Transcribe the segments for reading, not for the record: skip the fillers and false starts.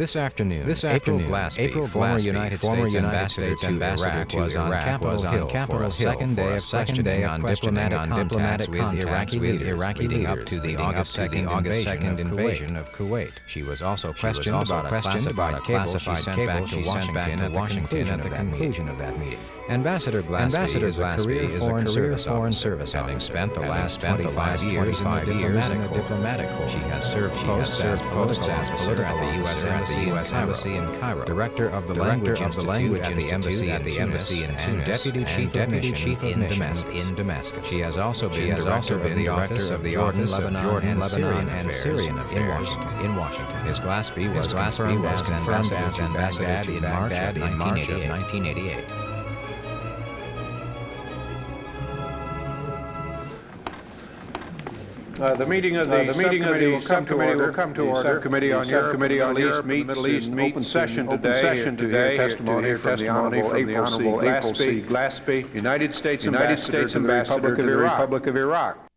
This afternoon, April Glaspie, former United States ambassador to Iraq, was on Capitol Hill, second day of questioning on diplomatic contacts with Iraqi leading up to the August 2nd invasion of Kuwait. She was also questioned about a classified cable she sent back to Washington at the conclusion of that meeting. Ambassador Glaspie is a career foreign service having spent the last 25 years in the diplomatic corps. She has served posts as political officer at the U.S. Embassy in Cairo, director of the Language Institute at the Embassy in Tunis, and deputy chief in Damascus. She has also been director of the Office of Jordan, Lebanon, and Syrian Affairs in Washington. Ms. Glaspie was confirmed as ambassador to Baghdad in March of 1988. The meeting of the subcommittee will come to order. Subcommittee on Europe and Middle East meets open session today to hear testimony from the Honorable April Glaspie, United States Ambassador to the Republic of Iraq.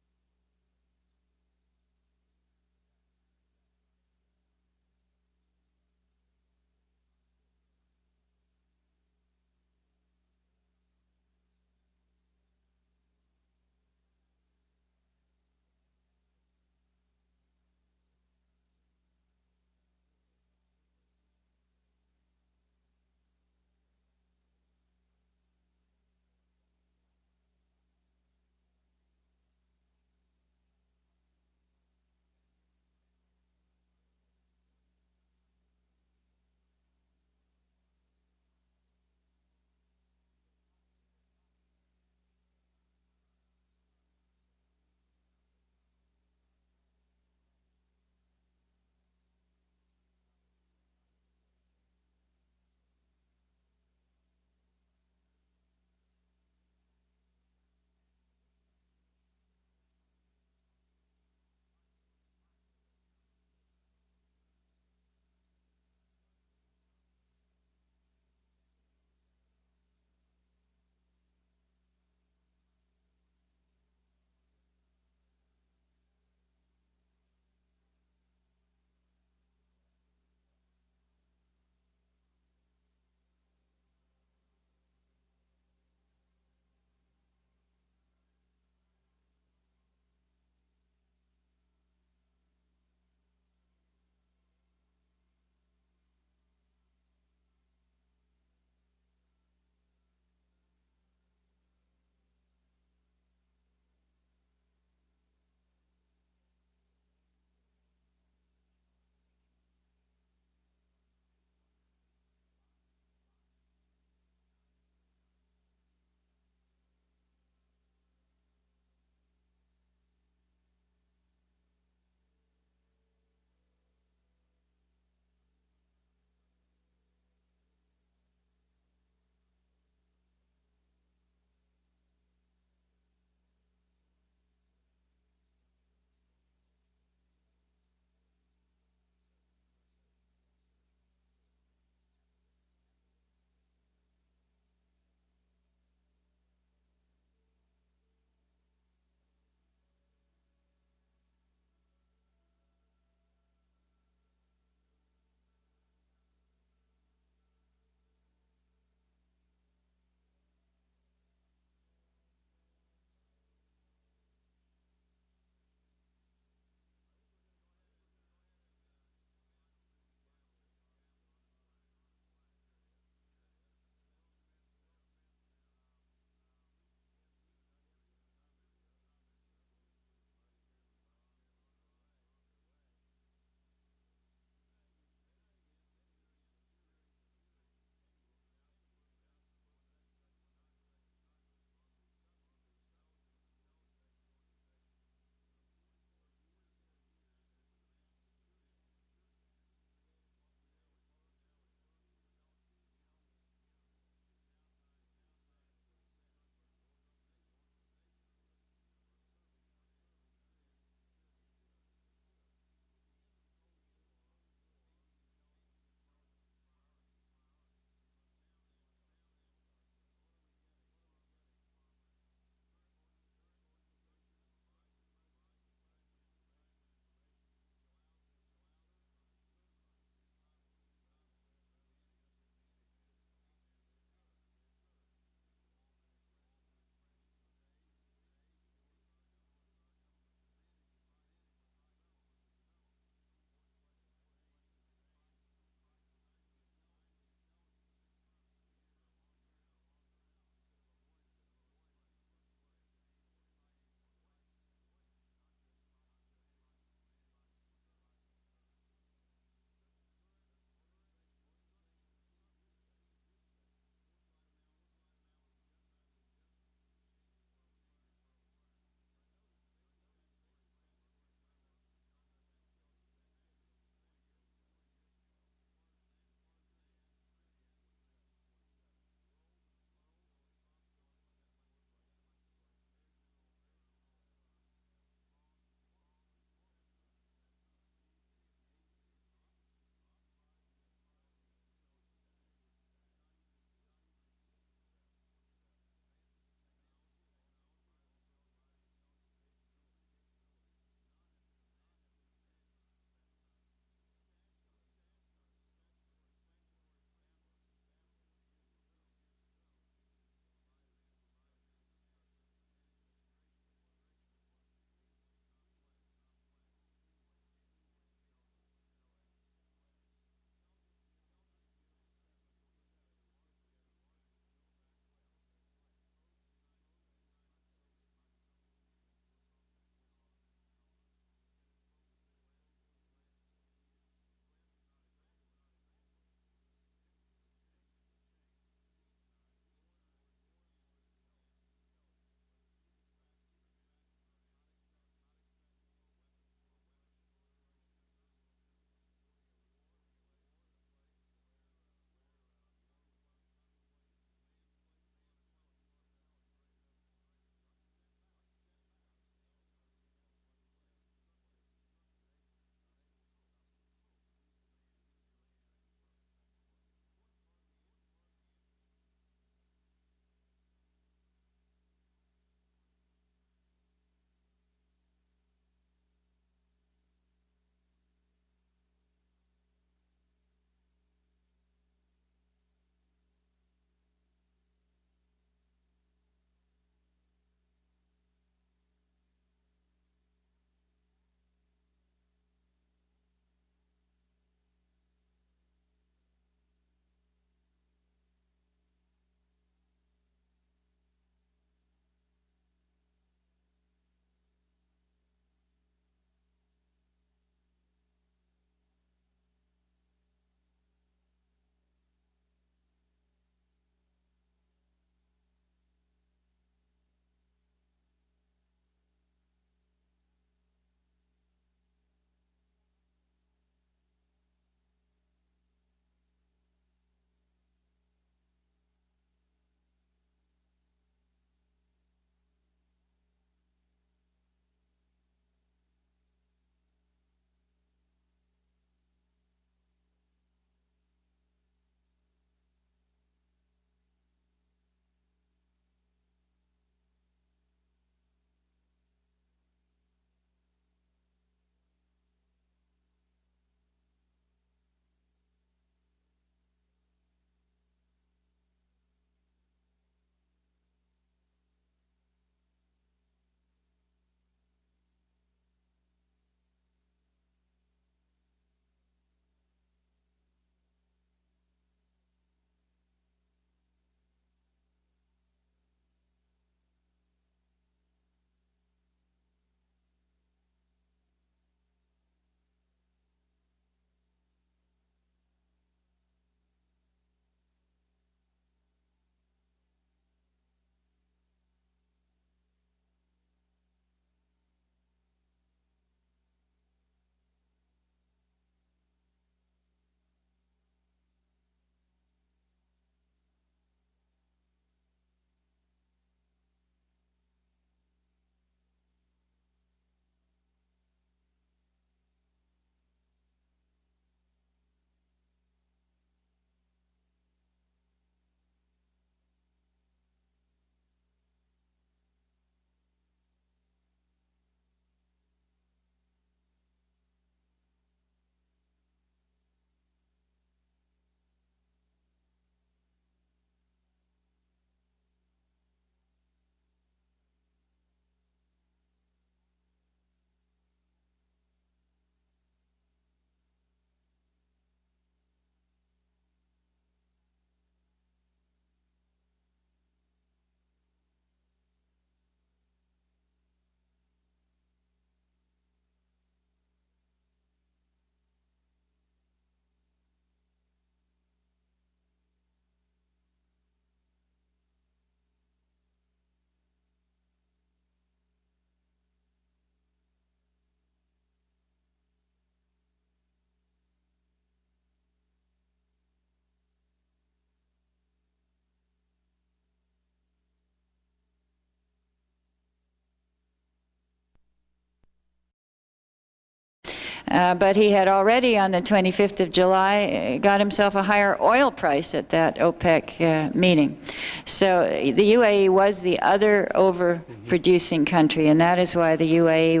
But he had already, on the 25th of July, got himself a higher oil price at that OPEC meeting. So the UAE was the other overproducing country, and that is why the UAE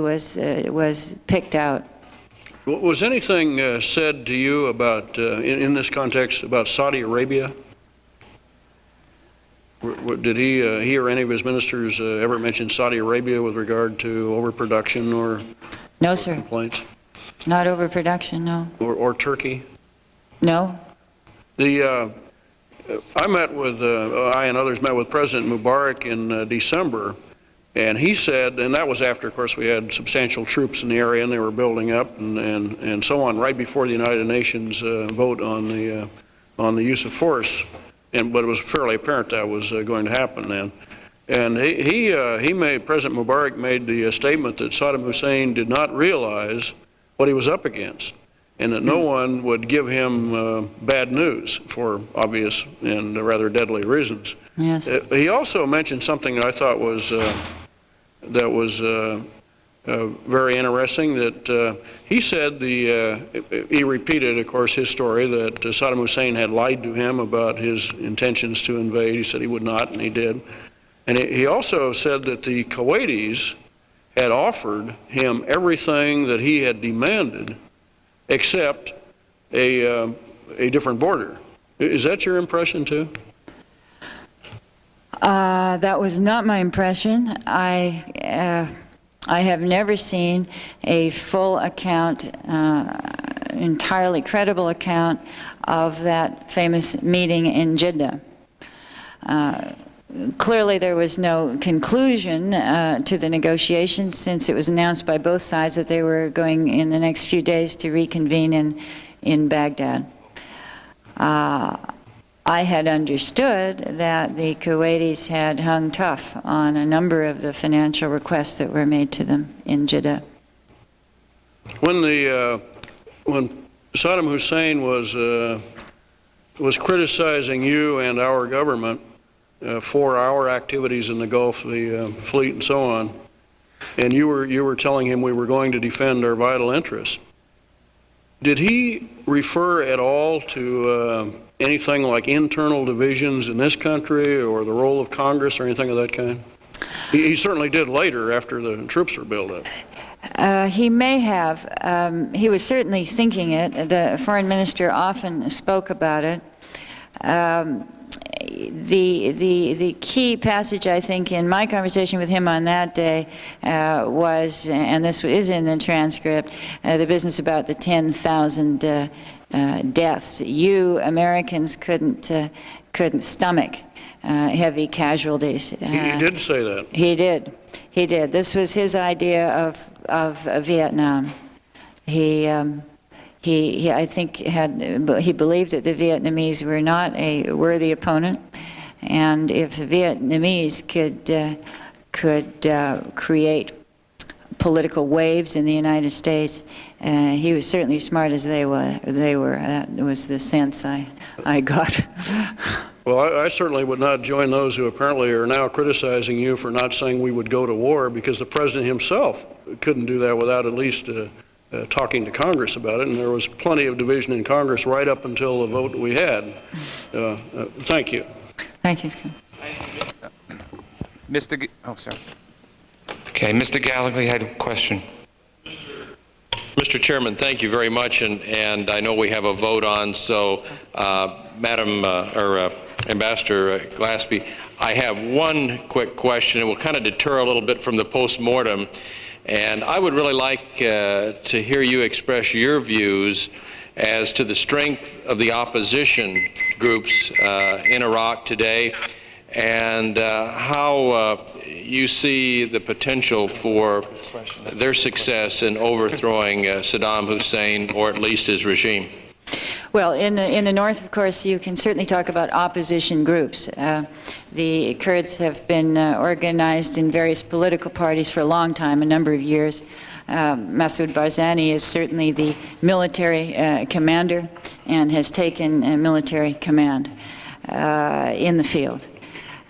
was picked out. Was anything said to you about, in this context, about Saudi Arabia? Did he or any of his ministers ever mention Saudi Arabia with regard to overproduction or no, sir. Complaints? Not overproduction, no. Or Turkey? No. I met with, I and others met with President Mubarak in December, and he said, and that was after, of course, we had substantial troops in the area and they were building up and so on, right before the United Nations vote on the use of force. But it was fairly apparent that was going to happen then. And President Mubarak made the statement that Saddam Hussein did not realize what he was up against, and that no one would give him bad news for obvious and rather deadly reasons. Yes. He also mentioned something that I thought was very interesting, that he said he repeated, of course, his story that Saddam Hussein had lied to him about his intentions to invade. He said he would not, and he did. And he also said that the Kuwaitis had offered him everything that he had demanded except a different border. Is that your impression too? That was not my impression. I have never seen a full account, entirely credible account of that famous meeting in Jeddah. Clearly there was no conclusion to the negotiations, since it was announced by both sides that they were going in the next few days to reconvene in Baghdad. I had understood that the Kuwaitis had hung tough on a number of the financial requests that were made to them in Jeddah. When Saddam Hussein was criticizing you and our government for our activities in the Gulf, the fleet and so on, and you were telling him we were going to defend our vital interests, did he refer at all to anything like internal divisions in this country or the role of Congress or anything of that kind? He certainly did later after the troops were built up. He may have. He was certainly thinking it. The foreign minister often spoke about it. The key passage, I think, in my conversation with him on that day was, and this is in the transcript, the business about the 10,000 deaths. You Americans couldn't stomach heavy casualties. He did say that. He did. He did. This was his idea of Vietnam. He I think he believed that the Vietnamese were not a worthy opponent, and if the Vietnamese could create political waves in the United States, he was certainly as smart as they were. That was the sense I got. Well, I certainly would not join those who apparently are now criticizing you for not saying we would go to war, because the president himself couldn't do that without at least talking to Congress about it, and there was plenty of division in Congress right up until the vote we had. Thank you. Thank you, Scott. Oh, sorry. Okay, Mr. Gallagher had a question. Mr. Chairman, thank you very much, and I know we have a vote on, so Ambassador Glaspie, I have one quick question. It will kind of deter a little bit from the post-mortem, and I would really like to hear you express your views as to the strength of the opposition groups in Iraq today, and how you see the potential for their success in overthrowing Saddam Hussein, or at least his regime. Well, in the north, of course, you can certainly talk about opposition groups. The Kurds have been organized in various political parties for a long time, a number of years. Masoud Barzani is certainly the military commander and has taken military command in the field.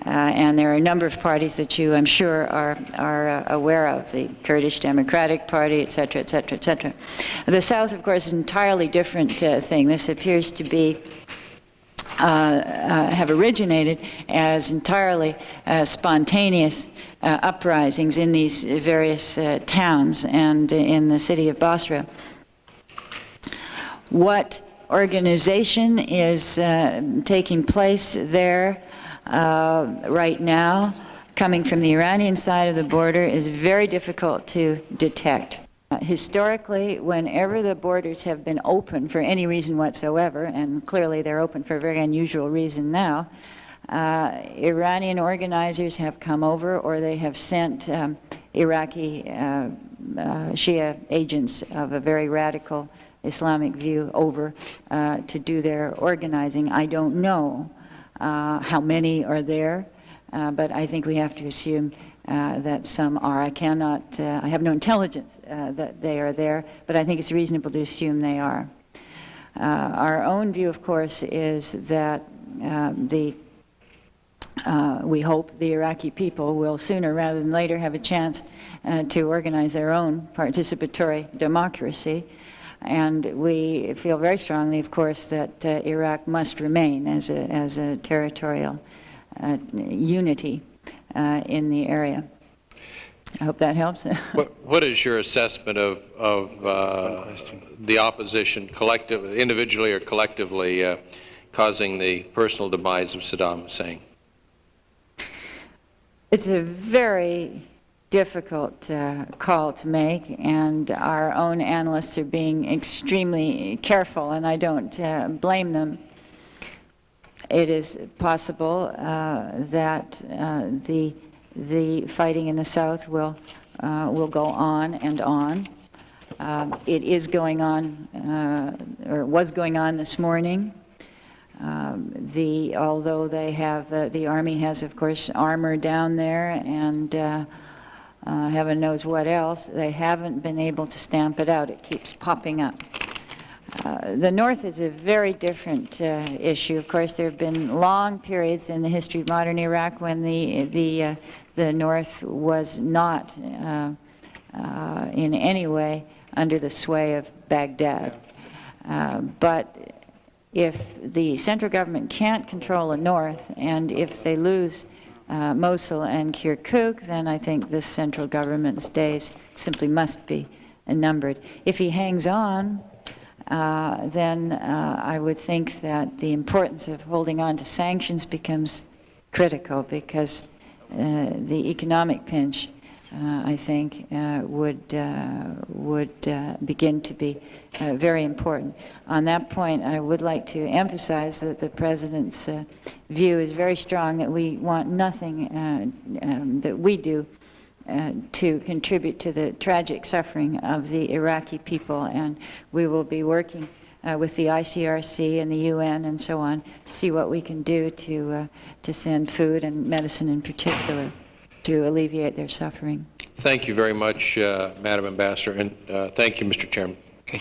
And there are a number of parties that you, I'm sure, are aware of, the Kurdish Democratic Party, et cetera, et cetera, et cetera. The South, of course, is an entirely different thing. This appears to be have originated as entirely spontaneous uprisings in these various towns and in the city of Basra. What organization is taking place there right now, coming from the Iranian side of the border, is very difficult to detect. Historically, whenever the borders have been open for any reason whatsoever, and clearly they're open for a very unusual reason now, Iranian organizers have come over, or they have sent Iraqi Shia agents of a very radical Islamic view over to do their organizing. I don't know how many are there, but I think we have to assume that some are. I cannot, I have no intelligence that they are there, but I think it's reasonable to assume they are. Our own view, of course, is that we hope the Iraqi people will sooner rather than later have a chance to organize their own participatory democracy. And we feel very strongly, of course, that Iraq must remain as a territorial unity in the area. I hope that helps. What is your assessment of the opposition, individually or collectively, causing the personal demise of Saddam Hussein? It's a very difficult call to make, and our own analysts are being extremely careful, and I don't blame them. It is possible that the fighting in the South will go on and on. It is going on, or was going on this morning. Although they have, the Army has, of course, armor down there, and heaven knows what else, they haven't been able to stamp it out. It keeps popping up. The North is a very different issue. Of course, there have been long periods in the history of modern Iraq when the North was not in any way under the sway of Baghdad. But if the central government can't control the North, and if they lose Mosul and Kirkuk, then I think this central government's days simply must be numbered. If he hangs on, then I would think that the importance of holding on to sanctions becomes critical, because the economic pinch, I think, would begin to be very important. On that point, I would like to emphasize that the President's view is very strong, that we want nothing that we do to contribute to the tragic suffering of the Iraqi people, and we will be working with the ICRC and the UN and so on to see what we can do to send food and medicine in particular to alleviate their suffering. Thank you very much, Madam Ambassador, and thank you, Mr. Chairman. Okay.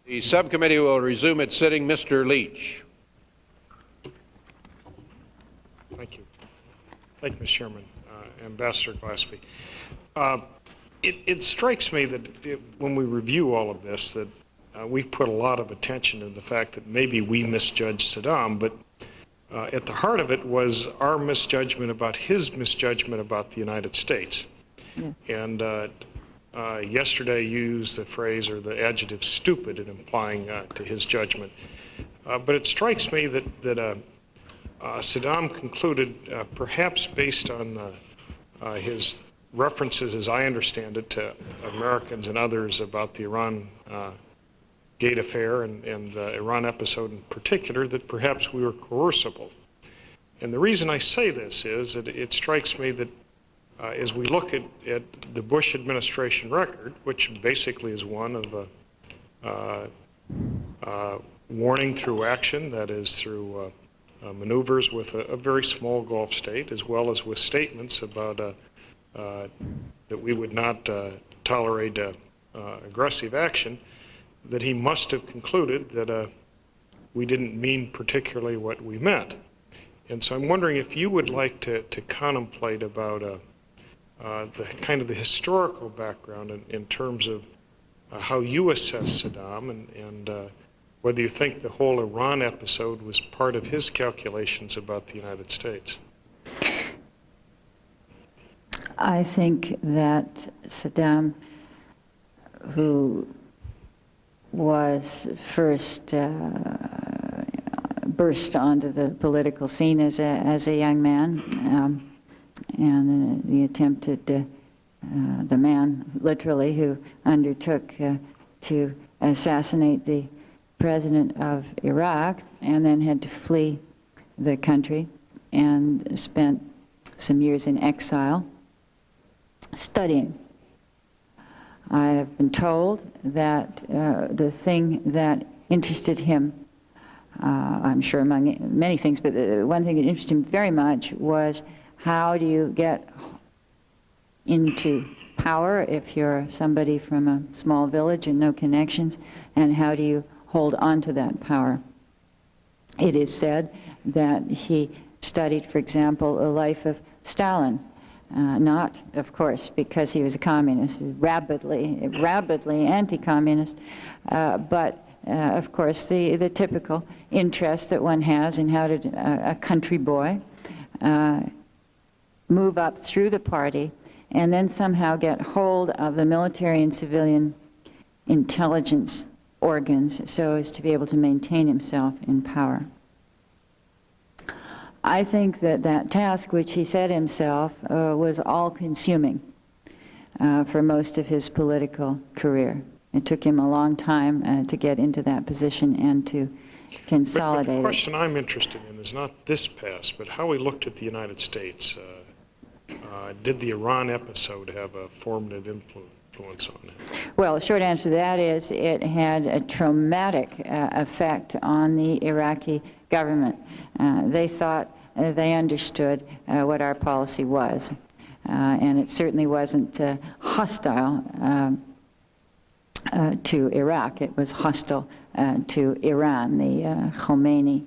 The subcommittee will resume its sitting. Mr. Leach. Thank you. Thank you, Mr. Chairman. Ambassador Glaspie. It strikes me that when we review all of this, that we've put a lot of attention to the fact that maybe we misjudged Saddam, but at the heart of it was our misjudgment about his misjudgment about the United States. Yeah. And yesterday you used the phrase or the adjective stupid in implying to his judgment. But it strikes me that Saddam concluded, perhaps based on his references, as I understand it, to Americans and others about the Iran Gate affair and the Iran episode in particular, that perhaps we were coercible. And the reason I say this is that it strikes me that as we look at the Bush administration record, which basically is one of warning through action, that is through maneuvers with a very small Gulf state, as well as with statements about that we would not tolerate aggressive action, that he must have concluded that we didn't mean particularly what we meant. And so I'm wondering if you would like to contemplate about the kind of the historical background in terms of how you assess Saddam and whether you think the whole Iran episode was part of his calculations about the United States. I think that Saddam, who was first burst onto the political scene as a young man, and the attempted, the man literally who undertook to assassinate the president of Iraq and then had to flee the country and spent some years in exile studying. I have been told that the thing that interested him, I'm sure among many things, but the one thing that interested him very much was how do you get into power if you're somebody from a small village and no connections, and how do you hold on to that power? It is said that he studied, for example, the life of Stalin, not, of course, because he was a communist, rabidly anti-communist, but of course the typical interest that one has in how did a country boy move up through the party and then somehow get hold of the military and civilian intelligence organs so as to be able to maintain himself in power. I think that that task, which he set himself, was all-consuming for most of his political career. It took him a long time to get into that position and to consolidate but the it. question I'm interested in is not this past, but how we looked at the United States. Did the Iran episode have a formative influence on it? Well, the short answer to that is it had a traumatic effect on the Iraqi government. They thought they understood what our policy was, and it certainly wasn't hostile to Iraq. It was hostile to Iran, the Khomeini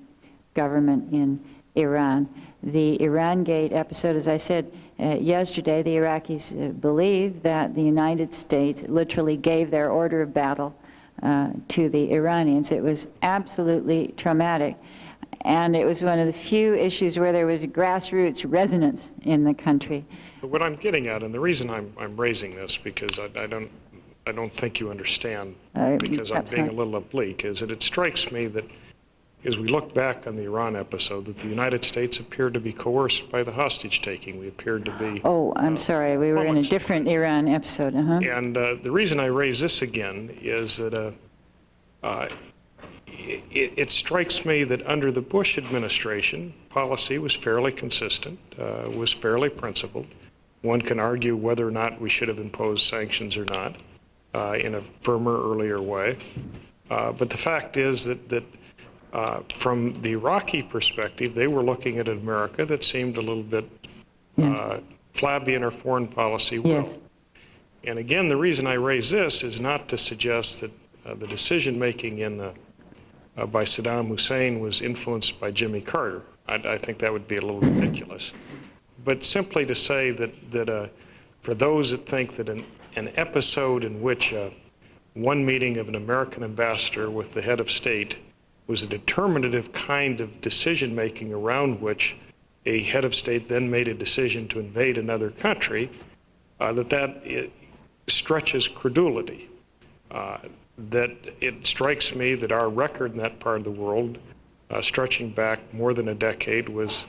government in Iran. The Iran Gate episode, as I said yesterday, the Iraqis believe that the United States literally gave their order of battle to the Iranians. It was absolutely traumatic. And it was one of the few issues where there was a grassroots resonance in the country. But what I'm getting at, and the reason I'm raising this, because I don't think you understand, because I'm being a little oblique, is that it strikes me that as we look back on the Iran episode, that the United States appeared to be coerced by the hostage-taking. We appeared to be... Oh, I'm sorry. We were in a different Iran episode. And the reason I raise this again is that it strikes me that under the Bush administration, policy was fairly consistent, was fairly principled. One can argue whether or not we should have imposed sanctions or not in a firmer, earlier way. But the fact is that from the Iraqi perspective, they were looking at an America that seemed a little bit flabby in our foreign policy will. Yes. And again, the reason I raise this is not to suggest that the decision-making by Saddam Hussein was influenced by Jimmy Carter. I think that would be a little ridiculous. But simply to say that for those that think that an episode in which one meeting of an American ambassador with the head of state was a determinative kind of decision-making around which a head of state then made a decision to invade another country, that stretches credulity. That it strikes me that our record in that part of the world, stretching back more than a decade, was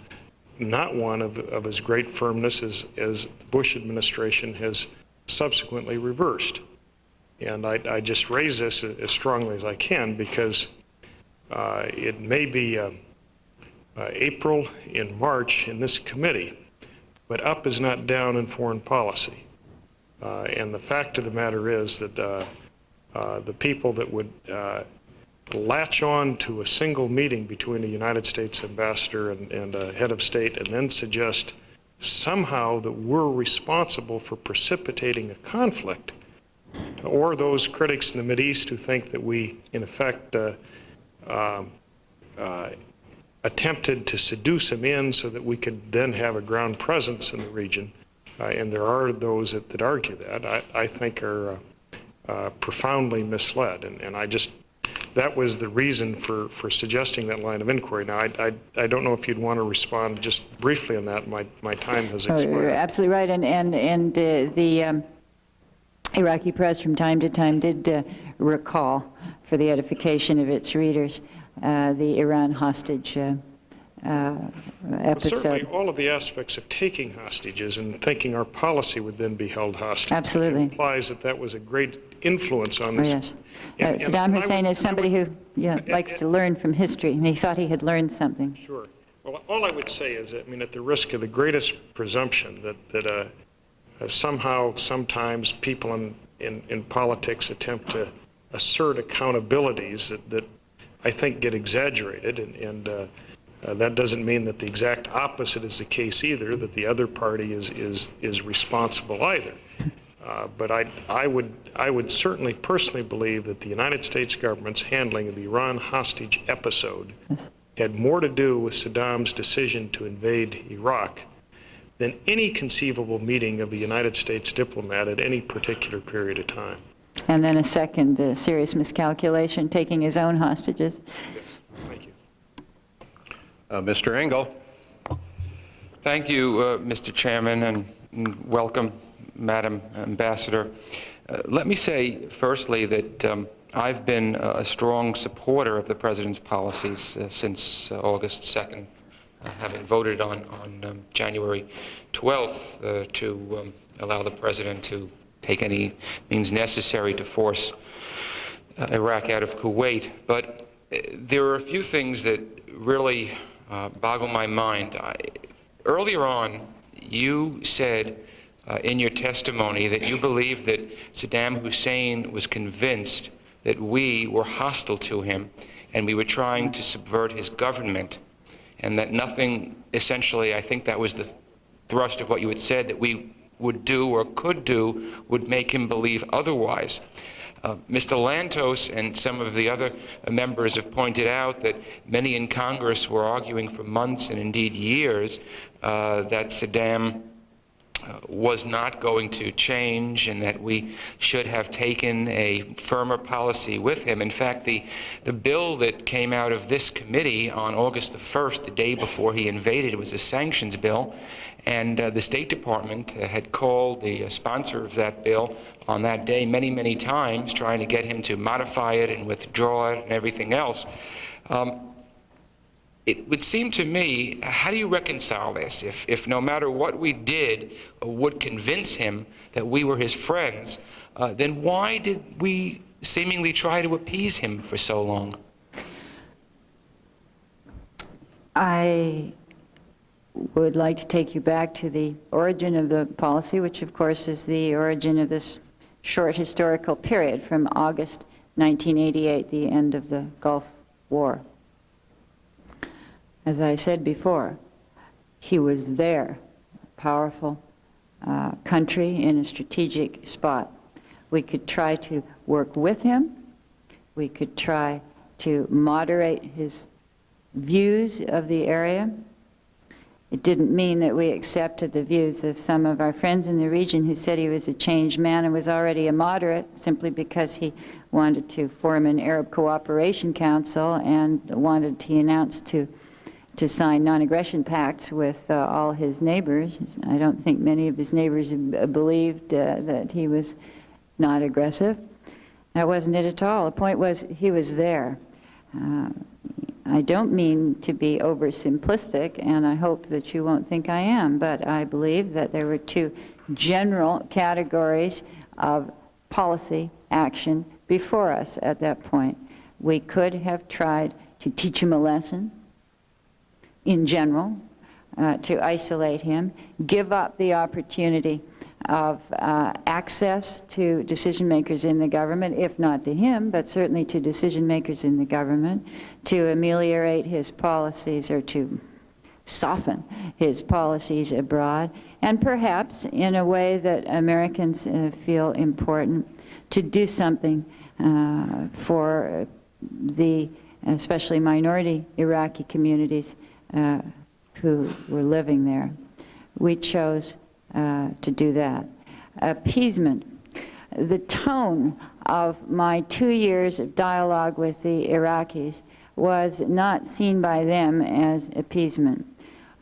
not one of as great firmness as the Bush administration has subsequently reversed. And I just raise this as strongly as I can because it may be April and March in this committee, but up is not down in foreign policy. And the fact of the matter is that the people that would latch on to a single meeting between a United States ambassador and a head of state and then suggest somehow that we're responsible for precipitating a conflict, or those critics in the Mideast who think that we, in effect, attempted to seduce him in so that we could then have a ground presence in the region, and there are those that argue that, I think are profoundly misled. And that was the reason for suggesting that line of inquiry. Now, I don't know if you'd want to respond just briefly on that. My time has expired. You're absolutely right. And the Iraqi press from time to time did recall, for the edification of its readers, the Iran hostage episode. Certainly all of the aspects of taking hostages and thinking our policy would then be held hostage. Absolutely. Implies that was a great influence on this. Oh, yes. Saddam Hussein is somebody who likes to learn from history, and he thought he had learned something. Sure. Well, all I would say is, I mean, at the risk of the greatest presumption that somehow, sometimes people in politics attempt to assert accountabilities that I think get exaggerated, and that doesn't mean that the exact opposite is the case either, that the other party is responsible either. But I would certainly personally believe that the United States government's handling of the Iran hostage episode had more to do with Saddam's decision to invade Iraq than any conceivable meeting of the United States diplomat at any particular period of time. And then a second serious miscalculation, taking his own hostages. Yes. Thank you. Mr. Engel. Thank you, Mr. Chairman, and welcome, Madam Ambassador. Let me say, firstly, that I've been a strong supporter of the President's policies since August 2nd, having voted on January 12th to allow the President to take any means necessary to force Iraq out of Kuwait. But there are a few things that really boggle my mind. Earlier on, you said in your testimony that you believed that Saddam Hussein was convinced that we were hostile to him and we were trying to subvert his government, and that nothing, essentially, I think that was the thrust of what you had said, that we would do or could do would make him believe otherwise. Mr. Lantos and some of the other members have pointed out that many in Congress were arguing for months and indeed years that Saddam was not going to change and that we should have taken a firmer policy with him. In fact, the bill that came out of this committee on August the 1st, the day before he invaded, was a sanctions bill. And the State Department had called the sponsor of that bill on that day many, many times, trying to get him to modify it and withdraw it and everything else. It would seem to me, how do you reconcile this? If no matter what we did would convince him that we were his friends, then why did we seemingly try to appease him for so long? I would like to take you back to the origin of the policy, which of course is the origin of this short historical period from August 1988, the end of the Gulf War. As I said before, he was there, a powerful country in a strategic spot. We could try to work with him. We could try to moderate his views of the area. It didn't mean that we accepted the views of some of our friends in the region who said he was a changed man and was already a moderate simply because he wanted to form an Arab Cooperation Council and he announced to sign non-aggression pacts with all his neighbors. I don't think many of his neighbors believed that he was not aggressive. That wasn't it at all. The point was he was there. I don't mean to be oversimplistic, and I hope that you won't think I am, but I believe that there were two general categories of policy action before us at that point. We could have tried to teach him a lesson in general, to isolate him, give up the opportunity of access to decision makers in the government, if not to him, but certainly to decision makers in the government, to ameliorate his policies or to soften his policies abroad, and perhaps in a way that Americans feel important, to do something for the especially minority Iraqi communities who were living there. We chose to do that. Appeasement. The tone of my 2 years of dialogue with the Iraqis was not seen by them as appeasement.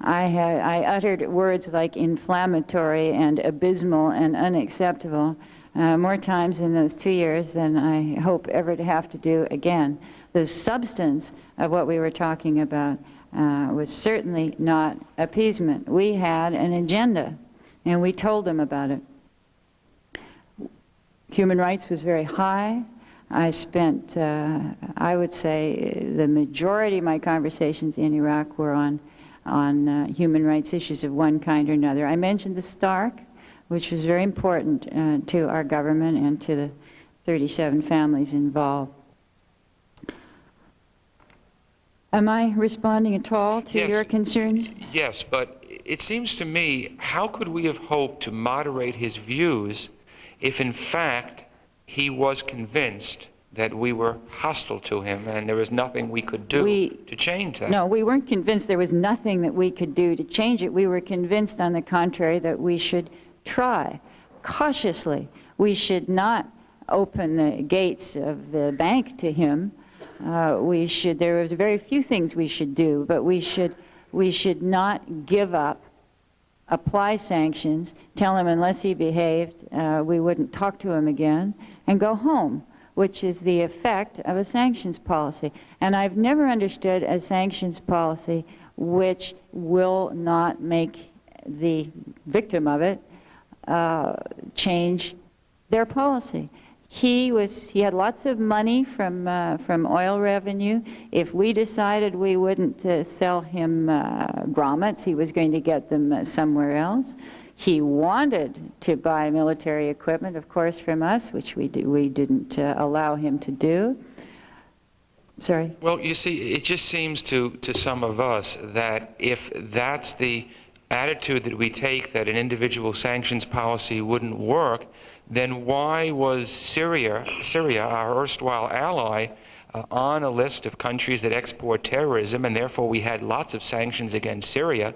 I uttered words like inflammatory and abysmal and unacceptable more times in those 2 years than I hope ever to have to do again. The substance of what we were talking about was certainly not appeasement. We had an agenda, and we told them about it. Human rights was very high. I spent, I would say, the majority of my conversations in Iraq were on human rights issues of one kind or another. I mentioned the Stark, which was very important to our government and to the 37 families involved. Am I responding at all to your concerns? Yes, but it seems to me, how could we have hoped to moderate his views if in fact he was convinced that we were hostile to him and there was nothing we could do to change that? No, we weren't convinced there was nothing that we could do to change it. We were convinced, on the contrary, that we should try cautiously. We should not open the gates of the bank to him. There was very few things we should do, but we should not give up, apply sanctions, tell him unless he behaved, we wouldn't talk to him again, and go home, which is the effect of a sanctions policy. And I've never understood a sanctions policy which will not make the victim of it change their policy. He had lots of money from oil revenue. If we decided we wouldn't sell him grommets, he was going to get them somewhere else. He wanted to buy military equipment, of course, from us, which we didn't allow him to do. Sorry? Well, you see, it just seems to some of us that if that's the attitude that we take, that an individual sanctions policy wouldn't work, then why was Syria, our erstwhile ally, on a list of countries that export terrorism, and therefore we had lots of sanctions against Syria,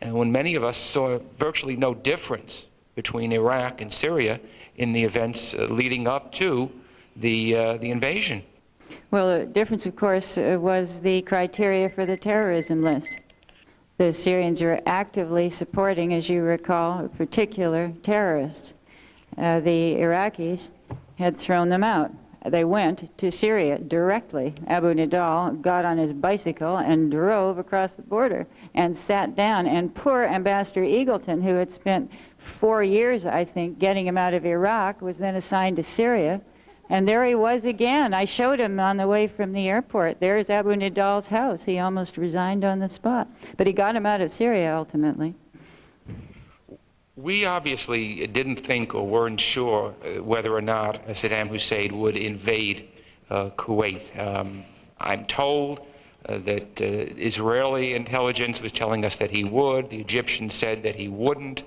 and when many of us saw virtually no difference between Iraq and Syria in the events leading up to the invasion? Well, the difference, of course, was the criteria for the terrorism list. The Syrians are actively supporting, as you recall, particular terrorists. The Iraqis had thrown them out. They went to Syria directly. Abu Nidal got on his bicycle and drove across the border and sat down. And poor Ambassador Eagleton, who had spent 4 years, I think, getting him out of Iraq, was then assigned to Syria. And there he was again. I showed him on the way from the airport. There's Abu Nidal's house. He almost resigned on the spot. But he got him out of Syria, ultimately. We obviously didn't think or weren't sure whether or not Saddam Hussein would invade Kuwait. I'm told that Israeli intelligence was telling us that he would. The Egyptians said that he wouldn't.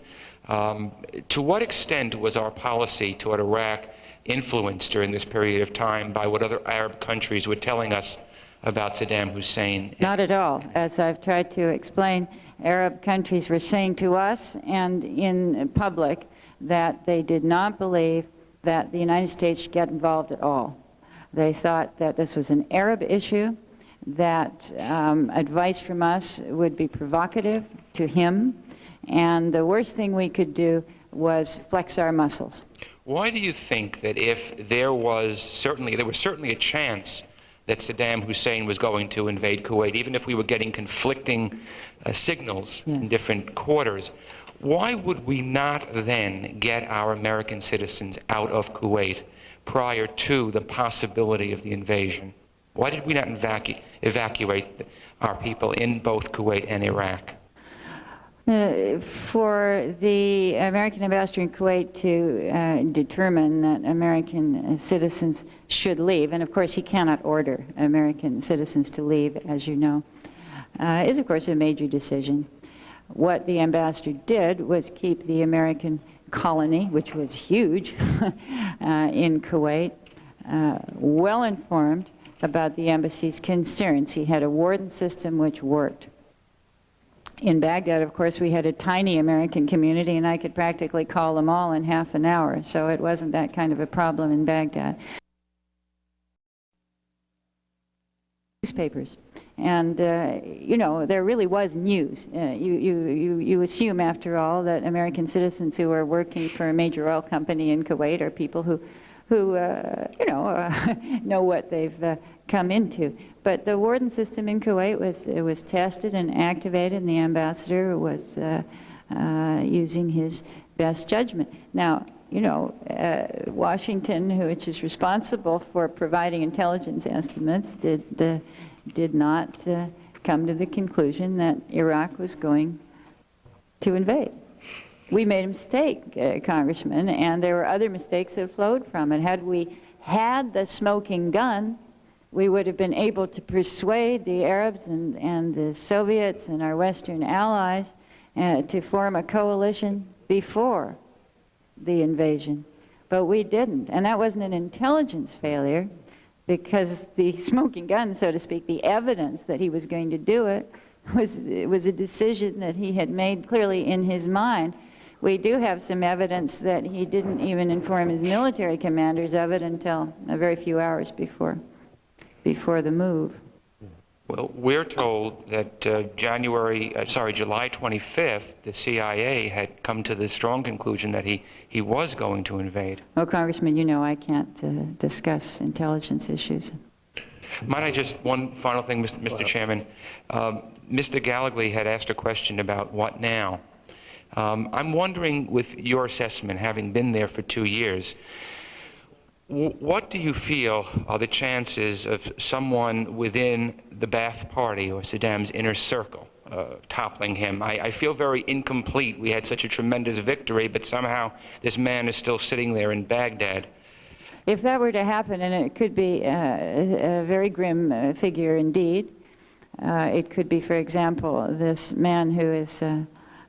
To what extent was our policy toward Iraq influenced during this period of time by what other Arab countries were telling us about Saddam Hussein? Not at all. As I've tried to explain, Arab countries were saying to us and in public that they did not believe that the United States should get involved at all. They thought that this was an Arab issue, that advice from us would be provocative to him, and the worst thing we could do was flex our muscles. Why do you think that if there was certainly a chance that Saddam Hussein was going to invade Kuwait, even if we were getting conflicting signals in different quarters, why would we not then get our American citizens out of Kuwait prior to the possibility of the invasion? Why did we not evacuate our people in both Kuwait and Iraq? For the American ambassador in Kuwait to determine that American citizens should leave, and of course he cannot order American citizens to leave, as you know, is of course a major decision. What the ambassador did was keep the American colony, which was huge, in Kuwait, well informed, about the embassy's concerns. He had a warden system which worked. In Baghdad, of course, we had a tiny American community, and I could practically call them all in half an hour, so it wasn't that kind of a problem in Baghdad. Newspapers. And, you know, there really was news. You assume, after all, that American citizens who are working for a major oil company in Kuwait are people who you know what they've come into. But the warden system in Kuwait was tested and activated, and the ambassador was using his best judgment. Now, you know, Washington, which is responsible for providing intelligence estimates, did not come to the conclusion that Iraq was going to invade. We made a mistake, Congressman, and there were other mistakes that flowed from it. Had we had the smoking gun, we would have been able to persuade the Arabs and the Soviets and our Western allies to form a coalition before the invasion. But we didn't, and that wasn't an intelligence failure, because the smoking gun, so to speak, the evidence that he was going to do it, was a decision that he had made clearly in his mind. We do have some evidence that he didn't even inform his military commanders of it until a very few hours before the move. Well, we're told that July 25th, the CIA had come to the strong conclusion that he was going to invade. Well, Congressman, you know I can't discuss intelligence issues. Might I just, one final thing, Mr. Chairman. Mr. Gallagher had asked a question about what now. I'm wondering, with your assessment, having been there for 2 years, what do you feel are the chances of someone within the Ba'ath Party or Saddam's inner circle toppling him? I feel very incomplete. We had such a tremendous victory, but somehow this man is still sitting there in Baghdad. If that were to happen, and it could be a very grim figure indeed, it could be, for example, this man who is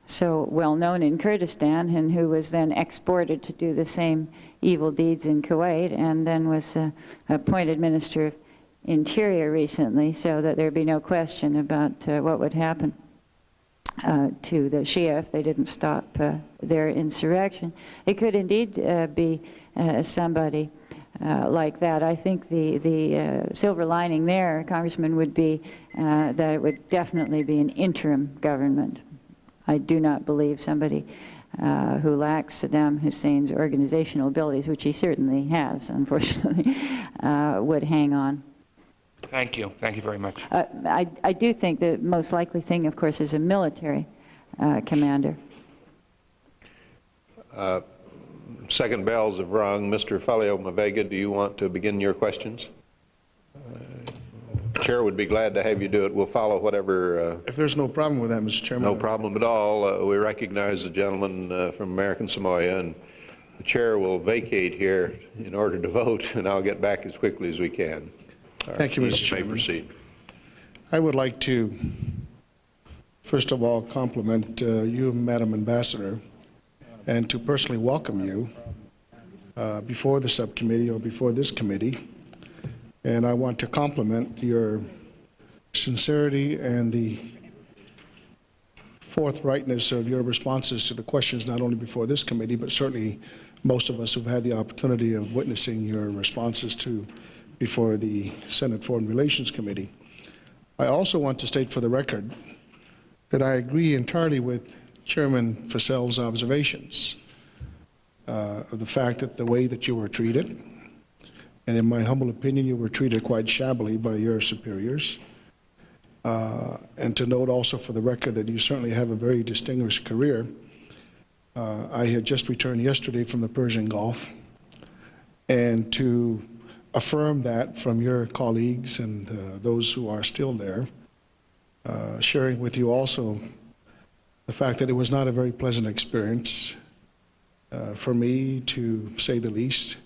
so well known in Kurdistan and who was then exported to do the same evil deeds in Kuwait, and then was appointed Minister of Interior recently, so that there'd be no question about what would happen to the Shia if they didn't stop their insurrection. It could indeed be somebody like that. I think the silver lining there, Congressman, would be that it would definitely be an interim government. I do not believe somebody who lacks Saddam Hussein's organizational abilities, which he certainly has, unfortunately, would hang on. Thank you. Thank you very much. I do think the most likely thing, of course, is a military commander. Second bells have rung. Mr. Faleo-Mavega, do you want to begin your questions? The Chair would be glad to have you do it. We'll follow whatever... if there's no problem with that, Mr. Chairman. No problem at all. We recognize the gentleman from American Samoa, and the Chair will vacate here in order to vote, and I'll get back as quickly as we can. Thank you, Mr. Chairman. Proceed. I would like to, first of all, compliment you, Madam Ambassador, and to personally welcome you before the subcommittee or before this committee. And I want to compliment your sincerity and the forthrightness of your responses to the questions, not only before this committee, but certainly most of us who've had the opportunity of witnessing your responses to before the Senate Foreign Relations Committee. I also want to state for the record that I agree entirely with Chairman Fassel's observations of the fact that the way that you were treated, and in my humble opinion, you were treated quite shabbily by your superiors. And to note also for the record that you certainly have a very distinguished career. I had just returned yesterday from the Persian Gulf, and to affirm that from your colleagues and those who are still there, sharing with you also the fact that it was not a very pleasant experience for me, to say the least.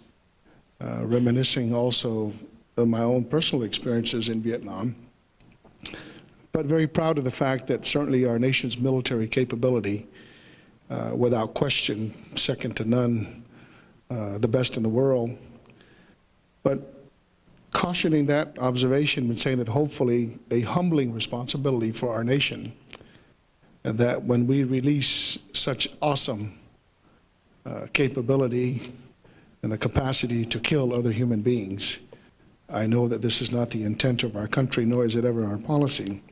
Reminiscing also of my own personal experiences in Vietnam, but very proud of the fact that certainly our nation's military capability, without question, second to none, the best in the world. But cautioning that observation and saying that hopefully a humbling responsibility for our nation, and that when we release such awesome capability and the capacity to kill other human beings, I know that this is not the intent of our country, nor is it ever our policy.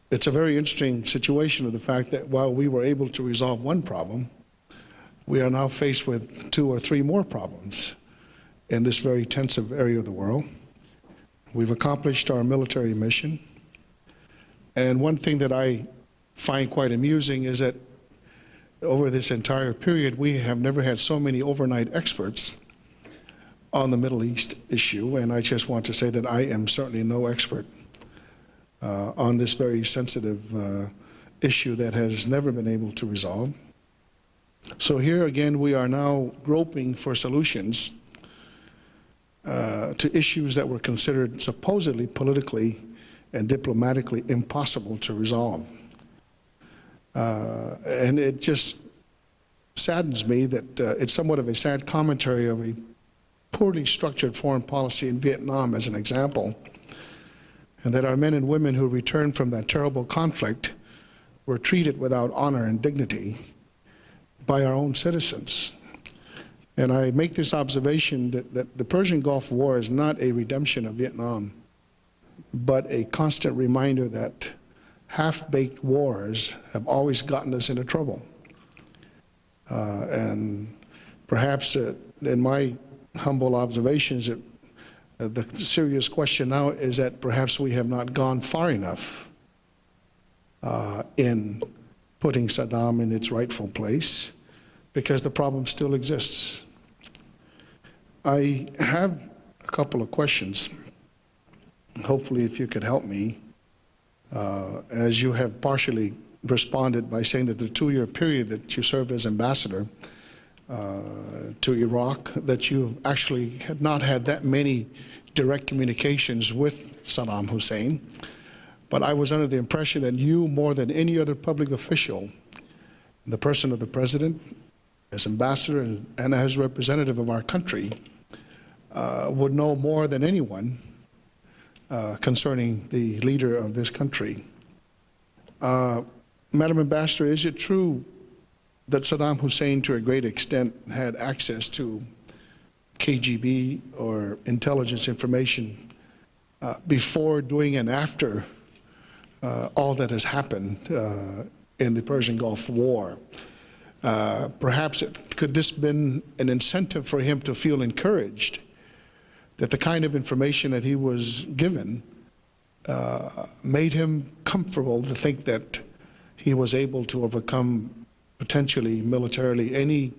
It's a very interesting situation of the fact that while we were able to resolve one problem, we are now faced with 2 or 3 more problems in this very tensive area of the world. We've accomplished our military mission. And one thing that I find quite amusing is that over this entire period, we have never had so many overnight experts on the Middle East issue. And I just want to say that I am certainly no expert on this very sensitive issue that has never been able to resolve. So here again, we are now groping for solutions to issues that were considered supposedly politically and diplomatically impossible to resolve. And it just saddens me that it's somewhat of a sad commentary of a poorly structured foreign policy in Vietnam as an example, and that our men and women who returned from that terrible conflict were treated without honor and dignity by our own citizens. And I make this observation that the Persian Gulf War is not a redemption of Vietnam, but a constant reminder that half-baked wars have always gotten us into trouble. And perhaps in my humble observations, the serious question now is that perhaps we have not gone far enough in putting Saddam in its rightful place, because the problem still exists. I have a couple of questions. Hopefully, if you could help me, as you have partially responded by saying that the 2-year period that you served as ambassador to Iraq, that you actually had not had that many direct communications with Saddam Hussein. But I was under the impression that you, more than any other public official, in the person of the president, as ambassador and as representative of our country, would know more than anyone concerning the leader of this country. Madam Ambassador, is it true that Saddam Hussein, to a great extent, had access to KGB or intelligence information before, during, and after all that has happened in the Persian Gulf War? Perhaps could this have been an incentive for him to feel encouraged that the kind of information that he was given made him comfortable to think that he was able to overcome potentially militarily any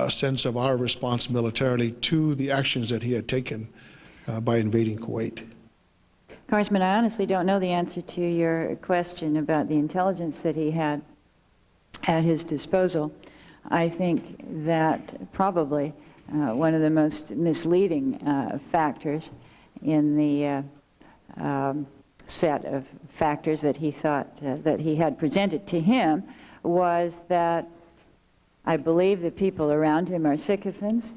sense of our response militarily to the actions that he had taken by invading Kuwait? Congressman, I honestly don't know the answer to your question about the intelligence that he had at his disposal. I think that probably one of the most misleading factors in the set of factors that he thought that he had presented to him was that I believe the people around him are sycophants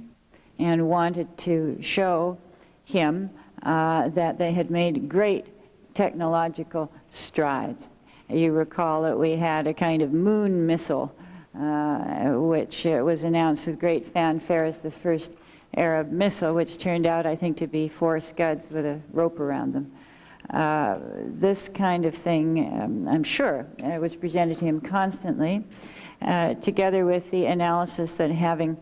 and wanted to show him that they had made great technological strides. You recall that we had a kind of moon missile which was announced with great fanfare as the first Arab missile, which turned out, I think, to be 4 scuds with a rope around them. This kind of thing, I'm sure, was presented to him constantly, together with the analysis that having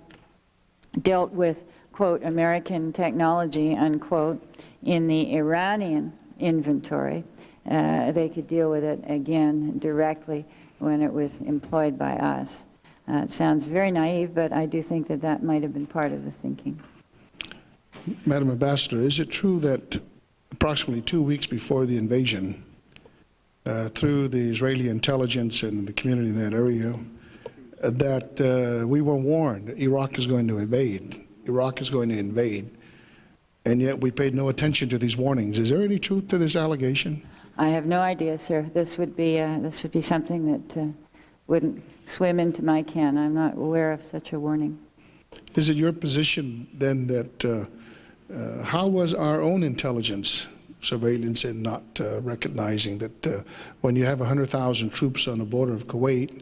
dealt with, quote, American technology, unquote, in the Iranian inventory, they could deal with it again directly when it was employed by us. It sounds very naive, but I do think that that might have been part of the thinking. Madam Ambassador, is it true that approximately 2 weeks before the invasion, through the Israeli intelligence and the community in that area, that we were warned Iraq is going to invade, Iraq is going to invade, and yet we paid no attention to these warnings? Is there any truth to this allegation? I have no idea, sir. This would be something that wouldn't swim into my ken. I'm not aware of such a warning. Is it your position then that how was our own intelligence surveillance in not recognizing that when you have 100,000 troops on the border of Kuwait,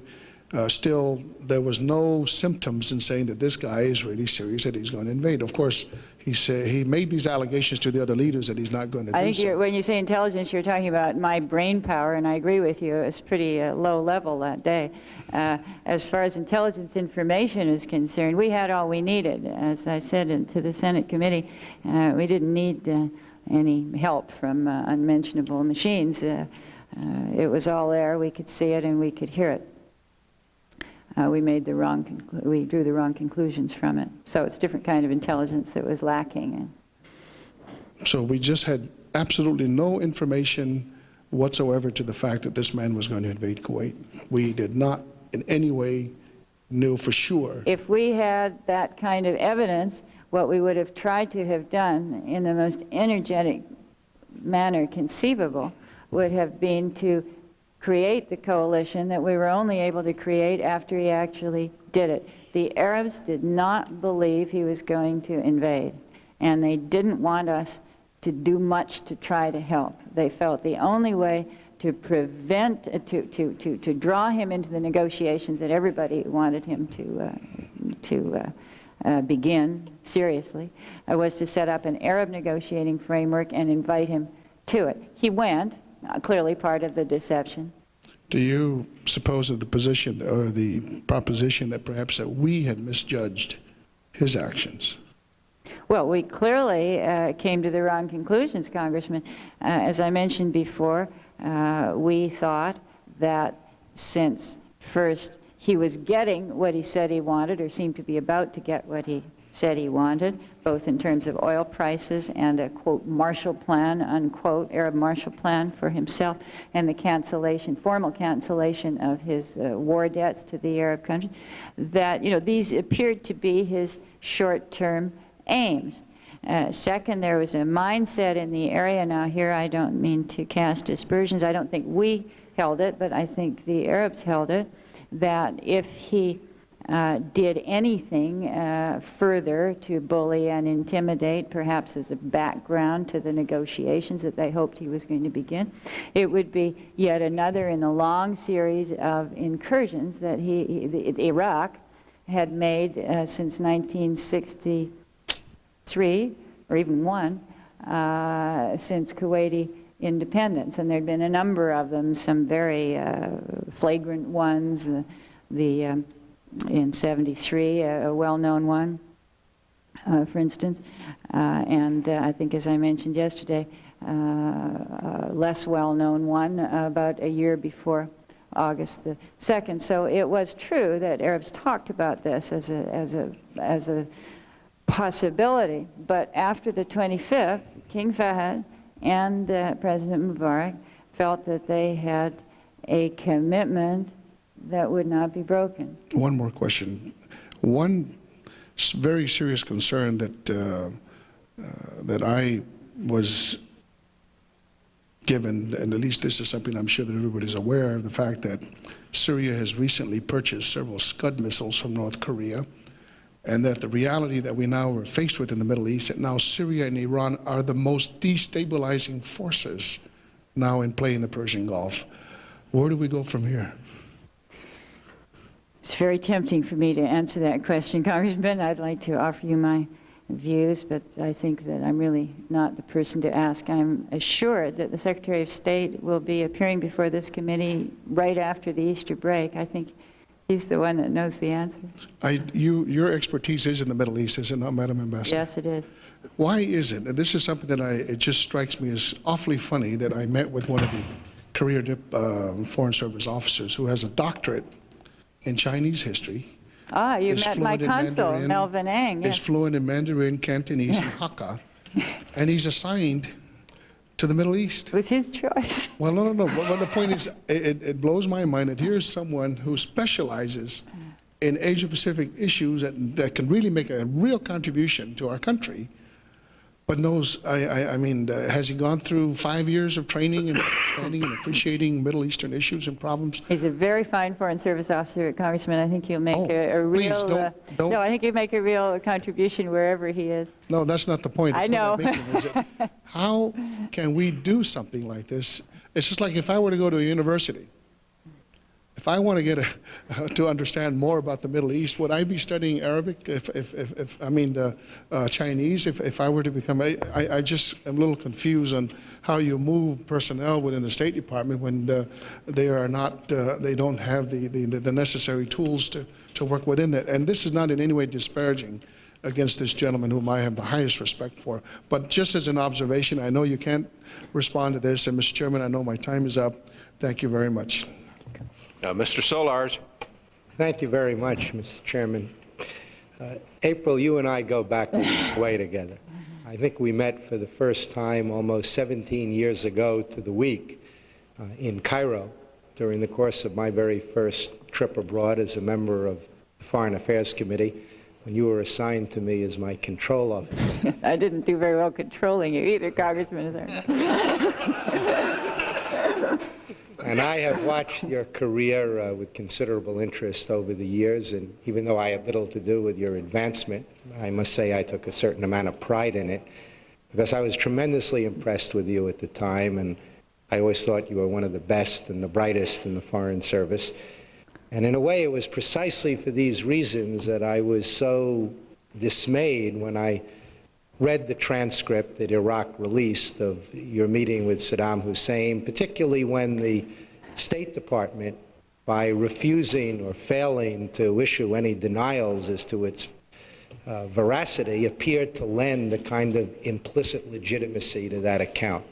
still there was no symptoms in saying that this guy is really serious, that he's going to invade? Of course, he made these allegations to the other leaders that he's not going to do so. I think when you say intelligence, you're talking about my brain power, and I agree with you. It's pretty low level that day. As far as intelligence information is concerned, we had all we needed. As I said to the Senate committee, we didn't need any help from unmentionable machines. It was all there. We could see it and we could hear it. We drew the wrong conclusions from it. So it's a different kind of intelligence that was lacking. So we just had absolutely no information whatsoever to the fact that this man was going to invade Kuwait. We did not in any way know for sure. If we had that kind of evidence, what we would have tried to have done in the most energetic manner conceivable would have been to create the coalition that we were only able to create after he actually did it. The Arabs did not believe he was going to invade, and they didn't want us to do much to try to help. They felt the only way to prevent, to draw him into the negotiations that everybody wanted him to begin seriously, was to set up an Arab negotiating framework and invite him to it. He went, clearly part of the deception. Do you suppose that the position or the proposition that perhaps that we had misjudged his actions? Well, we clearly came to the wrong conclusions, Congressman. As I mentioned before, we thought that since first he was getting what he said he wanted, or seemed to be about to get what he said he wanted, both in terms of oil prices and a, quote, Marshall Plan, unquote, Arab Marshall Plan for himself, and the cancellation, formal cancellation of his war debts to the Arab countries, that, these appeared to be his short-term aims. Second, there was a mindset in the area. Now here I don't mean to cast aspersions. I don't think we held it, but I think the Arabs held it, that if he did anything further to bully and intimidate, perhaps as a background to the negotiations that they hoped he was going to begin, it would be yet another in a long series of incursions that Iraq had made since 1963, or even one, since Kuwaiti independence. And there'd been a number of them, some very flagrant ones, in 73, a well-known one, for instance, and I think, as I mentioned yesterday, a less well-known one about a year before August the 2nd. So it was true that Arabs talked about this as a possibility, but after the 25th, King Fahd and President Mubarak felt that they had a commitment that would not be broken. One more question. One very serious concern that that I was given, and at least this is something I'm sure that everybody's aware of, the fact that Syria has recently purchased several Scud missiles from North Korea, and that the reality that we now are faced with in the Middle East, that now Syria and Iran are the most destabilizing forces now in play in the Persian Gulf. Where do we go from here? It's very tempting for me to answer that question, Congressman. I'd like to offer you my views, but I think that I'm really not the person to ask. I'm assured that the Secretary of State will be appearing before this committee right after the Easter break. I think he's the one that knows the answer. Your expertise is in the Middle East, is it not, Madam Ambassador? Yes, it is. Why is it, and this is something that it just strikes me as awfully funny, that I met with one of the career Foreign Service officers who has a doctorate in Chinese history. Ah, you met my consul, Melvin Ang. Is fluent in Mandarin, Cantonese, and Hakka, and he's assigned to the Middle East. It was his choice. Well, no. But the point is, it blows my mind that here's someone who specializes in Asia-Pacific issues that can really make a real contribution to our country, but knows, I mean, has he gone through 5 years of training and understanding and appreciating Middle Eastern issues and problems? He's a very fine Foreign Service officer, Congressman. I think he'll make a real... Please, don't. No, I think he'll make a real contribution wherever he is. No, that's not the point. I know. The point I'm making is that how can we do something like this? It's just like if I were to go to a university. If I want to get to understand more about the Middle East, would I be studying Arabic? Chinese? If I were to become, I just am a little confused on how you move personnel within the State Department when they are not, they don't have the necessary tools to work within that. And this is not in any way disparaging against this gentleman, whom I have the highest respect for. But just as an observation, I know you can't respond to this, and Mr. Chairman, I know my time is up. Thank you very much. Mr. Solars. Thank you very much, Mr. Chairman. April, you and I go back way together. I think we met for the first time almost 17 years ago to the week in Cairo during the course of my very first trip abroad as a member of the Foreign Affairs Committee, when you were assigned to me as my control officer. I didn't do very well controlling you either, Congressman. And I have watched your career with considerable interest over the years, and even though I had little to do with your advancement, I must say I took a certain amount of pride in it, because I was tremendously impressed with you at the time, and I always thought you were one of the best and the brightest in the Foreign Service. And in a way, it was precisely for these reasons that I was so dismayed when I read the transcript that Iraq released of your meeting with Saddam Hussein, particularly when the State Department, by refusing or failing to issue any denials as to its veracity, appeared to lend a kind of implicit legitimacy to that account.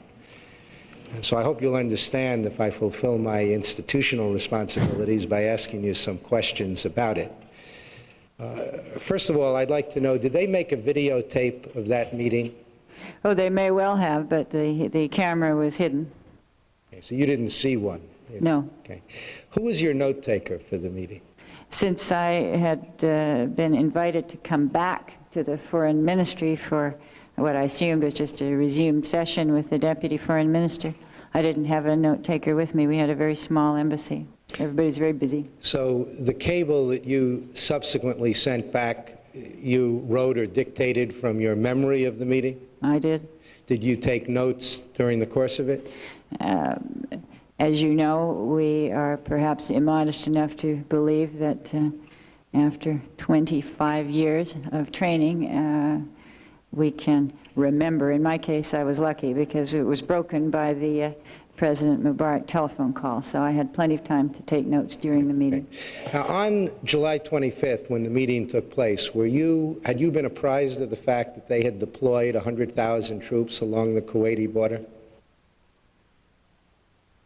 And so I hope you'll understand if I fulfill my institutional responsibilities by asking you some questions about it. First of all, I'd like to know, did they make a videotape of that meeting? Oh, they may well have, but the camera was hidden. Okay, so you didn't see one? No. Okay. Who was your note taker for the meeting? Since I had been invited to come back to the Foreign Ministry for what I assumed was just a resumed session with the Deputy Foreign Minister, I didn't have a note taker with me. We had a very small embassy. Everybody's very busy. So the cable that you subsequently sent back, you wrote or dictated from your memory of the meeting? I did. Did you take notes during the course of it? As you know, we are perhaps immodest enough to believe that after 25 years of training, we can remember. In my case, I was lucky because it was broken by the President Mubarak telephone call, so I had plenty of time to take notes during the meeting. Okay. Now, on July 25th, when the meeting took place, had you been apprised of the fact that they had deployed 100,000 troops along the Kuwaiti border?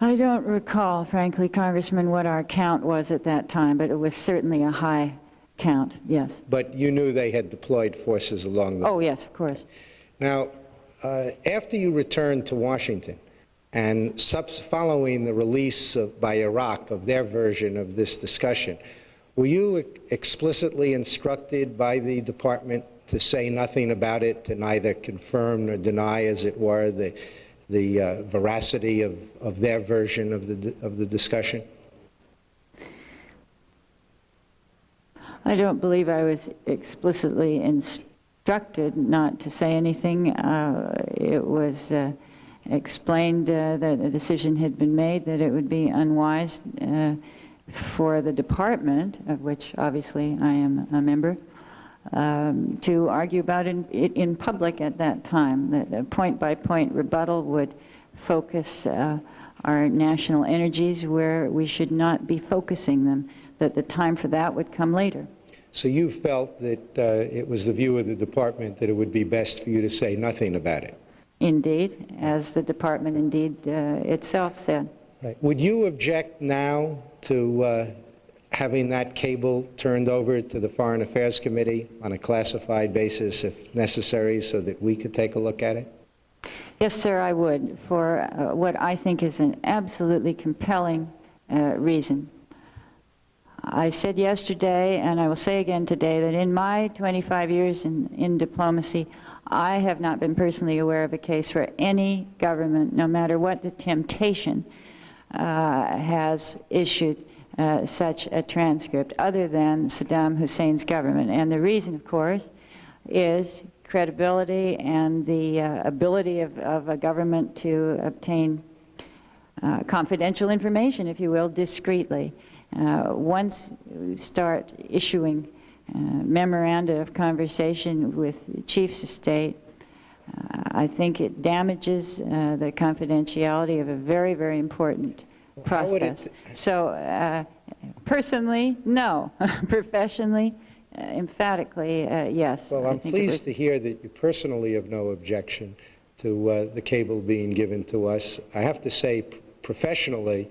I don't recall, frankly, Congressman, what our count was at that time, but it was certainly a high count, yes. But you knew they had deployed forces along the... Oh, yes, of course. Now, after you returned to Washington, and following the release by Iraq of their version of this discussion, were you explicitly instructed by the department to say nothing about it, to neither confirm nor deny, as it were, the veracity of their version of the discussion? I don't believe I was explicitly instructed not to say anything. It was explained that a decision had been made that it would be unwise for the department, of which obviously I am a member, to argue about it in public at that time. That a point-by-point rebuttal would focus our national energies where we should not be focusing them, that the time for that would come later. So you felt that it was the view of the department that it would be best for you to say nothing about it? Indeed, as the department indeed itself said. Right. Would you object now to having that cable turned over to the Foreign Affairs Committee on a classified basis if necessary so that we could take a look at it? Yes, sir, I would, for what I think is an absolutely compelling reason. I said yesterday, and I will say again today, that in my 25 years in diplomacy, I have not been personally aware of a case where any government, no matter what the temptation, has issued such a transcript other than Saddam Hussein's government. And the reason, of course, is credibility and the ability of a government to obtain confidential information, if you will, discreetly. Once you start issuing memoranda of conversation with chiefs of state, I think it damages the confidentiality of a very, very important process. So personally, no. Professionally, emphatically, yes. Well, I'm pleased to hear that you personally have no objection to the cable being given to us. I have to say, professionally,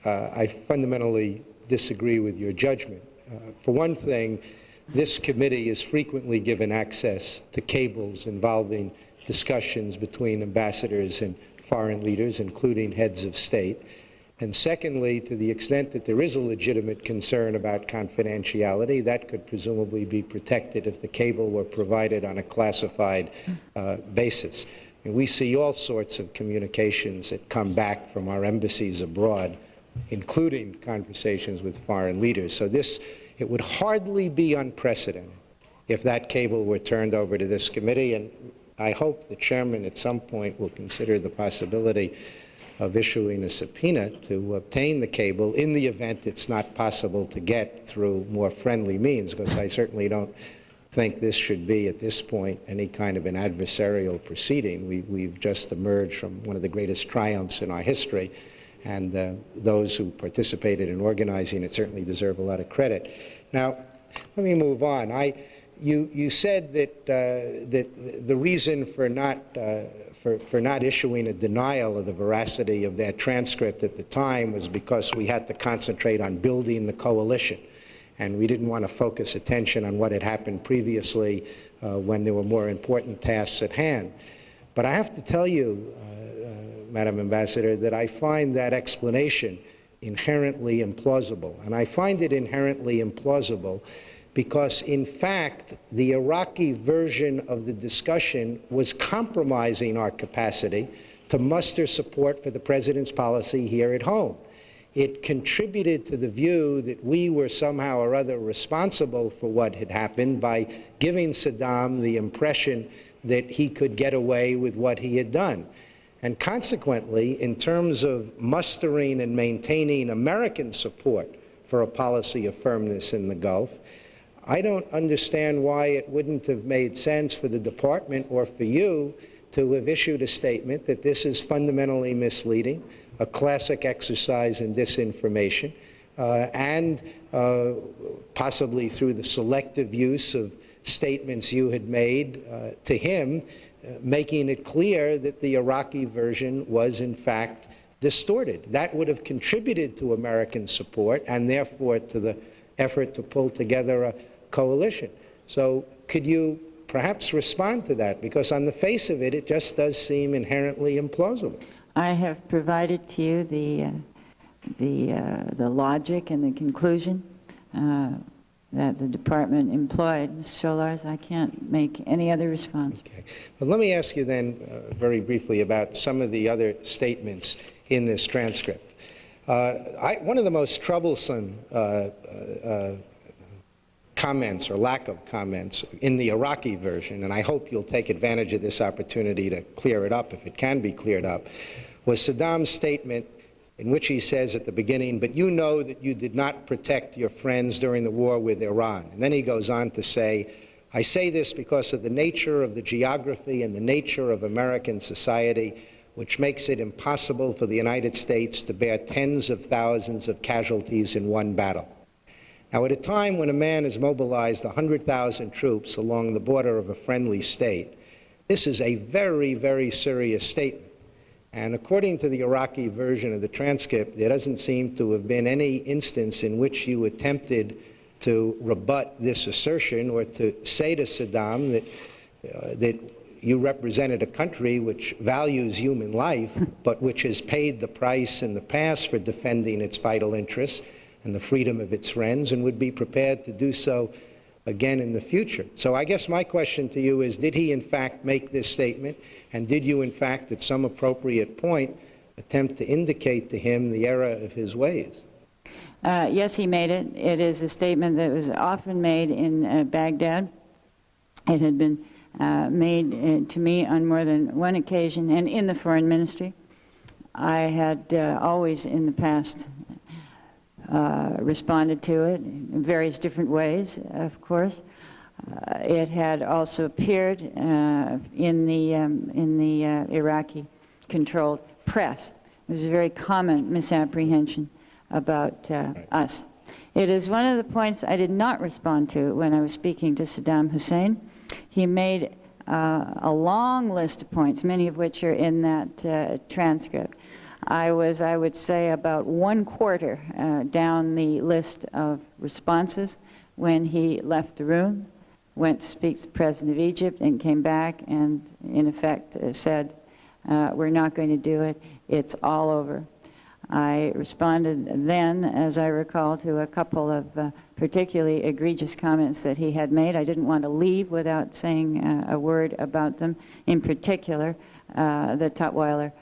I fundamentally disagree with your judgment. For one thing, this committee is frequently given access to cables involving discussions between ambassadors and foreign leaders, including heads of state. And secondly, to the extent that there is a legitimate concern about confidentiality, that could presumably be protected if the cable were provided on a classified basis. And we see all sorts of communications that come back from our embassies abroad, including conversations with foreign leaders. So it would hardly be unprecedented if that cable were turned over to this committee, and I hope the chairman at some point will consider the possibility of issuing a subpoena to obtain the cable in the event it's not possible to get through more friendly means, because I certainly don't think this should be, at this point, any kind of an adversarial proceeding. We've just emerged from one of the greatest triumphs in our history, and those who participated in organizing it certainly deserve a lot of credit. Now, let me move on. You said that the reason for not issuing a denial of the veracity of that transcript at the time was because we had to concentrate on building the coalition, and we didn't want to focus attention on what had happened previously when there were more important tasks at hand. But I have to tell you, Madam Ambassador, that I find that explanation inherently implausible. And I find it inherently implausible because, in fact, the Iraqi version of the discussion was compromising our capacity to muster support for the President's policy here at home. It contributed to the view that we were somehow or other responsible for what had happened by giving Saddam the impression that he could get away with what he had done. And consequently, in terms of mustering and maintaining American support for a policy of firmness in the Gulf, I don't understand why it wouldn't have made sense for the department or for you to have issued a statement that this is fundamentally misleading, a classic exercise in disinformation, and possibly through the selective use of statements you had made to him, making it clear that the Iraqi version was, in fact, distorted. That would have contributed to American support and therefore to the effort to pull together a coalition. So could you perhaps respond to that? Because on the face of it, it just does seem inherently implausible. I have provided to you the logic and the conclusion that the department employed. Mr. Scholars, I can't make any other response. Okay. Well, let me ask you then very briefly about some of the other statements in this transcript. One of the most troublesome comments or lack of comments in the Iraqi version, and I hope you'll take advantage of this opportunity to clear it up if it can be cleared up, was Saddam's statement in which he says at the beginning, "But you know that you did not protect your friends during the war with Iran." And then he goes on to say, "I say this because of the nature of the geography and the nature of American society, which makes it impossible for the United States to bear tens of thousands of casualties in one battle." Now, at a time when a man has mobilized 100,000 troops along the border of a friendly state, this is a very, very serious statement. And according to the Iraqi version of the transcript, there doesn't seem to have been any instance in which you attempted to rebut this assertion or to say to Saddam that you represented a country which values human life, but which has paid the price in the past for defending its vital interests and the freedom of its friends, and would be prepared to do so again in the future. So I guess my question to you is, did he in fact make this statement, and did you in fact at some appropriate point attempt to indicate to him the error of his ways? Yes, he made it. It is a statement that was often made in Baghdad. It had been made to me on more than one occasion, and in the foreign ministry. I had always in the past responded to it in various different ways, of course. It had also appeared in the Iraqi-controlled press. It was a very common misapprehension about us. It is one of the points I did not respond to when I was speaking to Saddam Hussein. He made a long list of points, many of which are in that transcript. I was, I would say, about 1/4 down the list of responses when he left the room, went to speak to the President of Egypt, and came back and, in effect, said, we're not going to do it, it's all over. I responded then, as I recall, to a couple of particularly egregious comments that he had made. I didn't want to leave without saying a word about them. In particular, the Tutwiler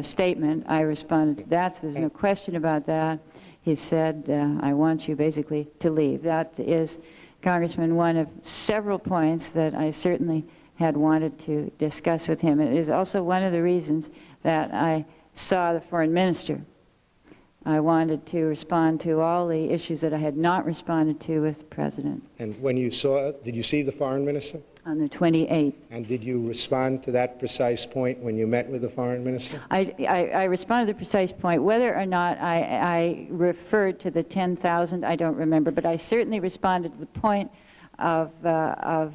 statement. I responded to that, so there's no question about that. He said, I want you basically to leave. That is, Congressman, one of several points that I certainly had wanted to discuss with him. It is also one of the reasons that I saw the foreign minister. I wanted to respond to all the issues that I had not responded to with the President. And when you saw, did you see the foreign minister? On the 28th. And did you respond to that precise point when you met with the foreign minister? I responded to the precise point. Whether or not I referred to the 10,000, I don't remember, but I certainly responded to the point of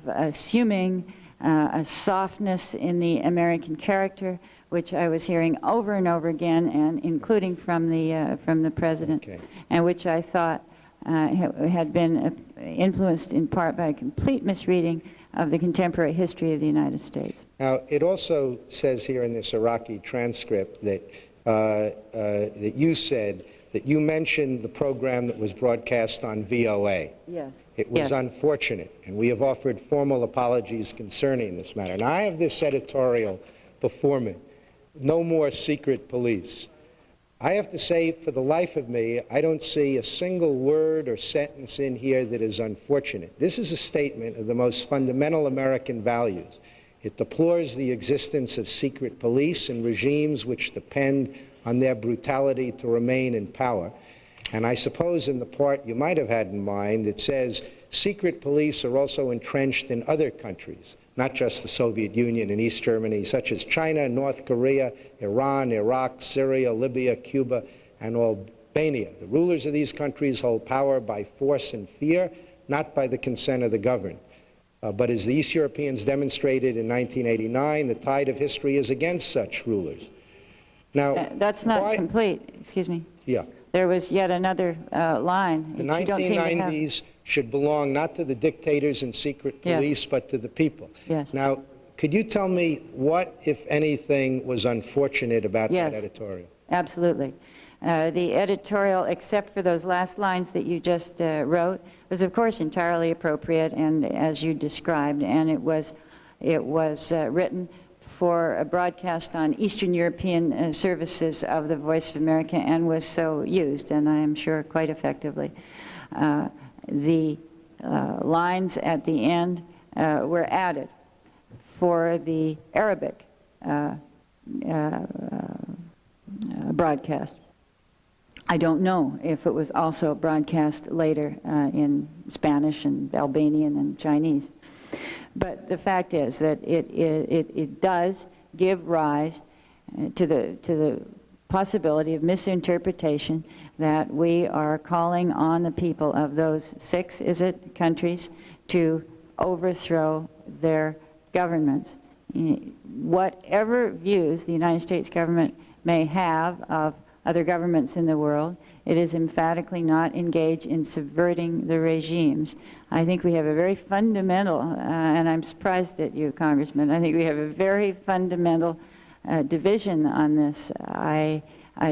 assuming a softness in the American character, which I was hearing over and over again, and including from the President, okay, and which I thought had been influenced in part by a complete misreading of the contemporary history of the United States. Now, it also says here in this Iraqi transcript that that you said that you mentioned the program that was broadcast on VOA. Yes. It was unfortunate, and we have offered formal apologies concerning this matter. Now, I have this editorial before me, "No More Secret Police." I have to say, for the life of me, I don't see a single word or sentence in here that is unfortunate. This is a statement of the most fundamental American values. It deplores the existence of secret police and regimes which depend on their brutality to remain in power. And I suppose in the part you might have had in mind, it says secret police are also entrenched in other countries, not just the Soviet Union and East Germany, such as China, North Korea, Iran, Iraq, Syria, Libya, Cuba, and Albania. The rulers of these countries hold power by force and fear, not by the consent of the governed. But as the East Europeans demonstrated in 1989, the tide of history is against such rulers. Now, that's not complete, excuse me. Yeah. There was yet another line. The 1990s should belong not to the dictators and secret police, yes, but to the people. Yes. Now, could you tell me what, if anything, was unfortunate about that editorial? Absolutely. The editorial, except for those last lines that you just wrote, was of course entirely appropriate, and as you described, and it was written for a broadcast on Eastern European services of the Voice of America, and was so used, and I am sure quite effectively. The lines at the end were added for the Arabic broadcast. I don't know if it was also broadcast later in Spanish and Albanian and Chinese. But the fact is that it does give rise to the possibility of misinterpretation that we are calling on the people of those 6, countries to overthrow their governments. Whatever views the United States government may have of other governments in the world, it is emphatically not engaged in subverting the regimes. I think we have a very fundamental, and I'm surprised at you, Congressman, I think we have a very fundamental division on this. I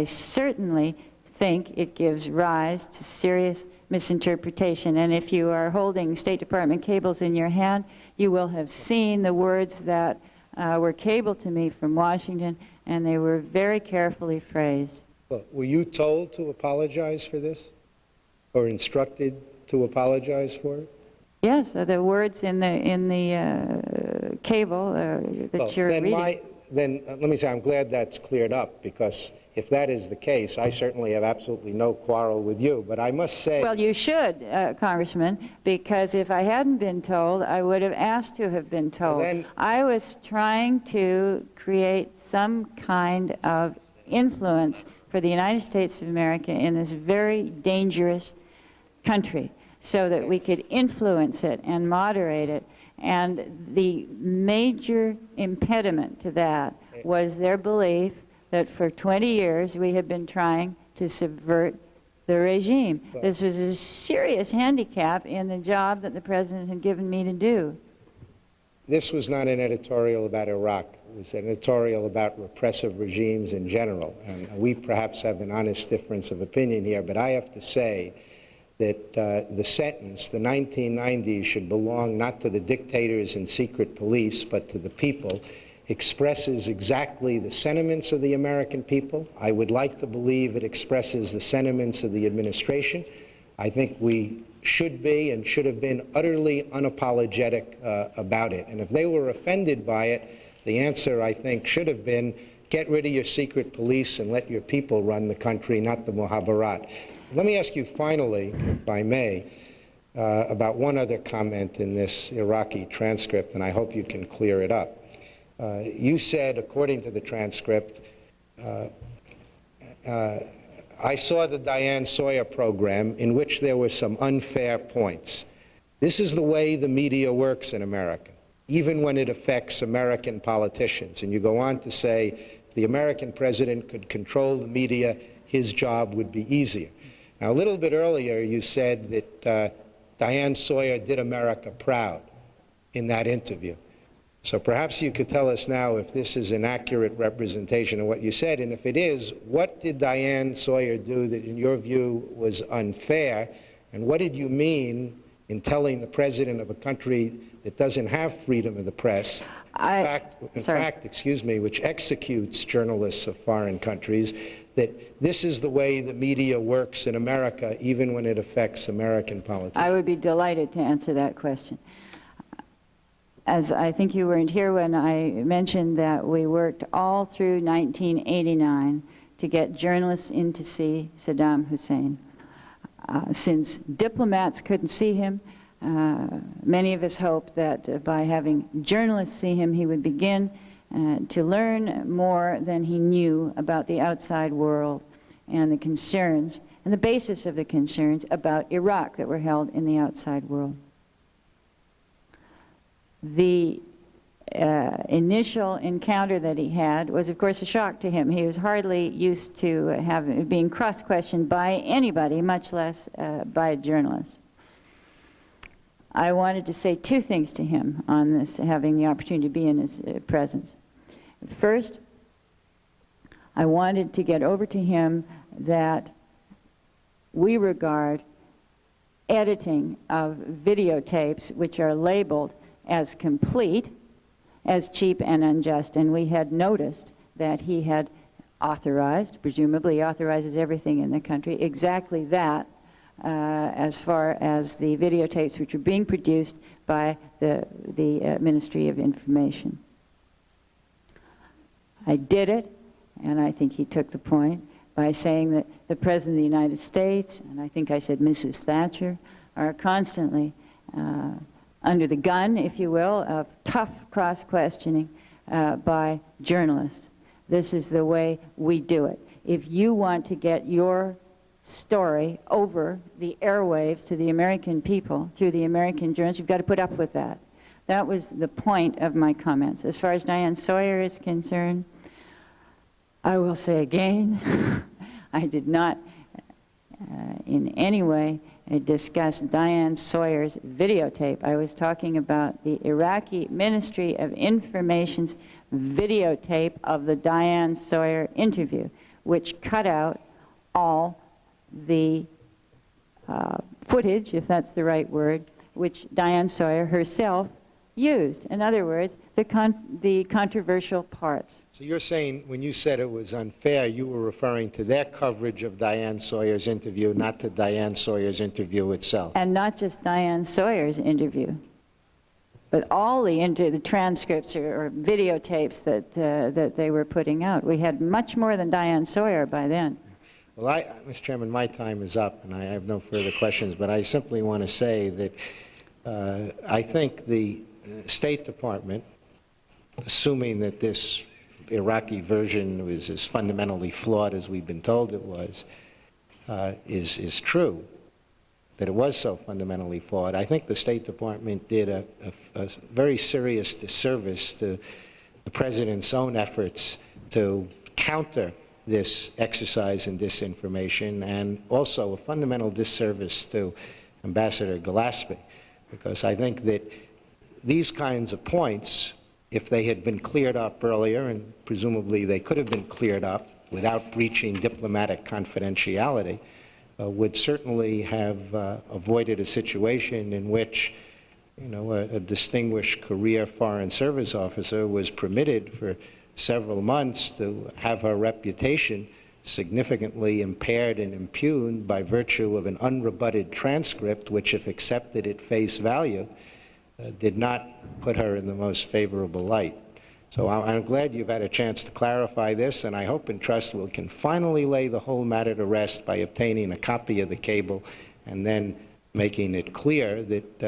certainly think it gives rise to serious misinterpretation. And if you are holding State Department cables in your hand, you will have seen the words that were cabled to me from Washington, and they were very carefully phrased. Well, were you told to apologize for this, or instructed to apologize for it? Yes, the words in the cable that you're reading. Then let me say, I'm glad that's cleared up, because if that is the case, I certainly have absolutely no quarrel with you. But I must say... Well, you should, Congressman, because if I hadn't been told, I would have asked to have been told. Well, then, I was trying to create some kind of influence for the United States of America in this very dangerous country, so that we could influence it and moderate it. And the major impediment to that was their belief that for 20 years we had been trying to subvert the regime. This was a serious handicap in the job that the President had given me to do. this was not an editorial about Iraq. It was an editorial about repressive regimes in general. And we perhaps have an honest difference of opinion here, but I have to say that the sentence, the 1990s, should belong not to the dictators and secret police, but to the people, expresses exactly the sentiments of the American people. I would like to believe it expresses the sentiments of the administration. I think we should be and should have been utterly unapologetic about it. And if they were offended by it, the answer, I think, should have been, get rid of your secret police and let your people run the country, not the Muhabarat. Let me ask you finally, if I may, about one other comment in this Iraqi transcript, and I hope you can clear it up. You said, according to the transcript, I saw the Diane Sawyer program in which there were some unfair points. This is the way the media works in America, even when it affects American politicians. And you go on to say, if the American president could control the media, his job would be easier. Now, a little bit earlier, you said that Diane Sawyer did America proud in that interview. So perhaps you could tell us now if this is an accurate representation of what you said, and if it is, what did Diane Sawyer do that in your view was unfair, and what did you mean in telling the president of a country that doesn't have freedom of the press, in fact, excuse me, which executes journalists of foreign countries, that this is the way the media works in America, even when it affects American politics? I would be delighted to answer that question. As I think you weren't here when I mentioned that we worked all through 1989 to get journalists in to see Saddam Hussein. Since diplomats couldn't see him, many of us hoped that by having journalists see him, he would begin to learn more than he knew about the outside world and the concerns, and the basis of the concerns about Iraq that were held in the outside world. The initial encounter that he had was, of course, a shock to him. He was hardly used to being cross-questioned by anybody, much less by a journalist. I wanted to say two things to him on this, having the opportunity to be in his presence. First, I wanted to get over to him that we regard editing of videotapes which are labeled as complete, as cheap and unjust, and we had noticed that he had authorized, presumably he authorizes everything in the country, exactly that as far as the videotapes which are being produced by the Ministry of Information. I did it, and I think he took the point by saying that the President of the United States, and I think I said Mrs. Thatcher, are constantly under the gun, if you will, of tough cross-questioning by journalists. This is the way we do it. If you want to get your story over the airwaves to the American people through the American journalists, you've got to put up with that. That was the point of my comments. As far as Diane Sawyer is concerned, I will say again, I did not in any way discuss Diane Sawyer's videotape. I was talking about the Iraqi Ministry of Information's videotape of the Diane Sawyer interview, which cut out all the footage, if that's the right word, which Diane Sawyer herself used. In other words, the controversial parts. So you're saying when you said it was unfair, you were referring to their coverage of Diane Sawyer's interview, not to Diane Sawyer's interview itself. And not just Diane Sawyer's interview, but all the transcripts or videotapes that they were putting out. We had much more than Diane Sawyer by then. Well, Mr. Chairman, my time is up, and I have no further questions, but I simply want to say that I think the State Department, assuming that this Iraqi version was as fundamentally flawed as we've been told it was, is true, that it was so fundamentally flawed. I think the State Department did a very serious disservice to the President's own efforts to counter this exercise in disinformation, and also a fundamental disservice to Ambassador Glaspie, because I think that these kinds of points, if they had been cleared up earlier, and presumably they could have been cleared up without breaching diplomatic confidentiality, would certainly have avoided a situation in which, you know, a distinguished career Foreign Service officer was permitted for several months to have her reputation significantly impaired and impugned by virtue of an unrebutted transcript, which, if accepted at face value, did not put her in the most favorable light. So I'm glad you've had a chance to clarify this, and I hope and trust we can finally lay the whole matter to rest by obtaining a copy of the cable and then making it clear that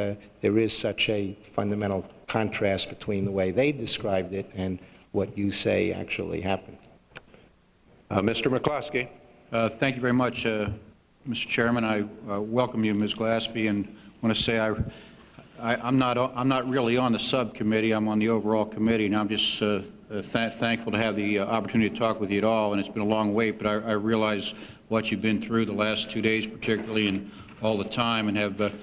there is such a fundamental contrast between the way they described it and what you say actually happened. Mr. McCloskey. Thank you very much, Mr. Chairman. I welcome you, Ms. Glaspie, and want to say I'm not really on the subcommittee. I'm on the overall committee, and I'm just thankful to have the opportunity to talk with you at all. And it's been a long wait, but I realize what you've been through the last 2 days, particularly, and all the time, and have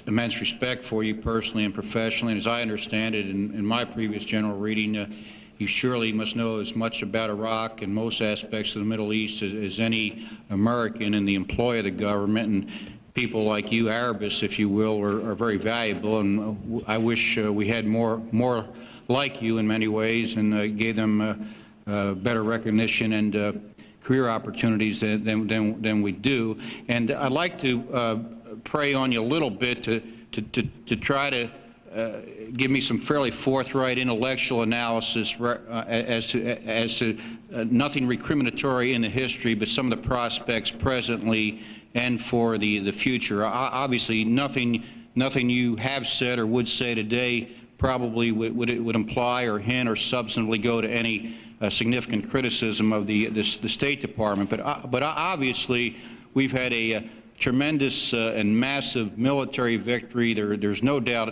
immense respect for you personally and professionally. And as I understand it, in my previous general reading, you surely must know as much about Iraq and most aspects of the Middle East as any American in the employ of the government. And people like you, Arabists, if you will, are very valuable, and I wish we had more like you in many ways, and gave them better recognition and career opportunities than we do. And I'd like to prey on you a little bit to try to give me some fairly forthright intellectual analysis as to nothing recriminatory in the history, but some of the prospects presently and for the future. Obviously, nothing you have said or would say today probably would imply or hint or substantively go to any significant criticism of the State Department. But obviously, we've had a tremendous and massive military victory. There's no doubt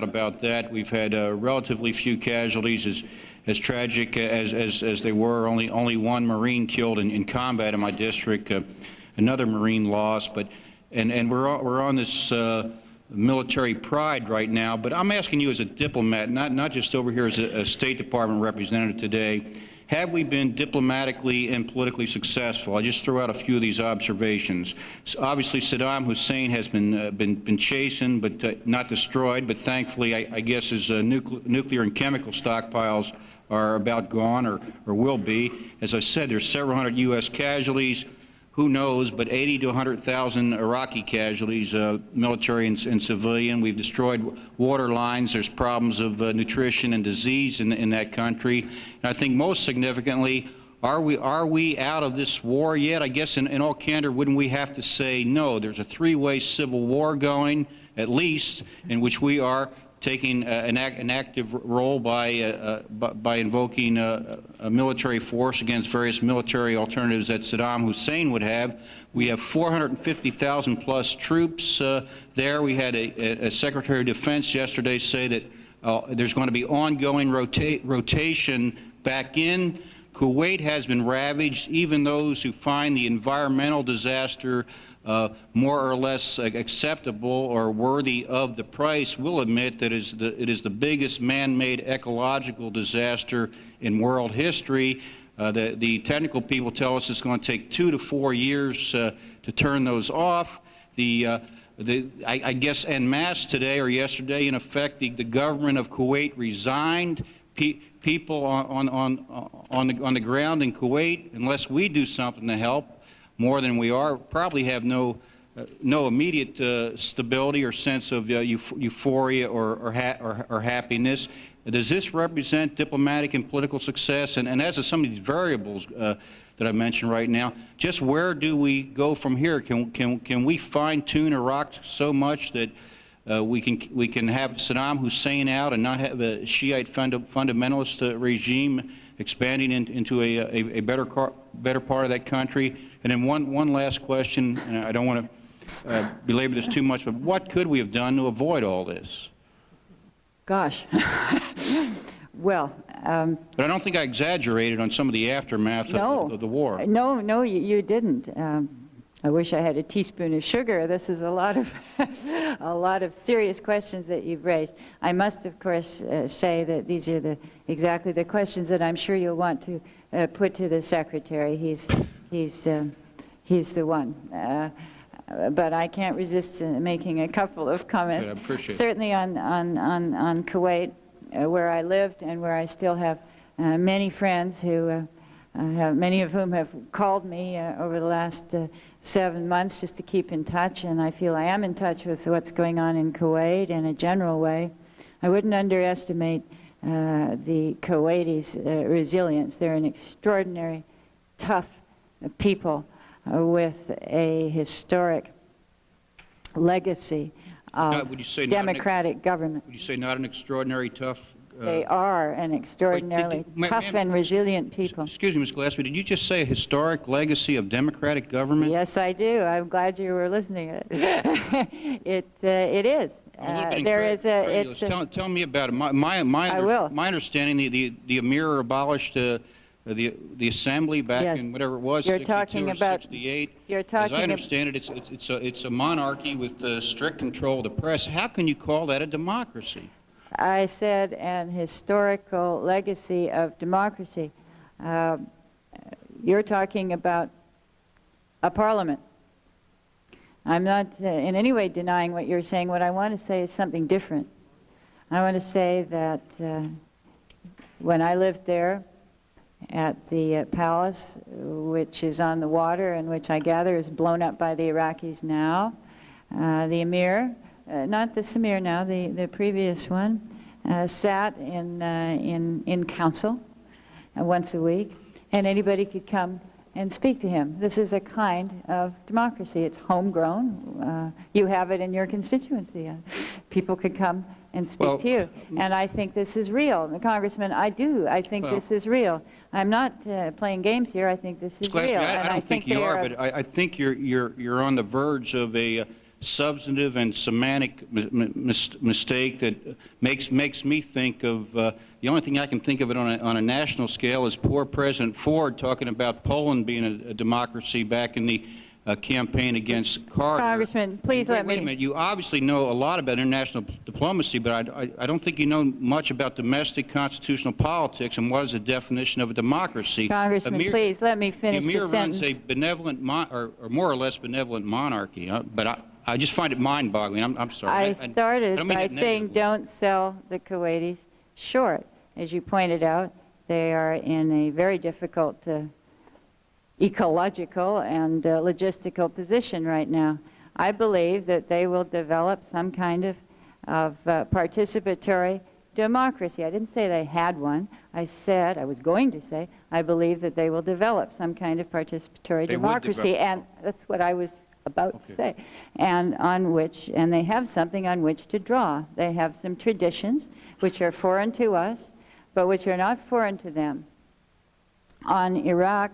about that. We've had relatively few casualties, as tragic as they were. Only one Marine killed in combat in my district. Another Marine lost, and we're on this military pride right now. But I'm asking you as a diplomat, not just over here as a State Department representative today, have we been diplomatically and politically successful? I just throw out a few of these observations. So obviously, Saddam Hussein has been chastened, but not destroyed. But thankfully, I guess his nuclear and chemical stockpiles are about gone, or will be. As I said, there's several hundred U.S. casualties. Who knows, but 80 to 100,000 Iraqi casualties, military and civilian. We've destroyed water lines. There's problems of nutrition and disease in that country. And I think most significantly, are we out of this war yet? I guess in all candor, wouldn't we have to say no? There's a three-way civil war going, at least, in which we are taking an active role by invoking a military force against various military alternatives that Saddam Hussein would have. We have 450,000 plus troops there. We had a Secretary of Defense yesterday say that there's going to be ongoing rotation back in. Kuwait has been ravaged. Even those who find the environmental disaster more or less acceptable or worthy of the price will admit that it is the biggest man-made ecological disaster in world history. The technical people tell us it's going to take 2 to 4 years to turn those off. The I guess en masse today or yesterday, in effect, the government of Kuwait resigned. People on the ground in Kuwait, unless we do something to help more than we are, probably have no immediate stability or sense of euphoria or happiness. Does this represent diplomatic and political success? And as to some of these variables that I mentioned right now, just where do we go from here? Can we fine-tune Iraq so much that we can have Saddam Hussein out and not have a Shiite fundamentalist regime expanding into a better part of that country? And then one last question, and I don't want to belabor this too much, but what could we have done to avoid all this? Gosh. Well. But I don't think I exaggerated on some of the aftermath of the war. No, you didn't. I wish I had a teaspoon of sugar. This is a lot of serious questions that you've raised. I must, of course, say that these are exactly the questions that I'm sure you'll want to put to the Secretary. He's the one. But I can't resist making a couple of comments. Good, I appreciate it. Certainly on Kuwait, where I lived and where I still have many friends who, many of whom have called me over the last 7 months just to keep in touch, and I feel I am in touch with what's going on in Kuwait in a general way. I wouldn't underestimate the Kuwaitis' resilience. They're an extraordinary, tough people with a historic legacy of democratic government. Would you say not an extraordinary tough? They are an extraordinarily tough and resilient people. Excuse me, Ms. Glaspie, did you just say a historic legacy of democratic government? Yes, I do. I'm glad you were listening. It is. There is a. Tell me about it. My understanding, the Emir abolished the assembly back in whatever it was, 62 or 68. As I understand it, it's a monarchy with strict control of the press. How can you call that a democracy? I said an historical legacy of democracy. You're talking about a parliament. I'm not in any way denying what you're saying. What I want to say is something different. I want to say that when I lived there at the palace, which is on the water and which I gather is blown up by the Iraqis now, the Emir, not this Emir now, the previous one, sat in council once a week, and anybody could come and speak to him. This is a kind of democracy. It's homegrown. You have it in your constituency. People could come and speak to you. And I think this is real. Congressman, I think this is real. I'm not playing games here. I think this is real. I don't think you are, but I think you're on the verge of a substantive and semantic mistake that makes me think of the only thing I can think of it on a national scale is poor President Ford talking about Poland being a democracy back in the campaign against Carter. Congressman, please let me. Wait a minute. You obviously know a lot about international diplomacy, but I don't think you know much about domestic constitutional politics and what is the definition of a democracy. Congressman, please let me finish the sentence. Runs a benevolent, or more or less benevolent monarchy, but I just find it mind-boggling. I'm sorry. I started by saying don't sell the Kuwaitis short. As you pointed out, they are in a very difficult ecological and logistical position right now. I believe that they will develop some kind of participatory democracy. I didn't say they had one. I was going to say, I believe that they will develop some kind of participatory democracy, and that's what I was about to say, and they have something on which to draw. They have some traditions which are foreign to us, but which are not foreign to them. On Iraq,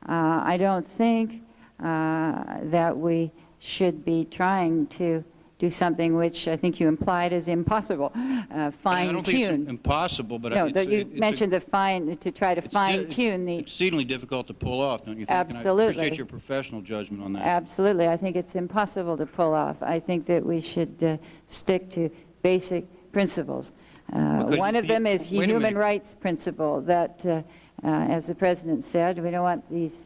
I don't think that we should be trying to do something which I think you implied is impossible, fine-tune. I don't think it's impossible, but no, you mentioned to try to fine-tune the. It's exceedingly difficult to pull off, don't you think? Absolutely. And I appreciate your professional judgment on that. Absolutely. I think it's impossible to pull off. I think that we should stick to basic principles. One of them is human rights principle that, as the President said, we don't want these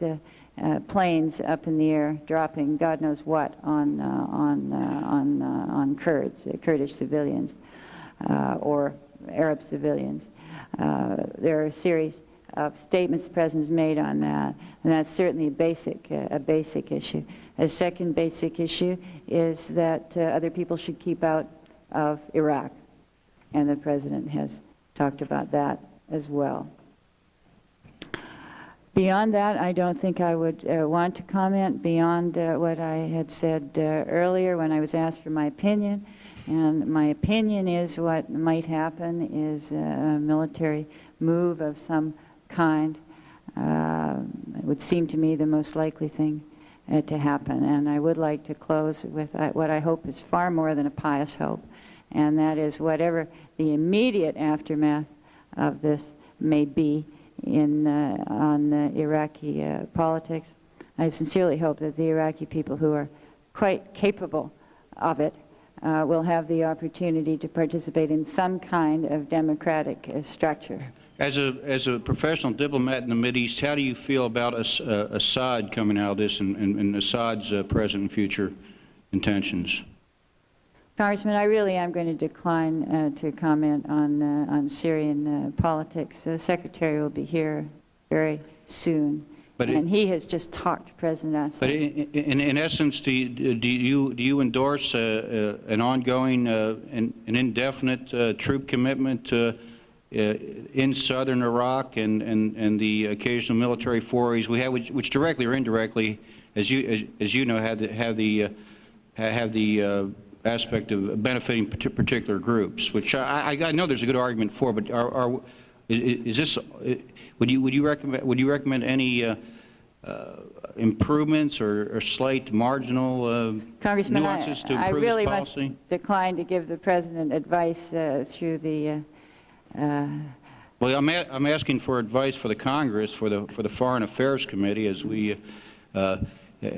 planes up in the air dropping God knows what on Kurds, Kurdish civilians, or Arab civilians. There are a series of statements the President's made on that, and that's certainly a basic issue. A second basic issue is that other people should keep out of Iraq, and the President has talked about that as well. Beyond that, I don't think I would want to comment beyond what I had said earlier when I was asked for my opinion. And my opinion is what might happen is a military move of some kind. It would seem to me the most likely thing to happen. And I would like to close with what I hope is far more than a pious hope, and that is whatever the immediate aftermath of this may be on Iraqi politics, I sincerely hope that the Iraqi people, who are quite capable of it, will have the opportunity to participate in some kind of democratic structure. As a professional diplomat in the Mideast, how do you feel about Assad coming out of this and Assad's present and future intentions? Congressman, I really am going to decline to comment on Syrian politics. The Secretary will be here very soon, and he has just talked to President Assad. But in essence, do you endorse an ongoing, an indefinite troop commitment in southern Iraq and the occasional military forays we have, which directly or indirectly, as you know, have the aspect of benefiting particular groups, which I know there's a good argument for, but is this? Would you recommend any improvements or slight marginal Congressman, nuances to improve I really this policy? must decline to give the President advice through the. Well, I'm asking for advice for the Congress, for the Foreign Affairs Committee, as we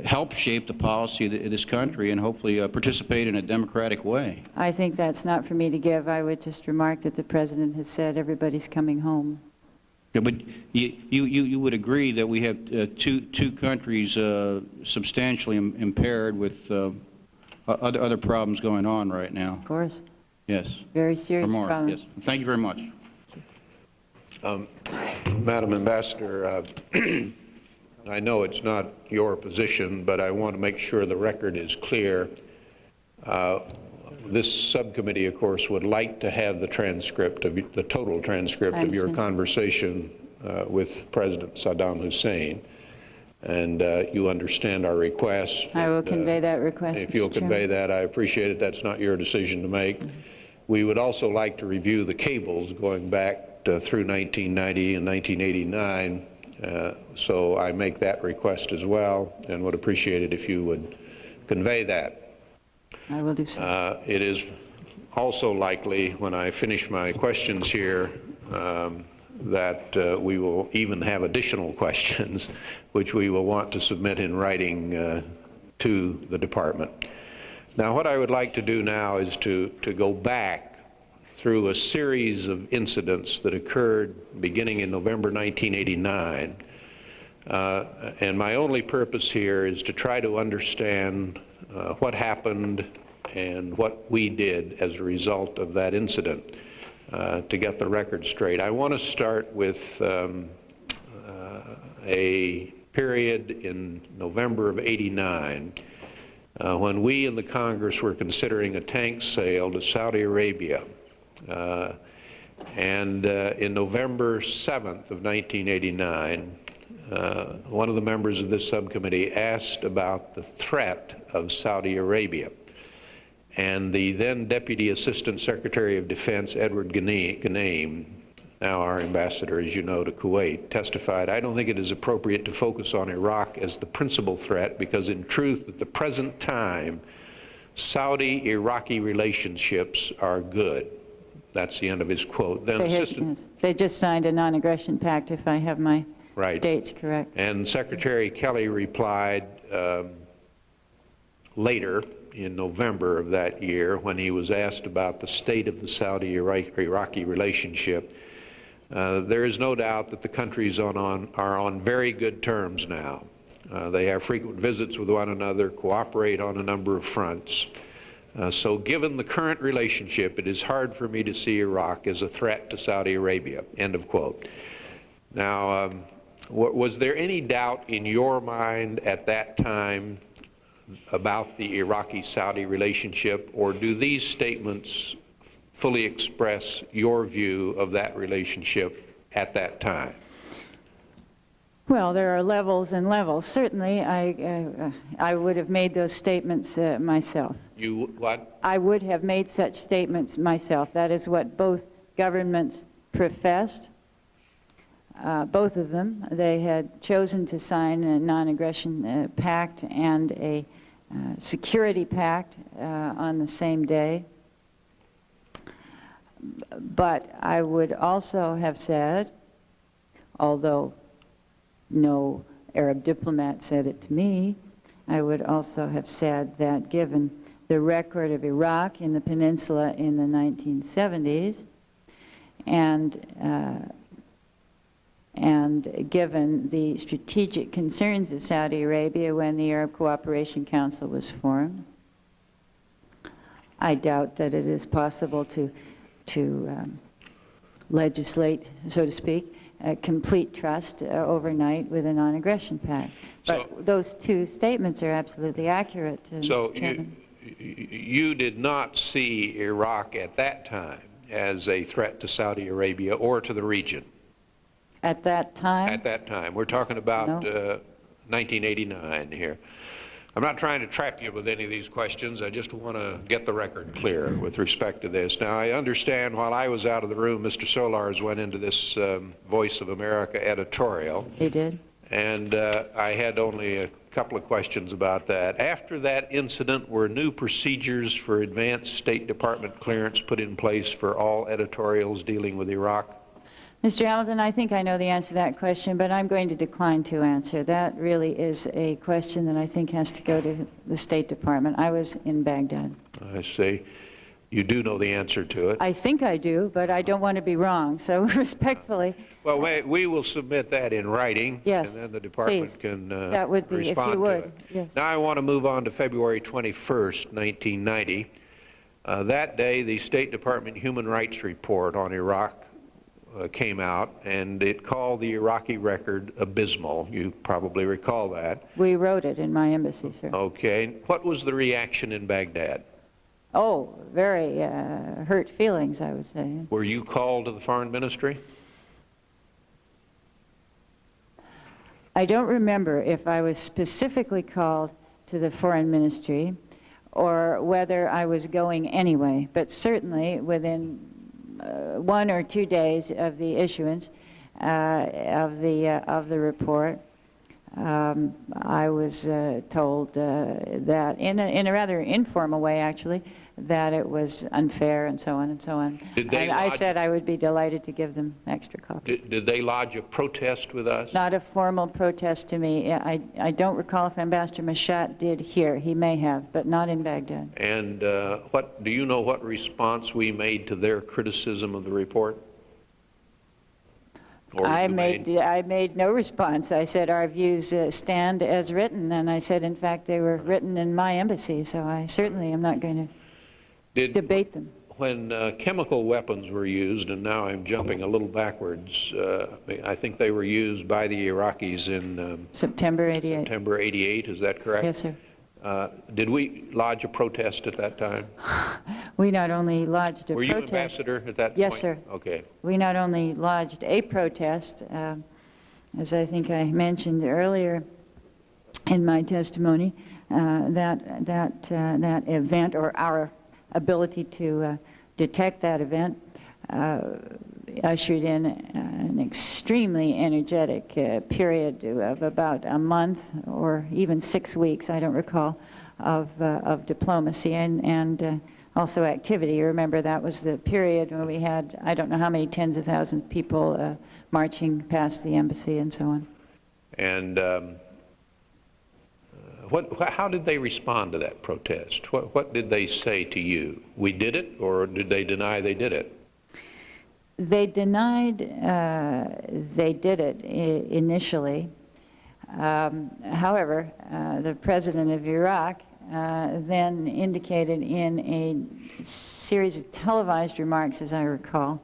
help shape the policy of this country and hopefully participate in a democratic way. I think that's not for me to give. I would just remark that the President has said everybody's coming home. Yeah, but you would agree that we have two countries substantially impaired with other problems going on right now. Of course. Yes. Very serious problems. Yes. Thank you very much. Madam Ambassador, I know it's not your position, but I want to make sure the record is clear. This subcommittee, of course, would like to have the transcript of the total transcript of your conversation with President Saddam Hussein, and you understand our request. I will convey that request. If you'll convey that, I appreciate it. That's not your decision to make. We would also like to review the cables going back through 1990 and 1989. So I make that request as well, and would appreciate it if you would convey that. I will do so. It is also likely, when I finish my questions here, that we will even have additional questions, which we will want to submit in writing to the Department. Now, what I would like to do now is to go back through a series of incidents that occurred beginning in November 1989. And my only purpose here is to try to understand what happened and what we did as a result of that incident, to get the record straight. I want to start with a period in November of '89 when we in the Congress were considering a tank sale to Saudi Arabia. And in November 7th of 1989, one of the members of this subcommittee asked about the threat of Saudi Arabia. And the then Deputy Assistant Secretary of Defense, Edward Ghanem, now our ambassador, as you know, to Kuwait, testified, "I don't think it is appropriate to focus on Iraq as the principal threat, because in truth, at the present time, Saudi-Iraqi relationships are good." That's the end of his quote. Then they just signed a non-aggression pact, if I have my dates correct. And Secretary Kelly replied later in November of that year, when he was asked about the state of the Saudi-Iraqi relationship, there is no doubt that the countries are on very good terms now. They have frequent visits with one another, cooperate on a number of fronts. So given the current relationship, it is hard for me to see Iraq as a threat to Saudi Arabia, end of quote. Now, was there any doubt in your mind at that time about the Iraqi-Saudi relationship, or do these statements fully express your view of that relationship at that time? Well, there are levels and levels. Certainly, I would have made those statements myself. You what? I would have made such statements myself. That is what both governments professed. Both of them. They had chosen to sign a non-aggression pact and a security pact on the same day. But I would also have said, although no Arab diplomat said it to me, I would also have said that given the record of Iraq in the peninsula in the 1970s, and given the strategic concerns of Saudi Arabia when the Arab Cooperation Council was formed, I doubt that it is possible to legislate, so to speak, complete trust overnight with a non-aggression pact. But those two statements are absolutely accurate. So you did not see Iraq at that time as a threat to Saudi Arabia or to the region? At that time? At that time. We're talking about 1989 here. I'm not trying to trap you with any of these questions. I just want to get the record clear with respect to this. Now, I understand while I was out of the room, Mr. Solars went into this Voice of America editorial. He did. And I had only a couple of questions about that. After that incident, were new procedures for advanced State Department clearance put in place for all editorials dealing with Iraq? Mr. Hamilton, I think I know the answer to that question, but I'm going to decline to answer. That really is a question that I think has to go to the State Department. I was in Baghdad. I see. You do know the answer to it. I think I do, but I don't want to be wrong, so respectfully. Well, we will submit that in writing, yes, and then the department please. can that would be, respond if you would. to it. Yes. Now I want to move on to February 21st, 1990. That day, the State Department Human Rights Report on Iraq came out, and it called the Iraqi record abysmal. You probably recall that. We wrote it in my embassy, sir. Okay. What was the reaction in Baghdad? Oh, very hurt feelings, I would say. Were you called to the Foreign Ministry? I don't remember if I was specifically called to the Foreign Ministry or whether I was going anyway, but certainly within 1 or 2 days of the issuance of the report, I was told that in a rather informal way, actually, that it was unfair and so on and so on. And I said I would be delighted to give them extra copies. Did they lodge a protest with us? Not a formal protest to me. I don't recall if Ambassador Mashat did here. He may have, but not in Baghdad. And do you know what response we made to their criticism of the report? I made no response. I said our views stand as written, and I said, in fact, they were written in my embassy, so I certainly am not going to debate them. When chemical weapons were used, and now I'm jumping a little backwards, I think they were used by the Iraqis in September 88. September 88, is that correct? Yes, sir. Did we lodge a protest at that time? We not only lodged a protest. Were you ambassador at that point? Yes, sir. Okay. We not only lodged a protest, as I think I mentioned earlier in my testimony, that event, or our ability to detect that event, ushered in an extremely energetic period of about a month or even 6 weeks, I don't recall, of diplomacy and also activity. You remember that was the period when we had, I don't know how many tens of thousands of people marching past the embassy and so on. And how did they respond to that protest? What did they say to you? We did it, or did they deny they did it? They denied they did it initially. However, the president of Iraq then indicated in a series of televised remarks, as I recall,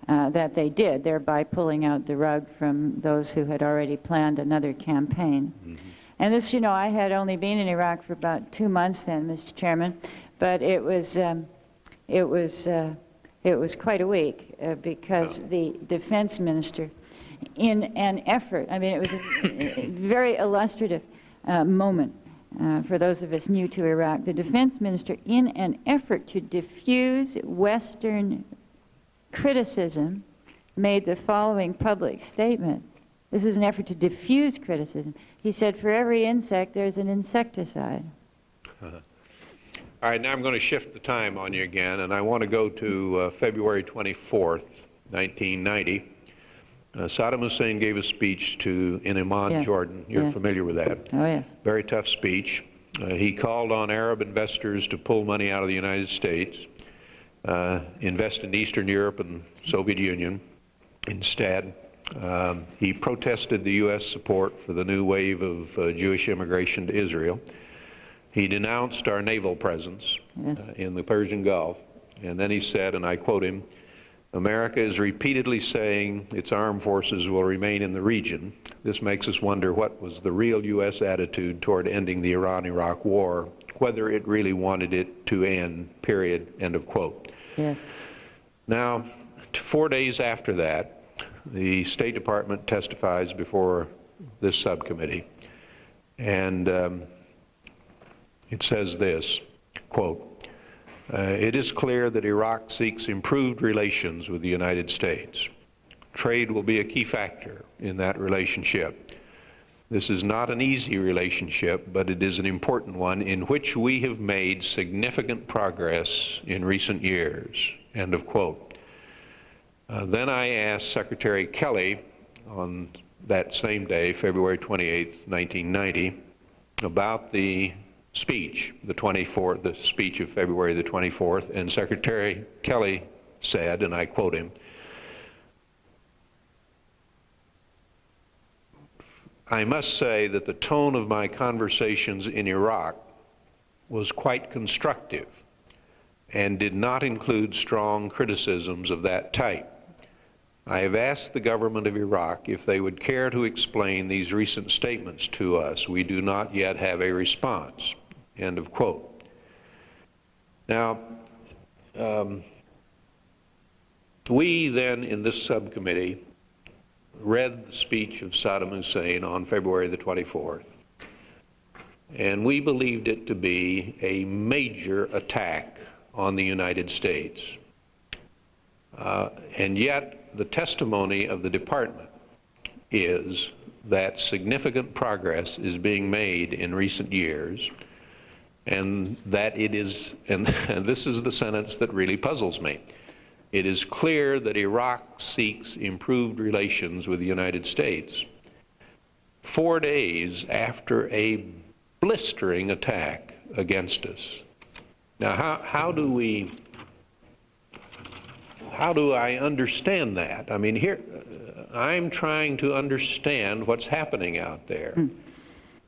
that they did, thereby pulling out the rug from those who had already planned another campaign. And this, you know, I had only been in Iraq for about 2 months then, Mr. Chairman, but it was quite a week because the defense minister, in an effort, I mean, it was a very illustrative moment for those of us new to Iraq. The defense minister, in an effort to diffuse Western criticism, made the following public statement. This is an effort to diffuse criticism. He said, for every insect, there's an insecticide. All right, now I'm going to shift the time on you again, and I want to go to February 24th, 1990. Saddam Hussein gave a speech in Amman, Yes. Jordan. You're Yes. familiar with that. Oh, yes. Very tough speech. He called on Arab investors to pull money out of the United States, invest in Eastern Europe and Soviet Union instead. He protested the U.S. support for the new wave of Jewish immigration to Israel. He denounced our naval presence in the Persian Gulf, and then he said, and I quote him, "America is repeatedly saying its armed forces will remain in the region. This makes us wonder what was the real U.S. attitude toward ending the Iran-Iraq war, whether it really wanted it to end, period," end of quote. Yes. Now, 4 days after that, the State Department testifies before this subcommittee, and it says this, quote, "It is clear that Iraq seeks improved relations with the United States. Trade will be a key factor in that relationship. This is not an easy relationship, but it is an important one in which we have made significant progress in recent years," end of quote. Then I asked Secretary Kelly on that same day, February 28, 1990, about the speech, the speech of February the 24th, and Secretary Kelly said, and I quote him, "I must say that the tone of my conversations in Iraq was quite constructive and did not include strong criticisms of that type. I have asked the government of Iraq if they would care to explain these recent statements to us. We do not yet have a response," end of quote. Now, we then in this subcommittee read the speech of Saddam Hussein on February the 24th, and we believed it to be a major attack on the United States. And yet, the testimony of the department is that significant progress is being made in recent years, and that it is, and this is the sentence that really puzzles me, it is clear that Iraq seeks improved relations with the United States 4 days after a blistering attack against us. Now, how do I understand that? I mean, here, I'm trying to understand what's happening out there.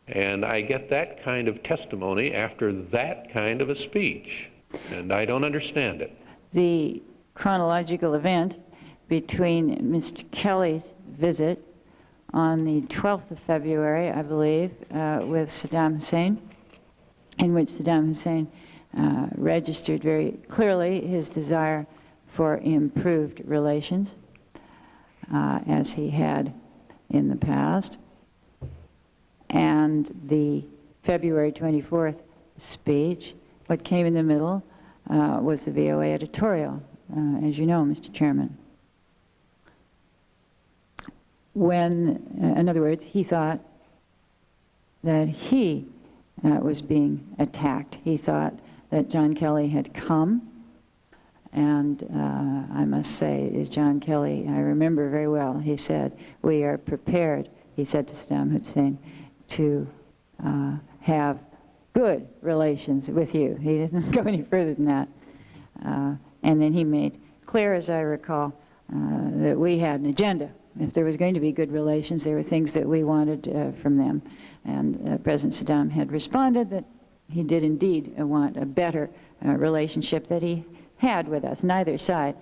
And I get that kind of testimony after that kind of a speech, and I don't understand it. The chronological event between Mr. Kelly's visit on the 12th of February, I believe, with Saddam Hussein, in which Saddam Hussein registered very clearly his desire for improved relations, as he had in the past. And the February 24th speech, what came in the middle was the VOA editorial, as you know, Mr. Chairman. When, in other words, he thought that he was being attacked. He thought that John Kelly had come, and I must say, is John Kelly, I remember very well, he said, "We are prepared," he said to Saddam Hussein, "to have good relations with you." He didn't go any further than that. And then he made clear, as I recall, that we had an agenda If there was going to be good relations, there were things that we wanted from them. And President Saddam had responded that he did indeed want a better relationship that he had with us. Neither side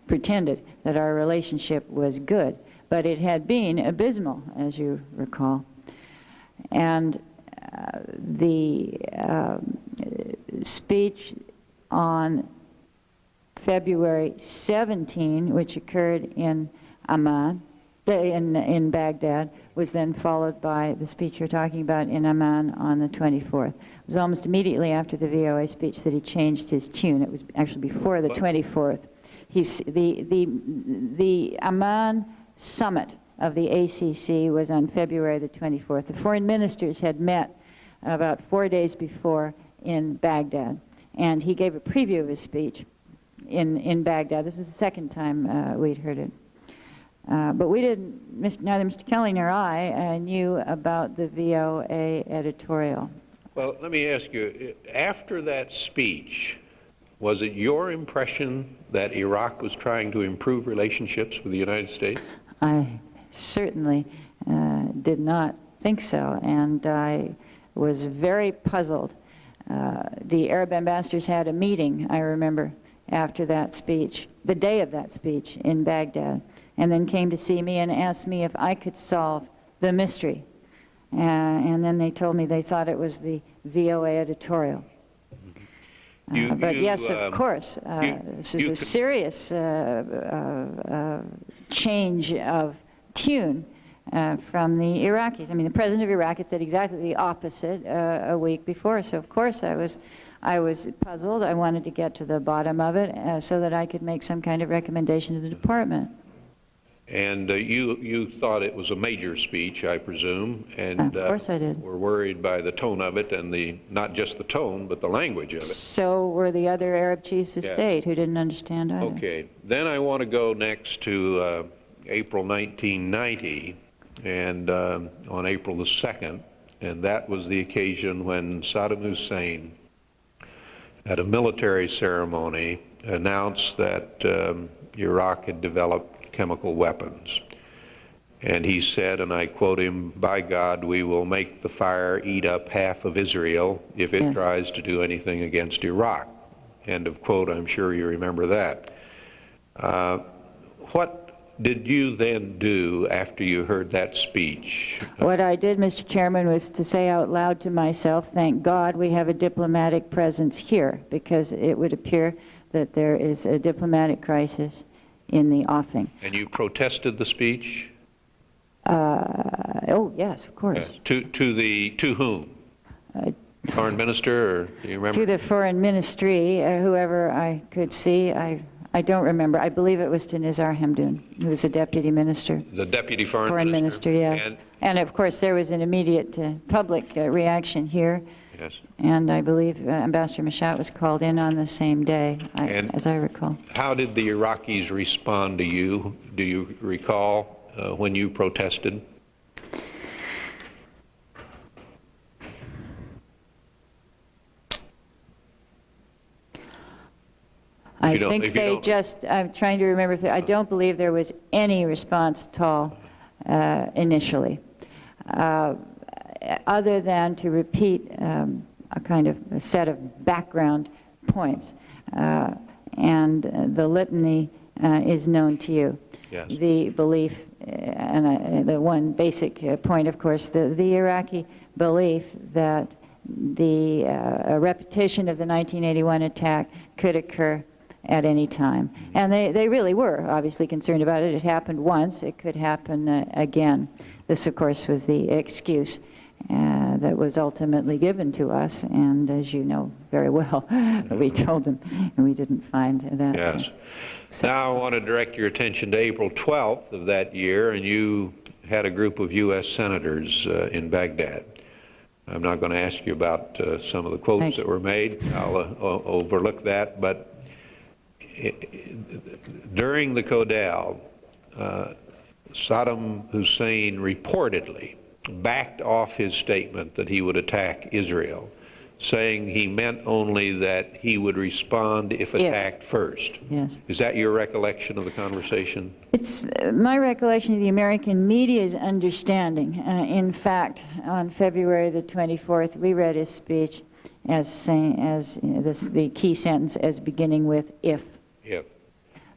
pretended that our relationship was good, but it had been abysmal, as you recall. And the speech on February 17, which occurred in Amman, in Baghdad, was then followed by the speech you're talking about in Amman on the 24th. It was almost immediately after the VOA speech that he changed his tune. It was actually before the 24th. The Amman summit of the ACC was on February the 24th. The foreign ministers had met about 4 days before in Baghdad, and he gave a preview of his speech in Baghdad. This was the second time we'd heard it. But we didn't, neither Mr. Kelly nor I knew about the VOA editorial. Well, let me ask you, after that speech, was it your impression that Iraq was trying to improve relationships with the United States? I certainly did not think so, and I was very puzzled. The Arab ambassadors had a meeting, I remember, after that speech, the day of that speech in Baghdad, and then came to see me and asked me if I could solve the mystery. And then they told me they thought it was the VOA editorial. But yes, of course, this is a serious change of tune from the Iraqis. I mean, the president of Iraq had said exactly the opposite a week before, so of course I was puzzled. I wanted to get to the bottom of it so that I could make some kind of recommendation to the department. And you thought it was a major speech, I presume, and of course I did. Were worried by the tone of it and not just the tone, but the language of it. So were the other Arab chiefs of state who didn't understand either. Okay. Then I want to go next to April 1990, and on April the 2nd, and that was the occasion when Saddam Hussein, at a military ceremony, announced that Iraq had developed chemical weapons. And he said, and I quote him, "By God, we will make the fire eat up half of Israel if it tries to do anything against Iraq." End of quote. I'm sure you remember that. What did you then do after you heard that speech? What I did, Mr. Chairman, was to say out loud to myself, thank God we have a diplomatic presence here, because it would appear that there is a diplomatic crisis in the offing. And you protested the speech? Oh, yes, of course. Yes. To whom? Foreign minister, or do you remember? To the foreign ministry, whoever I could see. I don't remember. I believe it was to Nizar Hamdoun, who was the deputy minister. The deputy foreign minister, yes. And of course, there was an immediate public reaction here. Yes. And I believe Ambassador Mashat was called in on the same day, as I recall. How did the Iraqis respond to you? Do you recall when you protested? I think they just, I'm trying to remember, if I don't believe there was any response at all initially. Other than to repeat a kind of a set of background points. And the litany is known to you. Yes. The belief, and the one basic point, of course, the Iraqi belief that the repetition of the 1981 attack could occur at any time. And they really were obviously concerned about it. It happened once, it could happen again. This, of course, was the excuse that was ultimately given to us, and as you know very well, we told them, and we didn't find that. Yes. Now I want to direct your attention to April 12th of that year, and you had a group of U.S. senators in Baghdad. I'm not going to ask you about some of the quotes that were made. I'll overlook that, but during the Codel, Saddam Hussein reportedly backed off his statement that he would attack Israel saying he meant only that he would respond if attacked first. Yes. Is that your recollection of the conversation? It's my recollection of the American media's understanding. In fact, on February the 24th, we read his speech as saying, the key sentence as beginning with "if." If.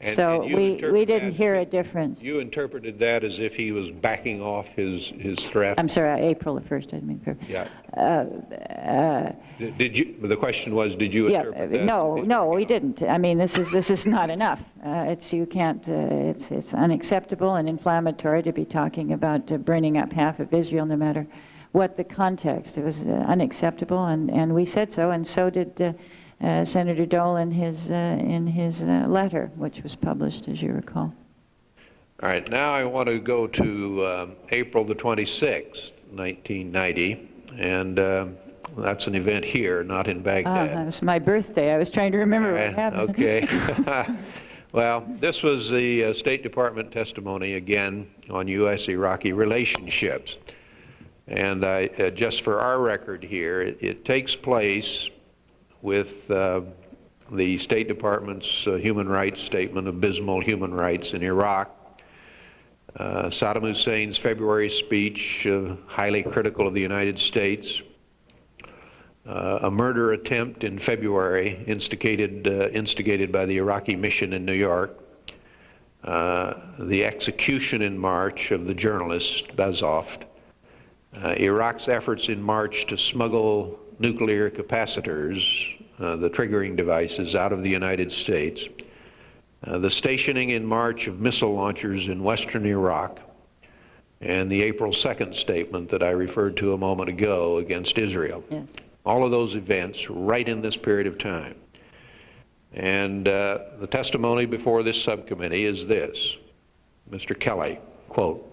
So we didn't hear a difference. You interpreted that as if he was backing off his threat? I'm sorry, April the 1st, I didn't mean February. Yeah. Did you? The question was, did you interpret that? No, we didn't. I mean, this is not enough. You can't. It's unacceptable and inflammatory to be talking about burning up half of Israel, no matter what the context. It was unacceptable, and we said so, and so did Senator Dole in his letter, which was published, as you recall. All right. Now I want to go to April the 26th, 1990, and that's an event here, not in Baghdad. That was my birthday. I was trying to remember what happened. Okay. Well, this was the State Department testimony, again, on U.S.-Iraqi relationships. And just for our record here, it takes place with the State Department's human rights statement, abysmal human rights in Iraq, Saddam Hussein's February speech, highly critical of the United States, a murder attempt in February instigated by the Iraqi mission in New York, the execution in March of the journalist Bazoft, Iraq's efforts in March to smuggle nuclear capacitors, the triggering devices, out of the United States, the stationing in March of missile launchers in western Iraq, and the April 2nd statement that I referred to a moment ago against Israel. Yes. All of those events right in this period of time. And the testimony before this subcommittee is this. Mr. Kelly, quote,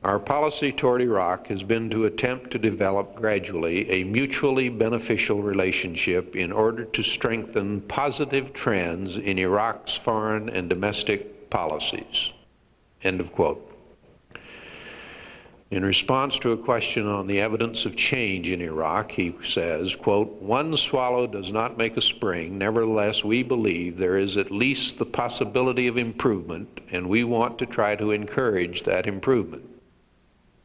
"Our policy toward Iraq has been to attempt to develop gradually a mutually beneficial relationship in order to strengthen positive trends in Iraq's foreign and domestic policies." End of quote. In response to a question on the evidence of change in Iraq, he says, quote, "One swallow does not make a spring. Nevertheless, we believe there is at least the possibility of improvement, and we want to try to encourage that improvement."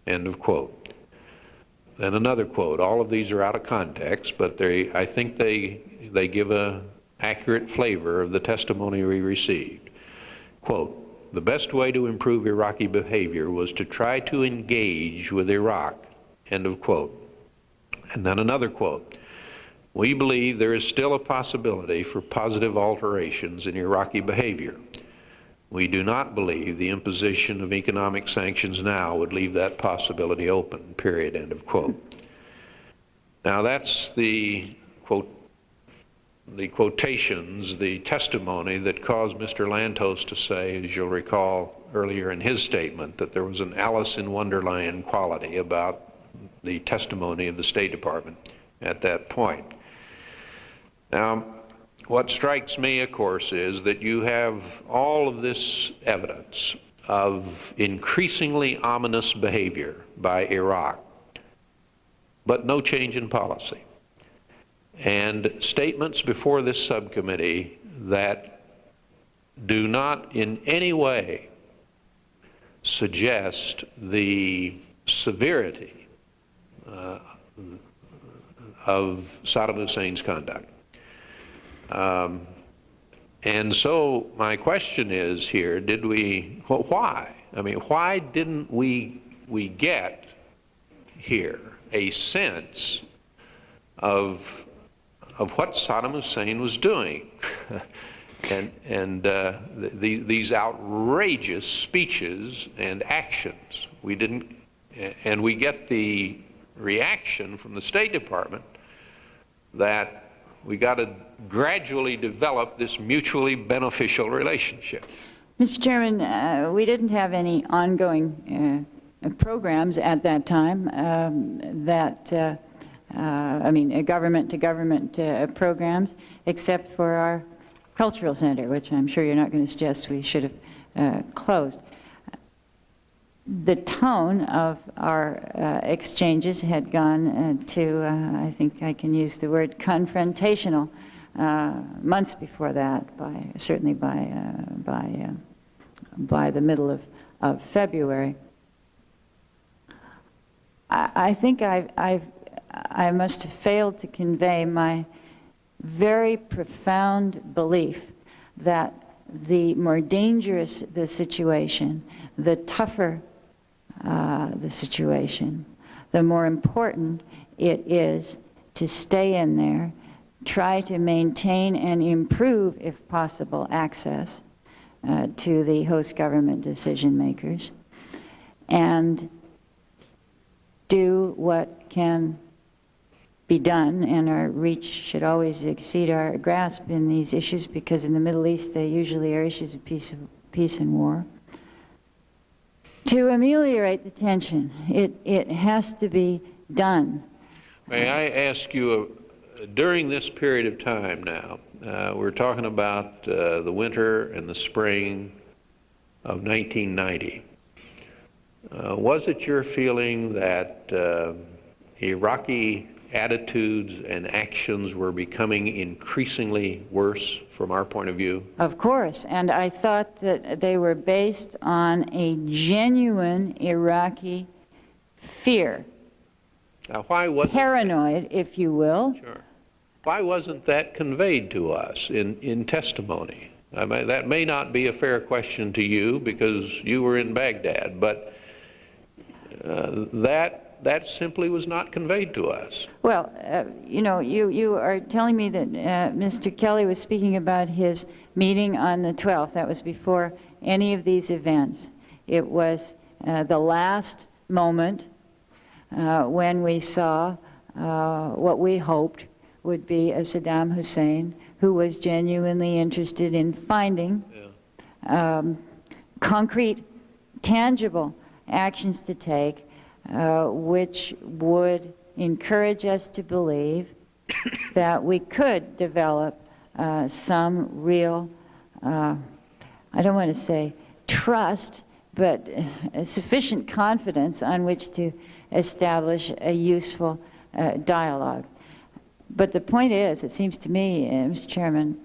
End of quote. Then another quote. All of these are out of context, but I think they give an accurate flavor of the testimony we received. Quote, "The best way to improve Iraqi behavior was to try to engage with Iraq." End of quote. And then another quote. "We believe there is still a possibility for positive alterations in Iraqi behavior. We do not believe the imposition of economic sanctions now would leave that possibility open, period." End of quote. Now that's the quotations, the testimony that caused Mr. Lantos to say, as you'll recall earlier in his statement, that there was an Alice in Wonderland quality about the testimony of the State Department at that point. Now, what strikes me, of course, is that you have all of this evidence of increasingly ominous behavior by Iraq, but no change in policy. And statements before this subcommittee that do not in any way suggest the severity of Saddam Hussein's conduct. And so my question is here, why? I mean, why didn't we get here a sense of what Saddam Hussein was doing? and these outrageous speeches and actions. We didn't, and we get the reaction from the State Department that we got to gradually develop this mutually beneficial relationship. Mr. Chairman, we didn't have any ongoing programs at that time government-to-government programs, except for our cultural center, which I'm sure you're not going to suggest we should have closed. the tone of our exchanges had gone to, I think I can use the word confrontational, months before that, certainly by the middle of February. I think I must have failed to convey my very profound belief that the more dangerous the situation, the tougher the situation, the more important it is to stay in there, try to maintain and improve, if possible, access to the host government decision makers, and do what can be done, and our reach should always exceed our grasp in these issues, because in the Middle East they usually are issues of peace and war, to ameliorate the tension. It has to be done. May I ask you, during this period of time now, we're talking about the winter and the spring of 1990. Was it your feeling that Iraqi attitudes and actions were becoming increasingly worse from our point of view? Of course, and I thought that they were based on a genuine Iraqi fear. Now, why wasn't paranoid, if you will. Sure. Why wasn't that conveyed to us in testimony? I mean, that may not be a fair question to you because you were in Baghdad, but that simply was not conveyed to us. Well, you know, you are telling me that Mr. Kelly was speaking about his meeting on the 12th. That was before any of these events. It was the last moment when we saw what we hoped would be a Saddam Hussein who was genuinely interested in finding concrete, tangible actions to take which would encourage us to believe that we could develop some real, I don't want to say trust, but sufficient confidence on which to establish a useful dialogue. But the point is, it seems to me, Mr. Chairman,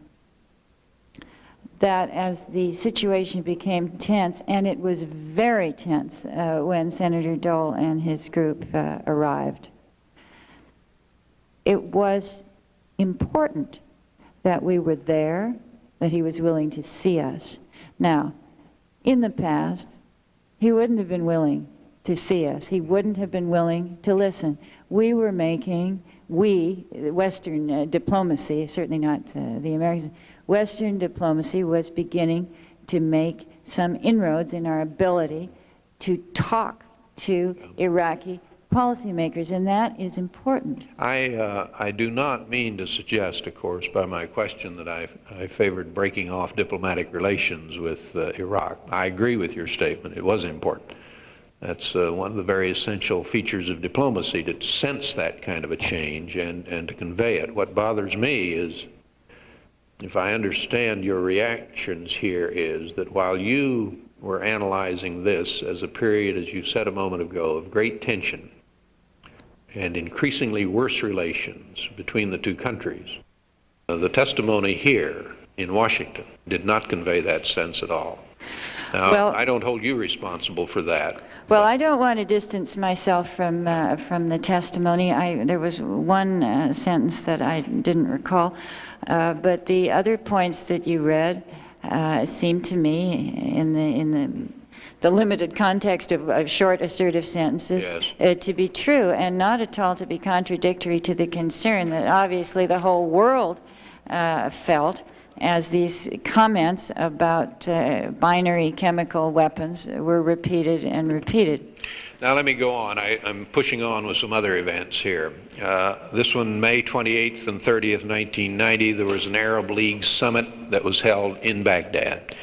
that as the situation became tense, and it was very tense when Senator Dole and his group arrived, it was important that we were there, that he was willing to see us. Now, in the past, he wouldn't have been willing to see us. He wouldn't have been willing to listen. We were making, Western diplomacy, certainly not the Americans, Western diplomacy was beginning to make some inroads in our ability to talk to Iraqi policymakers, and that is important. I do not mean to suggest, of course, by my question that I favored breaking off diplomatic relations with Iraq. I agree with your statement. It was important. That's one of the very essential features of diplomacy, to sense that kind of a change and to convey it. What bothers me is, if I understand your reactions here, is that while you were analyzing this as a period, as you said a moment ago, of great tension and increasingly worse relations between the two countries, the testimony here in Washington did not convey that sense at all. Now, well, I don't hold you responsible for that. Well, I don't want to distance myself from the testimony. There was one sentence that I didn't recall, but the other points that you read seemed to me, in the limited context of short, assertive sentences, yes, to be true, and not at all to be contradictory to the concern that obviously the whole world felt as these comments about binary chemical weapons were repeated and repeated. Now let me go on. I'm pushing on with some other events here. This one, May 28th and 30th, 1990, there was an Arab League summit that was held in Baghdad.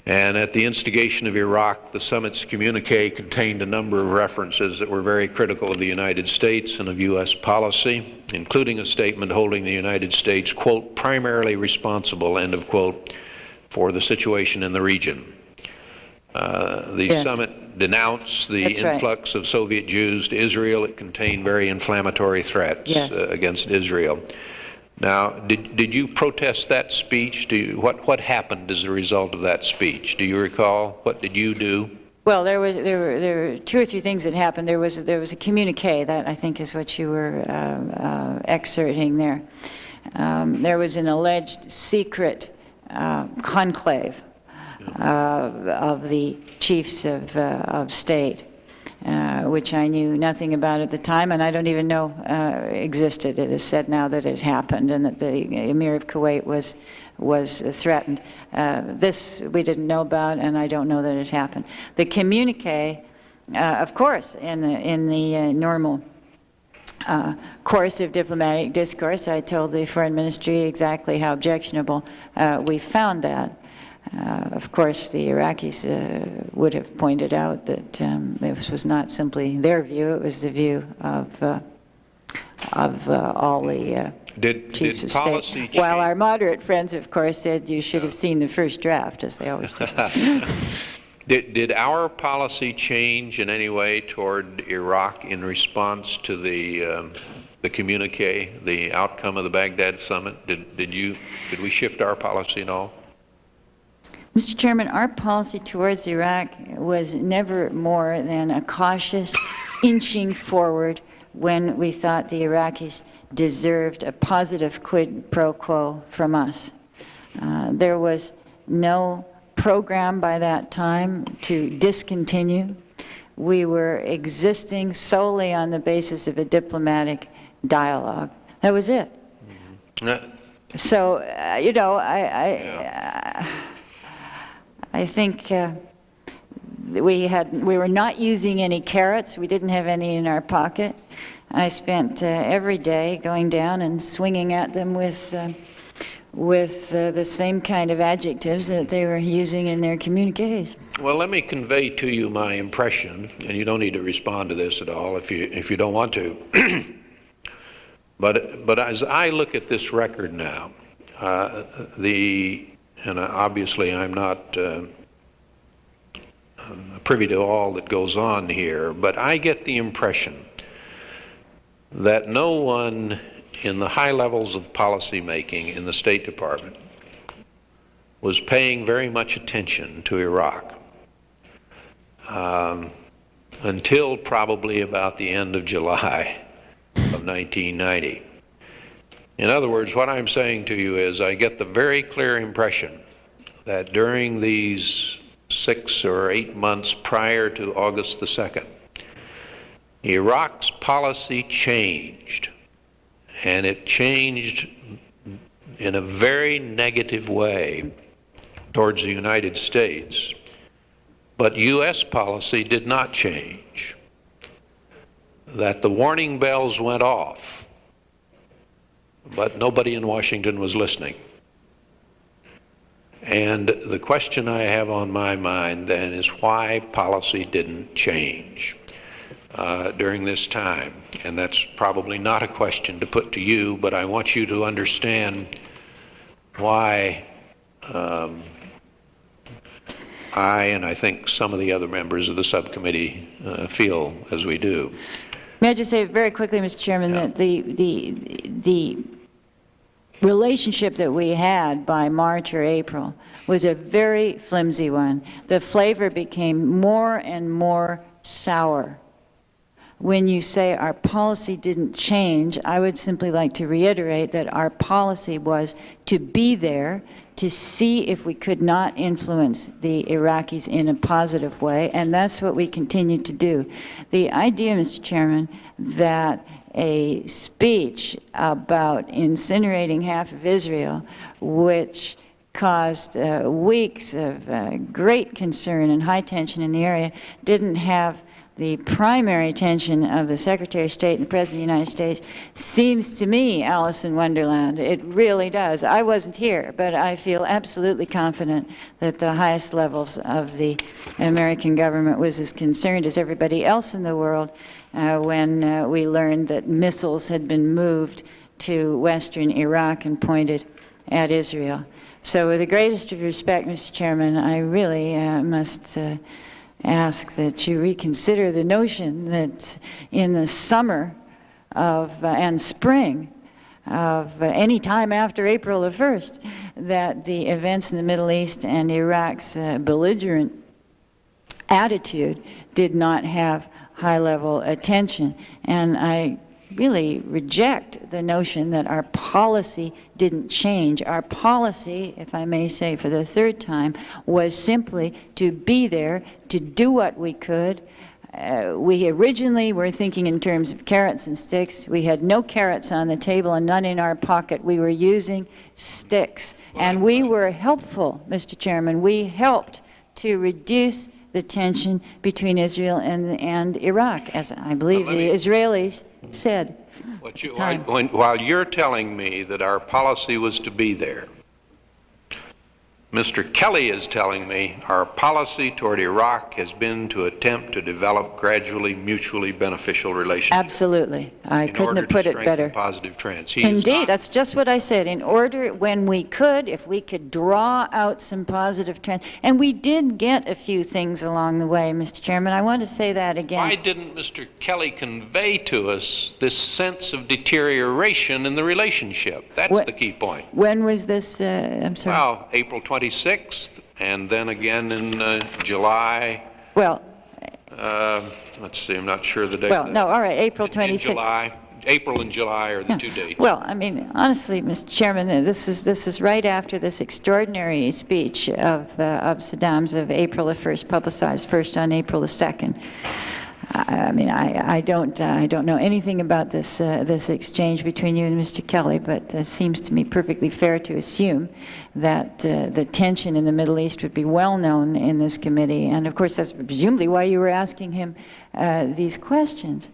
And at the instigation of Iraq, the summit's communique contained a number of references that were very critical of the United States and of U.S. policy, including a statement holding the United States, quote, primarily responsible, end of quote, for the situation in the region. The Yes. summit denounced the That's right. influx of Soviet Jews to Israel. It contained very inflammatory threats Yes. against Israel. Now, did you protest that speech? What happened as a result of that speech? Do you recall? What did you do? Well, there were two or three things that happened. There was a communique that I think is what you were excerpting there. There was an alleged secret conclave of the chiefs of state, which I knew nothing about at the time, and I don't even know existed. It is said now that it happened and that the Emir of Kuwait was threatened. This we didn't know about, and I don't know that it happened. The communique, of course, in the normal course of diplomatic discourse, I told the Foreign Ministry exactly how objectionable we found that. Of course, the Iraqis would have pointed out that this was not simply their view; it was the view of all the chiefs of state. While our moderate friends, of course, said you should have seen the first draft, as they always do. Did our policy change in any way toward Iraq in response to the communique, the outcome of the Baghdad summit? Did we shift our policy at all? Mr. Chairman, our policy towards Iraq was never more than a cautious inching forward when we thought the Iraqis deserved a positive quid pro quo from us. There was no program by that time to discontinue. We were existing solely on the basis of a diplomatic dialogue. That was it. Mm-hmm. So, you know, I think we were not using any carrots. We didn't have any in our pocket. I spent every day going down and swinging at them with the same kind of adjectives that they were using in their communiques. Well, let me convey to you my impression, and you don't need to respond to this at all if you don't want to. But as I look at this record now, and obviously I'm not privy to all that goes on here, but I get the impression that no one in the high levels of policy making in the State Department was paying very much attention to Iraq until probably about the end of July of 1990. In other words, what I'm saying to you is I get the very clear impression that during these 6 or 8 months prior to August the 2nd, Iraq's policy changed, and it changed in a very negative way towards the United States. But U.S. policy did not change. That the warning bells went off, but nobody in Washington was listening. And the question I have on my mind then is why policy didn't change during this time. And that's probably not a question to put to you, but I want you to understand why I, and I think some of the other members of the subcommittee feel as we do. May I just say very quickly, Mr. Chairman, that the relationship that we had by March or April was a very flimsy one. The flavor became more and more sour. When you say our policy didn't change, I would simply like to reiterate that our policy was to be there, to see if we could not influence the Iraqis in a positive way, and that's what we continue to do. The idea, Mr. Chairman, that a speech about incinerating half of Israel, which caused weeks of great concern and high tension in the area, didn't have the primary attention of the Secretary of State and the President of the United States, seems to me Alice in Wonderland. It really does. I wasn't here, but I feel absolutely confident that the highest levels of the American government was as concerned as everybody else in the world when we learned that missiles had been moved to western Iraq and pointed at Israel. So with the greatest of respect, Mr. Chairman, I really must ask that you reconsider the notion that in the summer and spring of any time after April the 1st, that the events in the Middle East and Iraq's belligerent attitude did not have high-level attention. And I really reject the notion that our policy didn't change. Our policy, if I may say for the third time, was simply to be there, to do what we could. We originally were thinking in terms of carrots and sticks. We had no carrots on the table and none in our pocket. We were using sticks. And we were helpful, Mr. Chairman. We helped to reduce the tension between Israel and Iraq, as I believe the Israelis said. While you're telling me that our policy was to be there, Mr. Kelly is telling me our policy toward Iraq has been to attempt to develop gradually mutually beneficial relationships. Absolutely. I couldn't have put it better. Positive trends. Indeed, that's just what I said. In order, when we could, if we could draw out some positive trends, and we did get a few things along the way, Mr. Chairman. I want to say that again. Why didn't Mr. Kelly convey to us this sense of deterioration in the relationship? That's the key point. When was this? I'm sorry. Well, April 26th, and then again in July. Well, let's see, I'm not sure the date. Well, no, all right, April 26th. April and July are the two dates. Well, I mean, honestly, Mr. Chairman, this is right after this extraordinary speech of Saddam's of April the 1st, publicized first on April the 2nd. I mean, I don't know anything about this exchange between you and Mr. Kelly, but it seems to me perfectly fair to assume that the tension in the Middle East would be well known in this committee, and of course that's presumably why you were asking him these questions.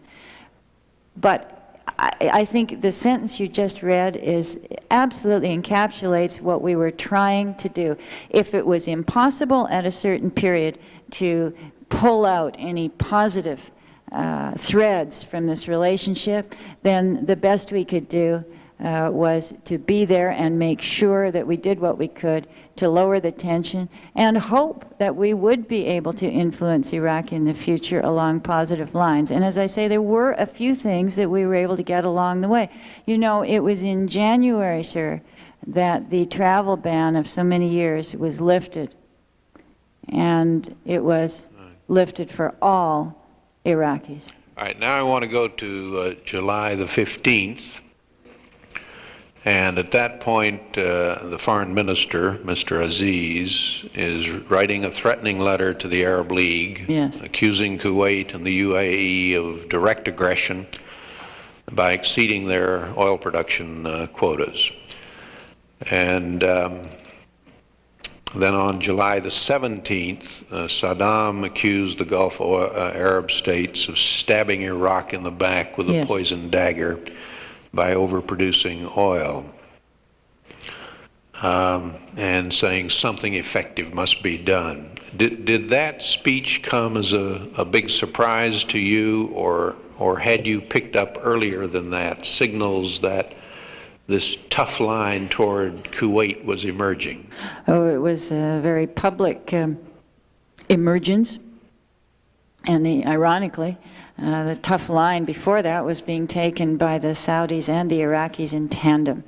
But I think the sentence you just read absolutely encapsulates what we were trying to do. If it was impossible at a certain period to pull out any positive threads from this relationship, then the best we could do was to be there and make sure that we did what we could to lower the tension and hope that we would be able to influence Iraq in the future along positive lines. And as I say, there were a few things that we were able to get along the way. You know, it was in January, sir, that the travel ban of so many years was lifted. And it was lifted for all Iraqis. All right, now I want to go to July the 15th. And at that point, the foreign minister, Mr. Aziz, is writing a threatening letter to the Arab League, accusing Kuwait and the UAE of direct aggression by exceeding their oil production quotas. And then on July the 17th, Saddam accused the Gulf Arab states of stabbing Iraq in the back with a poisoned dagger by overproducing oil, and saying something effective must be done. Did that speech come as a big surprise to you, or had you picked up earlier than that signals that this tough line toward Kuwait was emerging? Oh, it was a very public emergence, and ironically, the tough line before that was being taken by the Saudis and the Iraqis in tandem.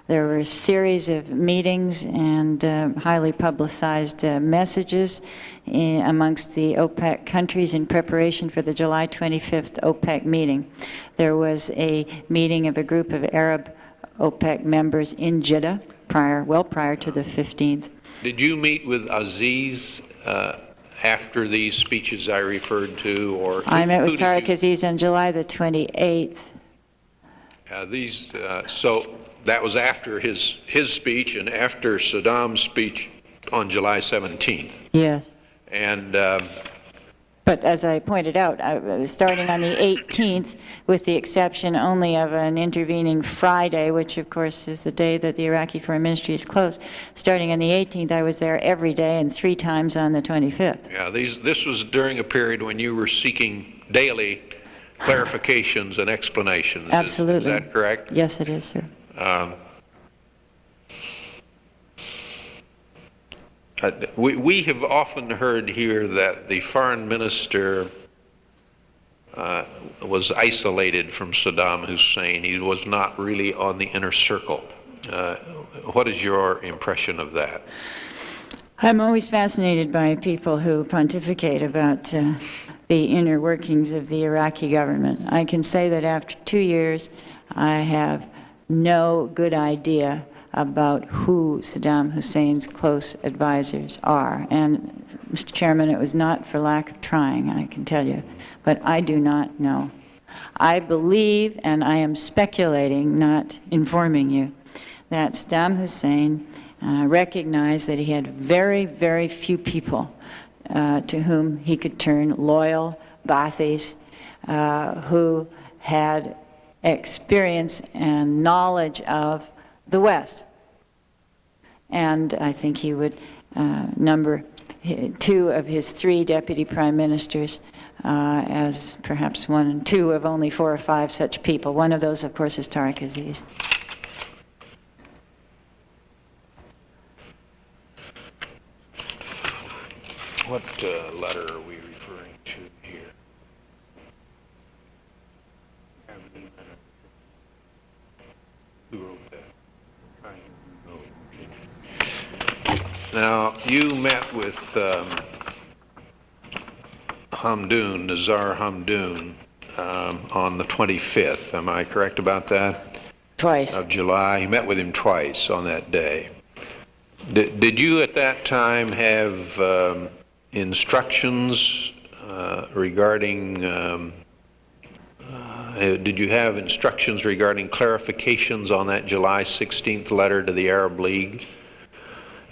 There were a series of meetings and highly publicized messages amongst the OPEC countries in preparation for the July 25th OPEC meeting. There was a meeting of a group of Arab OPEC members in Jeddah well prior to the 15th. Did you meet with Aziz after these speeches I referred to, or I met with Tariq Aziz on July the 28th. So that was after his speech and after Saddam's speech on July 17th. Yes. And but as I pointed out, starting on the 18th, with the exception only of an intervening Friday, which of course is the day that the Iraqi Foreign Ministry is closed, starting on the 18th, I was there every day and 3 times on the 25th. Yeah, this was during a period when you were seeking daily clarifications and explanations. Absolutely. Is that correct? Yes, it is, sir. We have often heard here that the foreign minister was isolated from Saddam Hussein. He was not really on the inner circle. What is your impression of that? I'm always fascinated by people who pontificate about the inner workings of the Iraqi government. I can say that after 2 years, I have no good idea about who Saddam Hussein's close advisors are. And, Mr. Chairman, it was not for lack of trying, I can tell you. But I do not know. I believe, and I am speculating, not informing you, that Saddam Hussein recognized that he had very, very few people to whom he could turn, loyal Ba'athis who had experience and knowledge of the West. And I think he would number 2 of his 3 deputy prime ministers as perhaps 1 and 2 of only 4 or 5 such people. One of those, of course, is Tariq Aziz. What letter are we referring to here? Who wrote that? Now, you met with Hamdoun, Nizar Hamdoun, on the 25th. Am I correct about that? Twice. Of July. You met with him twice on that day. Did you at that time have instructions regarding, did you have instructions regarding clarifications on that July 16th letter to the Arab League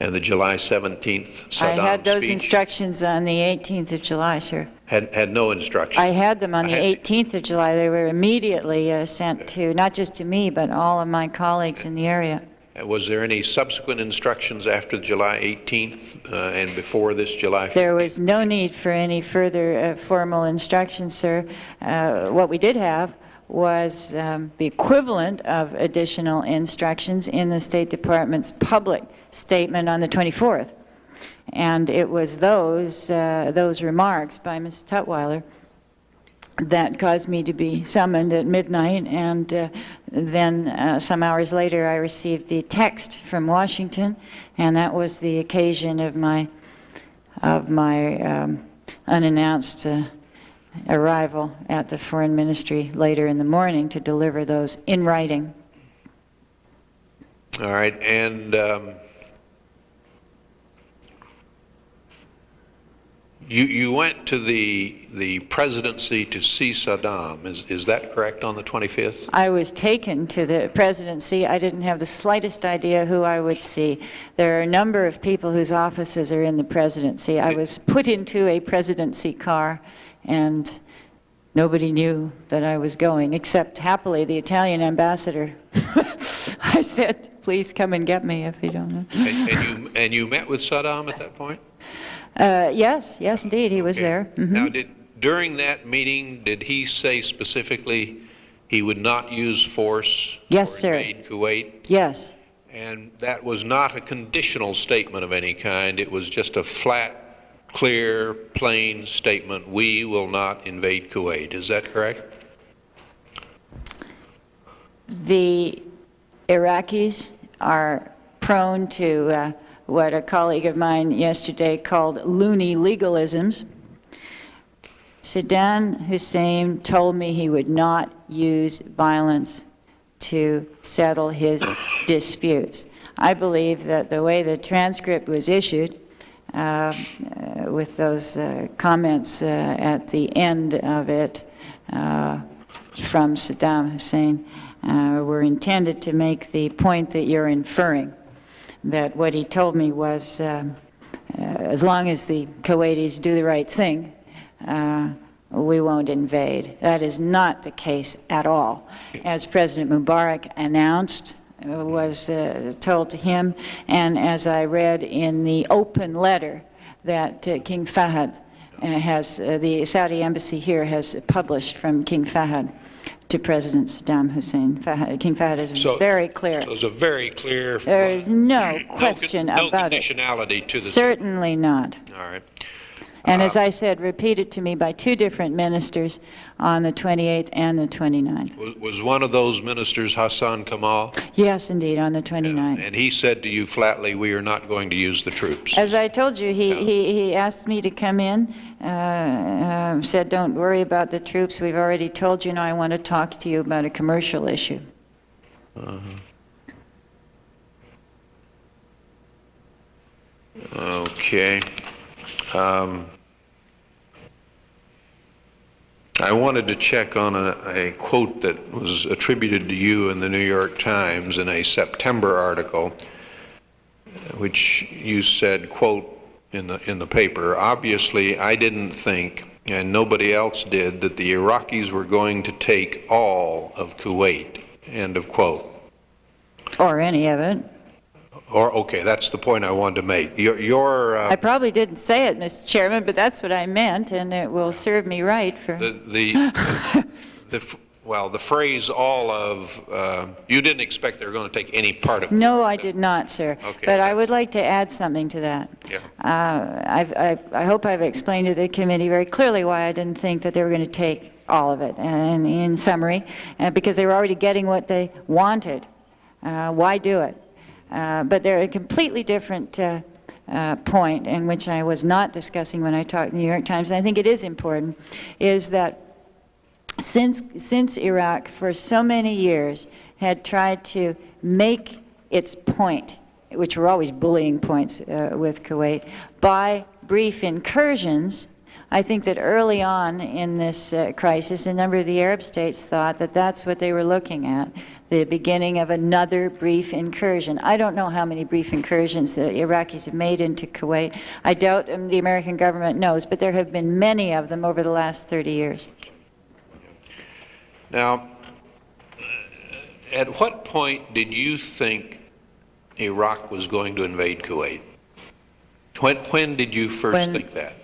and the July 17th Saddam I had those speech? Instructions on the 18th of July, sir. Had no instructions? I had them on the 18th of July. They were immediately sent to, not just to me, but all of my colleagues in the area. Was there any subsequent instructions after July 18th and before this July 15th? There was no need for any further formal instructions, sir. What we did have was the equivalent of additional instructions in the State Department's public statement on the 24th. And it was those remarks by Ms. Tutwiler that caused me to be summoned at midnight, and then some hours later I received the text from Washington, and that was the occasion of my unannounced arrival at the Foreign Ministry later in the morning to deliver those in writing. All right, and you went to the presidency to see Saddam. Is that correct, on the 25th? I was taken to the presidency. I didn't have the slightest idea who I would see. There are a number of people whose offices are in the presidency. I was put into a presidency car, and nobody knew that I was going, except happily the Italian ambassador. I said, please come and get me if you don't know. And you met with Saddam at that point? Yes, indeed, he was there. Mm-hmm. Now, during that meeting, did he say specifically he would not use force or invade Kuwait? Yes. And that was not a conditional statement of any kind. It was just a flat, clear, plain statement. We will not invade Kuwait. Is that correct? The Iraqis are prone to what a colleague of mine yesterday called loony legalisms. Saddam Hussein told me he would not use violence to settle his disputes. I believe that the way the transcript was issued, with those comments at the end of it from Saddam Hussein, were intended to make the point that you're inferring, that what he told me was, as long as the Kuwaitis do the right thing, we won't invade. That is not the case at all. As President Mubarak announced, was told to him, and as I read in the open letter that King Fahd has, the Saudi embassy here has published from King Fahd to President Saddam Hussein. King Fahd is very clear. So it's a very clear. There is no question no about it. conditionality to the. Certainly not. All right. And as I said, repeated to me by two different ministers on the 28th and the 29th. Was one of those ministers Hassan Kamal? Yes, indeed, on the 29th. And he said to you flatly, we are not going to use the troops. As I told you, he asked me to come in, said, don't worry about the troops. We've already told you, now I want to talk to you about a commercial issue. Okay. I wanted to check on a quote that was attributed to you in the New York Times in a September article, which you said, quote, in the paper, obviously I didn't think, and nobody else did, that the Iraqis were going to take all of Kuwait, end of quote. Or any of it. Or, okay, that's the point I wanted to make. I probably didn't say it, Mr. Chairman, but that's what I meant, and it will serve me right for... Well, the phrase all of, you didn't expect they were going to take any part of it. No, I did not, sir. Okay, but I would like to add something to that. Yeah. I hope I've explained to the committee very clearly why I didn't think that they were going to take all of it. And in summary, because they were already getting what they wanted. Why do it? But they're a completely different point, in which I was not discussing when I talked in the New York Times, and I think it is important, is that since Iraq for so many years had tried to make its point, which were always bullying points with Kuwait, by brief incursions, I think that early on in this crisis, a number of the Arab states thought that that's what they were looking at, the beginning of another brief incursion. I don't know how many brief incursions the Iraqis have made into Kuwait. I doubt the American government knows, but there have been many of them over the last 30 years. Now, at what point did you think Iraq was going to invade Kuwait? When did you first think that?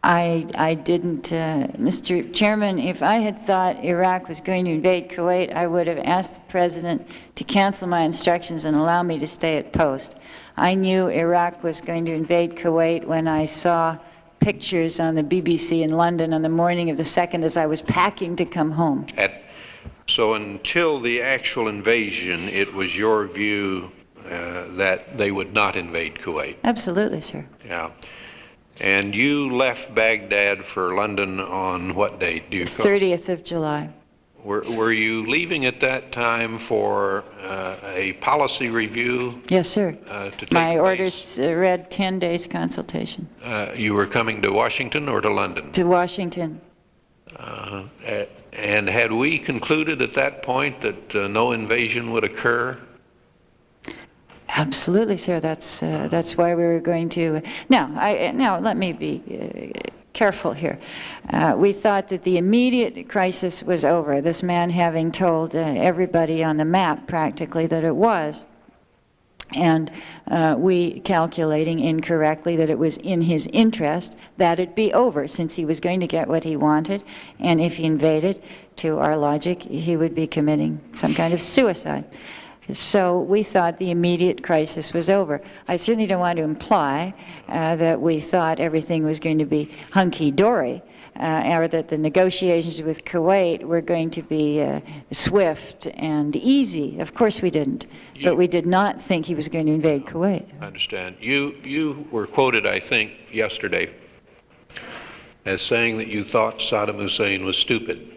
I didn't, Mr. Chairman, if I had thought Iraq was going to invade Kuwait, I would have asked the President to cancel my instructions and allow me to stay at post. I knew Iraq was going to invade Kuwait when I saw pictures on the BBC in London on the morning of the 2nd as I was packing to come home. So until the actual invasion, it was your view that they would not invade Kuwait? Absolutely, sir. Yeah. And you left Baghdad for London on what date? Do you recall? 30th of July. Were you leaving at that time for a policy review? Yes, sir. To take My place? orders read 10 days consultation. You were coming to Washington or to London? To Washington. And had we concluded at that point that no invasion would occur? Absolutely, sir. That's why we were going to. Now let me be careful here. We thought that the immediate crisis was over. This man having told everybody on the map practically that it was, and we calculating incorrectly that it was in his interest that it be over, since he was going to get what he wanted, and if he invaded, to our logic, he would be committing some kind of suicide. So we thought the immediate crisis was over. I certainly don't want to imply that we thought everything was going to be hunky-dory, or that the negotiations with Kuwait were going to be swift and easy. Of course we didn't. But we did not think he was going to invade Kuwait. I understand. You were quoted, I think, yesterday as saying that you thought Saddam Hussein was stupid.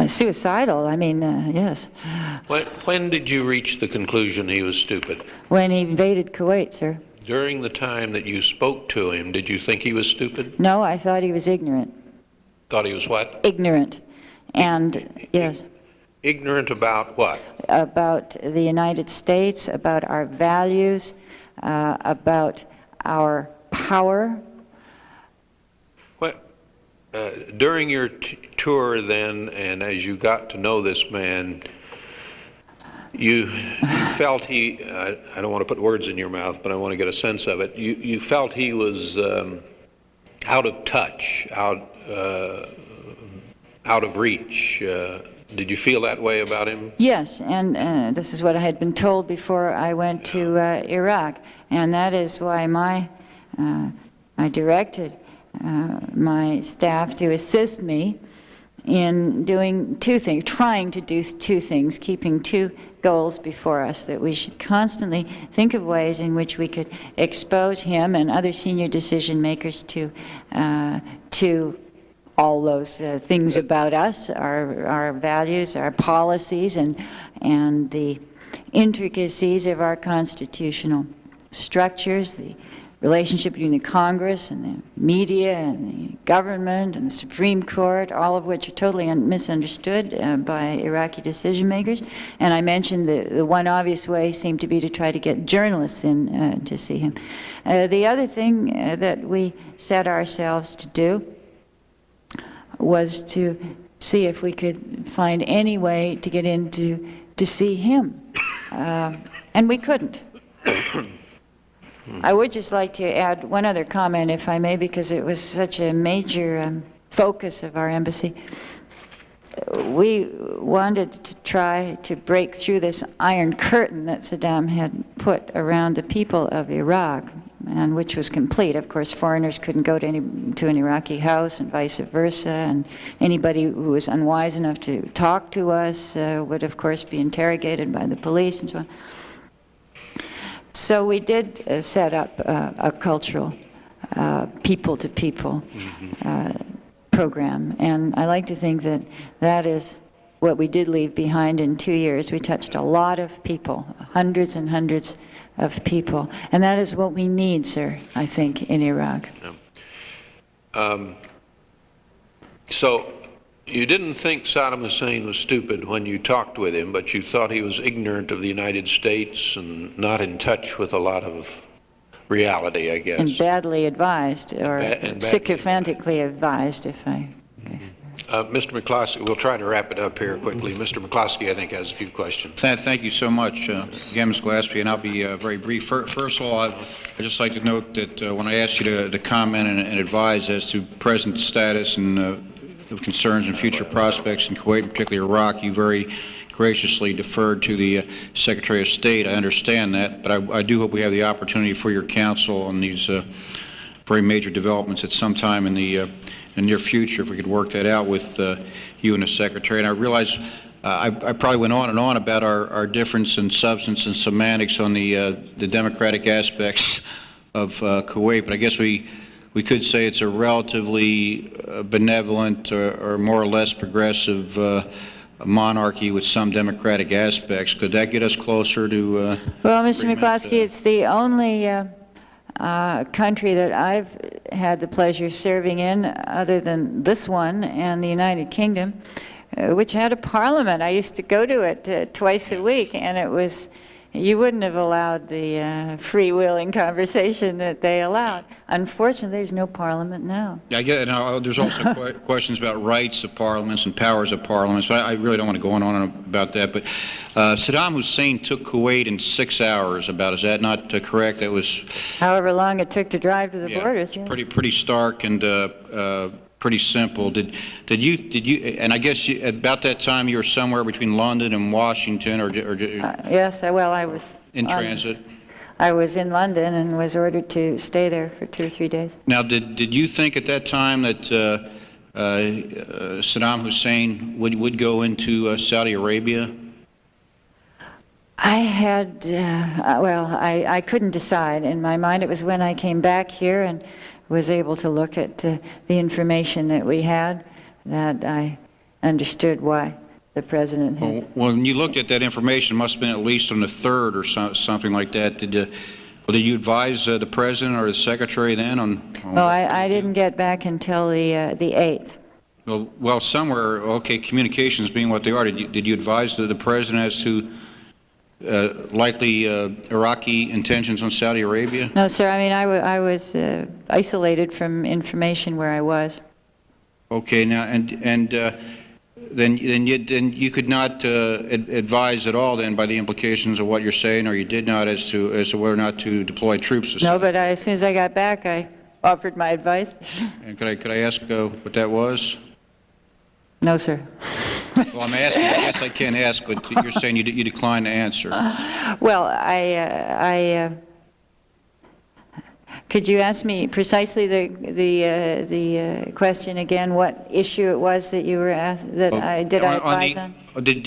Suicidal, I mean, yes. When did you reach the conclusion he was stupid? When he invaded Kuwait, sir. During the time that you spoke to him, did you think he was stupid? No, I thought he was ignorant. Thought he was what? Ignorant. And, yes. Ignorant about what? About the United States, about our values, about our power. During your tour then, and as you got to know this man, you felt he, I don't want to put words in your mouth, but I want to get a sense of it, you felt he was out of touch, out out of reach. Did you feel that way about him? Yes, and this is what I had been told before I went to Iraq, and that is why I directed my staff to assist me in doing two things, trying to do two things, keeping two goals before us, that we should constantly think of ways in which we could expose him and other senior decision makers to all those things about us, our values, our policies, and the intricacies of our constitutional structures, the relationship between the Congress and the media and the government and the Supreme Court, all of which are totally misunderstood by Iraqi decision makers. And I mentioned the one obvious way seemed to be to try to get journalists in to see him. The other thing that we set ourselves to do was to see if we could find any way to get in to see him. And we couldn't. I would just like to add one other comment, if I may, because it was such a major focus of our embassy. We wanted to try to break through this iron curtain that Saddam had put around the people of Iraq, and which was complete. Of course, foreigners couldn't go to an Iraqi house and vice versa, and anybody who was unwise enough to talk to us would, of course, be interrogated by the police and so on. So we did set up a cultural people-to-people program, and I like to think that that is what we did leave behind in 2 years. We touched a lot of people, hundreds and hundreds of people, and that is what we need, sir, I think, in Iraq. So you didn't think Saddam Hussein was stupid when you talked with him, but you thought he was ignorant of the United States and not in touch with a lot of reality, I guess. And badly advised, or sycophantically advised, if I... Mr. McCloskey, we'll try to wrap it up here quickly. Mr. McCloskey, I think, has a few questions. Thank you so much, again, Ms. Glaspie, and I'll be very brief. First of all, I'd just like to note that when I asked you to comment and advise as to present status and of concerns and future prospects in Kuwait, and particularly Iraq, you very graciously deferred to the Secretary of State. I understand that, but I do hope we have the opportunity for your counsel on these very major developments at some time in the near future, if we could work that out with you and the Secretary. And I realize I probably went on and on about our difference in substance and semantics on the democratic aspects of Kuwait, but I guess we could say it's a relatively benevolent or more or less progressive monarchy with some democratic aspects. Could that get us closer to... Well, Mr. McCloskey, it's the only country that I've had the pleasure serving in, other than this one and the United Kingdom, which had a parliament. I used to go to it twice a week, and it was... You wouldn't have allowed the freewheeling conversation that they allowed. Unfortunately, there's no parliament now. Yeah, I get it. There's also questions about rights of parliaments and powers of parliaments, but I really don't want to go on and on about that. But Saddam Hussein took Kuwait in 6 hours, about. Is that not correct? That was... However long it took to drive to the borders. Yeah, pretty stark and pretty simple. Did you? And I guess about that time you were somewhere between London and Washington, or yes. Well, I was in transit. I was in London and was ordered to stay there for 2 or 3 days. Now, did you think at that time that Saddam Hussein would go into Saudi Arabia? I had, well, I couldn't decide. In my mind, it was when I came back here and was able to look at the information that we had that I understood why the president had. Well, when you looked at that information, it must have been at least on the 3rd or something like that. Did you advise the president or the secretary then on well, I didn't get back until the 8th. Well, somewhere, okay, communications being what they are, did you advise the president as to likely Iraqi intentions on Saudi Arabia? No, sir. I mean, I was isolated from information where I was. Okay. Now, and then you could not advise at all then by the implications of what you're saying, or you did not as to whether or not to deploy troops. No, but as soon as I got back, I offered my advice. And could I ask what that was? No, sir. Well, I'm asking, I guess I can't ask, but you're saying you decline to answer. Well, could you ask me precisely the question again? What issue it was that you were asked, that I advise on? Did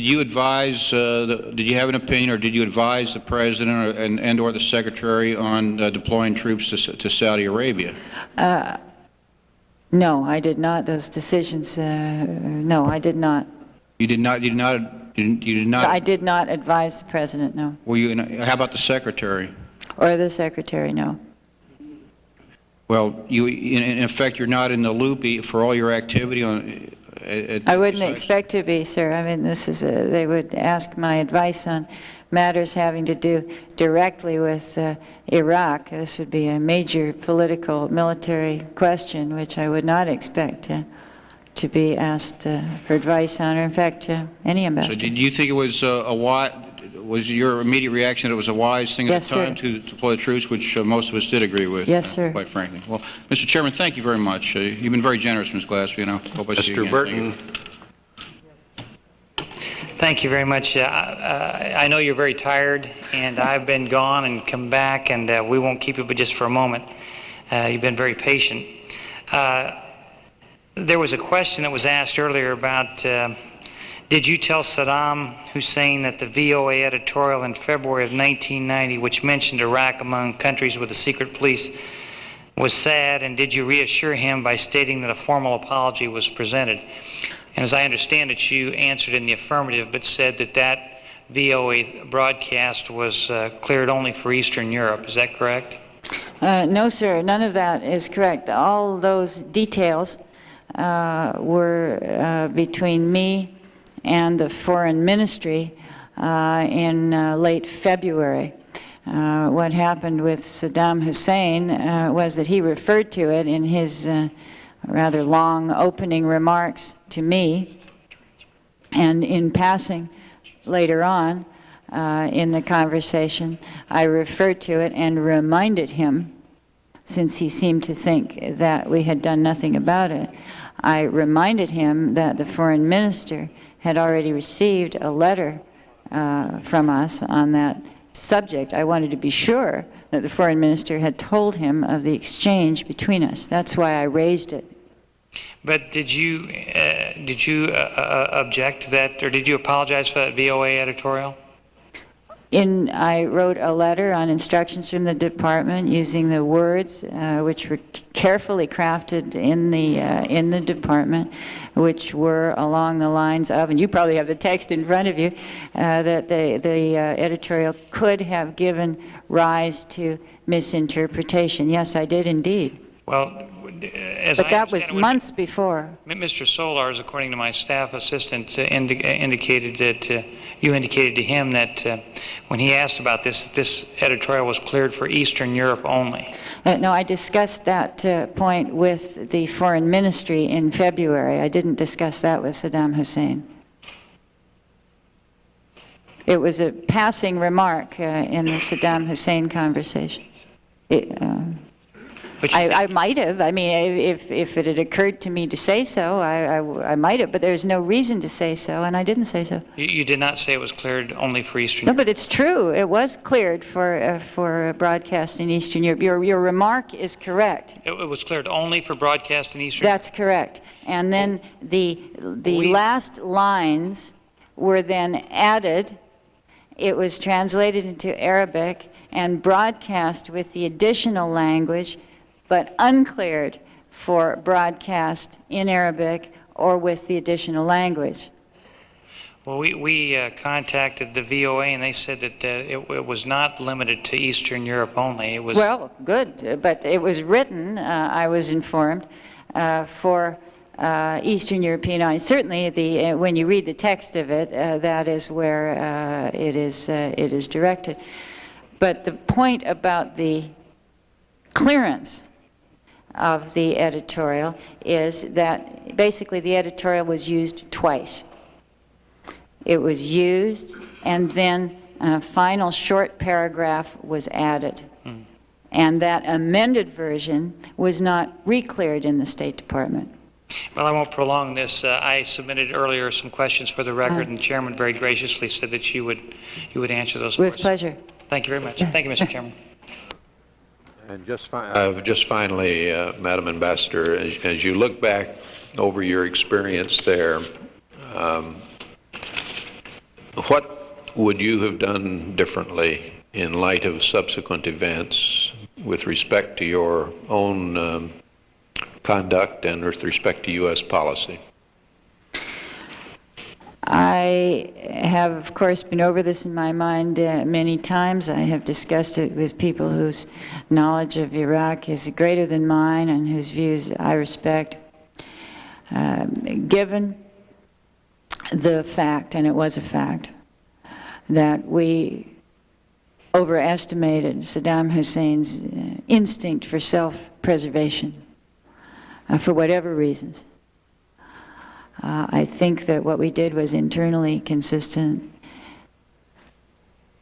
you advise? Did you have an opinion, or did you advise the president or the secretary on deploying troops to Saudi Arabia? No, I did not. Those decisions. No, I did not. You did not. You did not. I did not advise the president. No. Were you? How about the secretary? Or the secretary? No. Well, in effect, you're not in the loop for all your activity on. I wouldn't expect to be, sir. I mean, this is they would ask my advice on matters having to do directly with Iraq. This would be a major political, military question, which I would not expect to be asked for advice on, or in fact, any ambassador. So did you think it was was your immediate reaction that it was a wise thing at Yes, the time sir. to deploy the troops, which most of us did agree with? Yes, sir. Quite frankly. Well, Mr. Chairman, thank you very much. You've been very generous, Ms. Glaspie, and I hope I see you again. Mr. Burton. Thank you very much. I know you're very tired, and I've been gone and come back, and we won't keep you but just for a moment. You've been very patient. There was a question that was asked earlier about did you tell Saddam Hussein that the VOA editorial in February of 1990, which mentioned Iraq among countries with a secret police, was sad, and did you reassure him by stating that a formal apology was presented? And as I understand it, you answered in the affirmative, but said that that VOA broadcast was cleared only for Eastern Europe. Is that correct? No, sir. None of that is correct. All those details were between me and the Foreign Ministry in late February. What happened with Saddam Hussein was that he referred to it in his rather long opening remarks to me, and in passing later on in the conversation, I referred to it and reminded him, since he seemed to think that we had done nothing about it, I reminded him that the foreign minister had already received a letter from us on that subject. I wanted to be sure that the foreign minister had told him of the exchange between us. That's why I raised it. But did you object to that, or did you apologize for that VOA editorial? I wrote a letter on instructions from the department using the words which were carefully crafted in the department, which were along the lines of, and you probably have the text in front of you, that the editorial could have given rise to misinterpretation. Yes, I did indeed. Well, but that was months before. Mr. Solars, according to my staff assistant, indicated that you indicated to him that when he asked about this, this editorial was cleared for Eastern Europe only. No, I discussed that point with the foreign ministry in February. I didn't discuss that with Saddam Hussein. It was a passing remark in the Saddam Hussein conversation. I might have. I mean, if it had occurred to me to say so, I might have, but there's no reason to say so, and I didn't say so. You did not say it was cleared only for Eastern Europe? No, but it's true. It was cleared for broadcast in Eastern Europe. Your remark is correct. It was cleared only for broadcast in Eastern Europe? That's correct. And then the last lines were then added. It was translated into Arabic and broadcast with the additional language, but uncleared for broadcast in Arabic or with the additional language. Well, we contacted the VOA, and they said that it was not limited to Eastern Europe only. It was well, good, but it was written, I was informed, for Eastern European audience. Certainly, when you read the text of it, that is where it is directed. But the point about the clearance of the editorial is that basically the editorial was used twice. It was used, and then a final short paragraph was added. And that amended version was not re-cleared in the State Department. Well, I won't prolong this. I submitted earlier some questions for the record, and the chairman very graciously said that you would answer those for us. With pleasure. Thank you very much. Thank you, Mr. Chairman. And just finally, Madam Ambassador, as you look back over your experience there, what would you have done differently in light of subsequent events with respect to your own conduct and with respect to U.S. policy? I have, of course, been over this in my mind many times. I have discussed it with people whose knowledge of Iraq is greater than mine and whose views I respect. Given the fact, and it was a fact, that we overestimated Saddam Hussein's instinct for self-preservation, for whatever reasons, I think that what we did was internally consistent,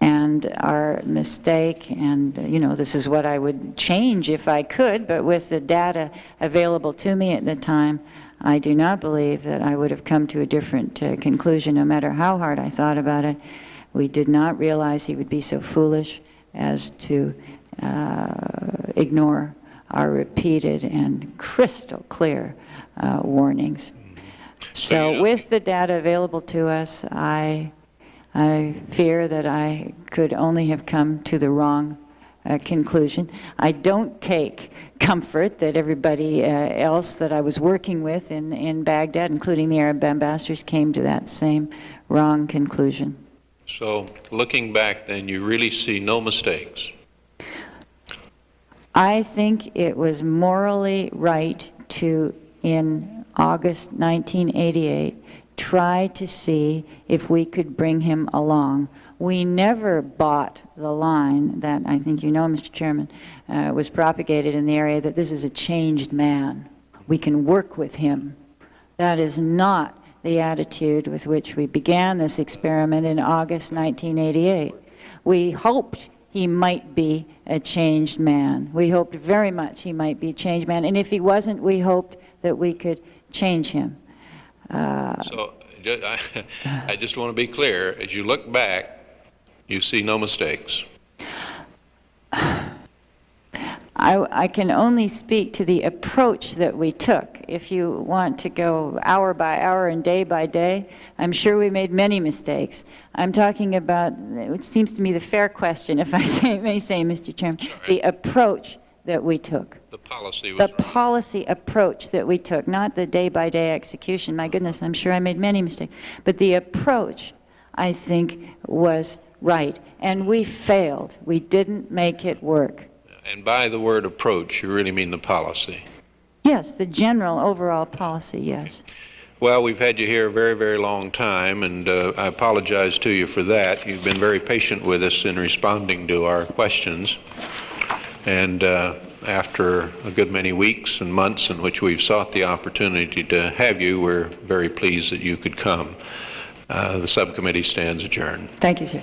and our mistake, and this is what I would change if I could, but with the data available to me at the time, I do not believe that I would have come to a different conclusion, no matter how hard I thought about it. We did not realize he would be so foolish as to ignore our repeated and crystal clear warnings. So with the data available to us, I fear that I could only have come to the wrong conclusion. I don't take comfort that everybody else that I was working with in Baghdad, including the Arab ambassadors, came to that same wrong conclusion. So looking back then, you really see no mistakes? I think it was morally right to, in August 1988, try to see if we could bring him along. We never bought the line that, I think you know, Mr. Chairman, was propagated in the area that this is a changed man. We can work with him. That is not the attitude with which we began this experiment in August 1988. We hoped he might be a changed man. We hoped very much he might be a changed man. And if he wasn't, we hoped that we could change him. So I just want to be clear, as you look back, you see no mistakes. I can only speak to the approach that we took. If you want to go hour by hour and day by day, I'm sure we made many mistakes. I'm talking about, which seems to me the fair question, if I may say, Mr. Chairman, the approach that we took. The policy was the right. Policy approach that we took, not the day-by-day execution. My goodness, I'm sure I made many mistakes. But the approach, I think, was right. And we failed. We didn't make it work. And by the word approach, you really mean the policy? Yes, the general overall policy, yes. Well, we've had you here a very, very long time, and I apologize to you for that. You've been very patient with us in responding to our questions. And after a good many weeks and months in which we've sought the opportunity to have you, we're very pleased that you could come. The subcommittee stands adjourned. Thank you, sir.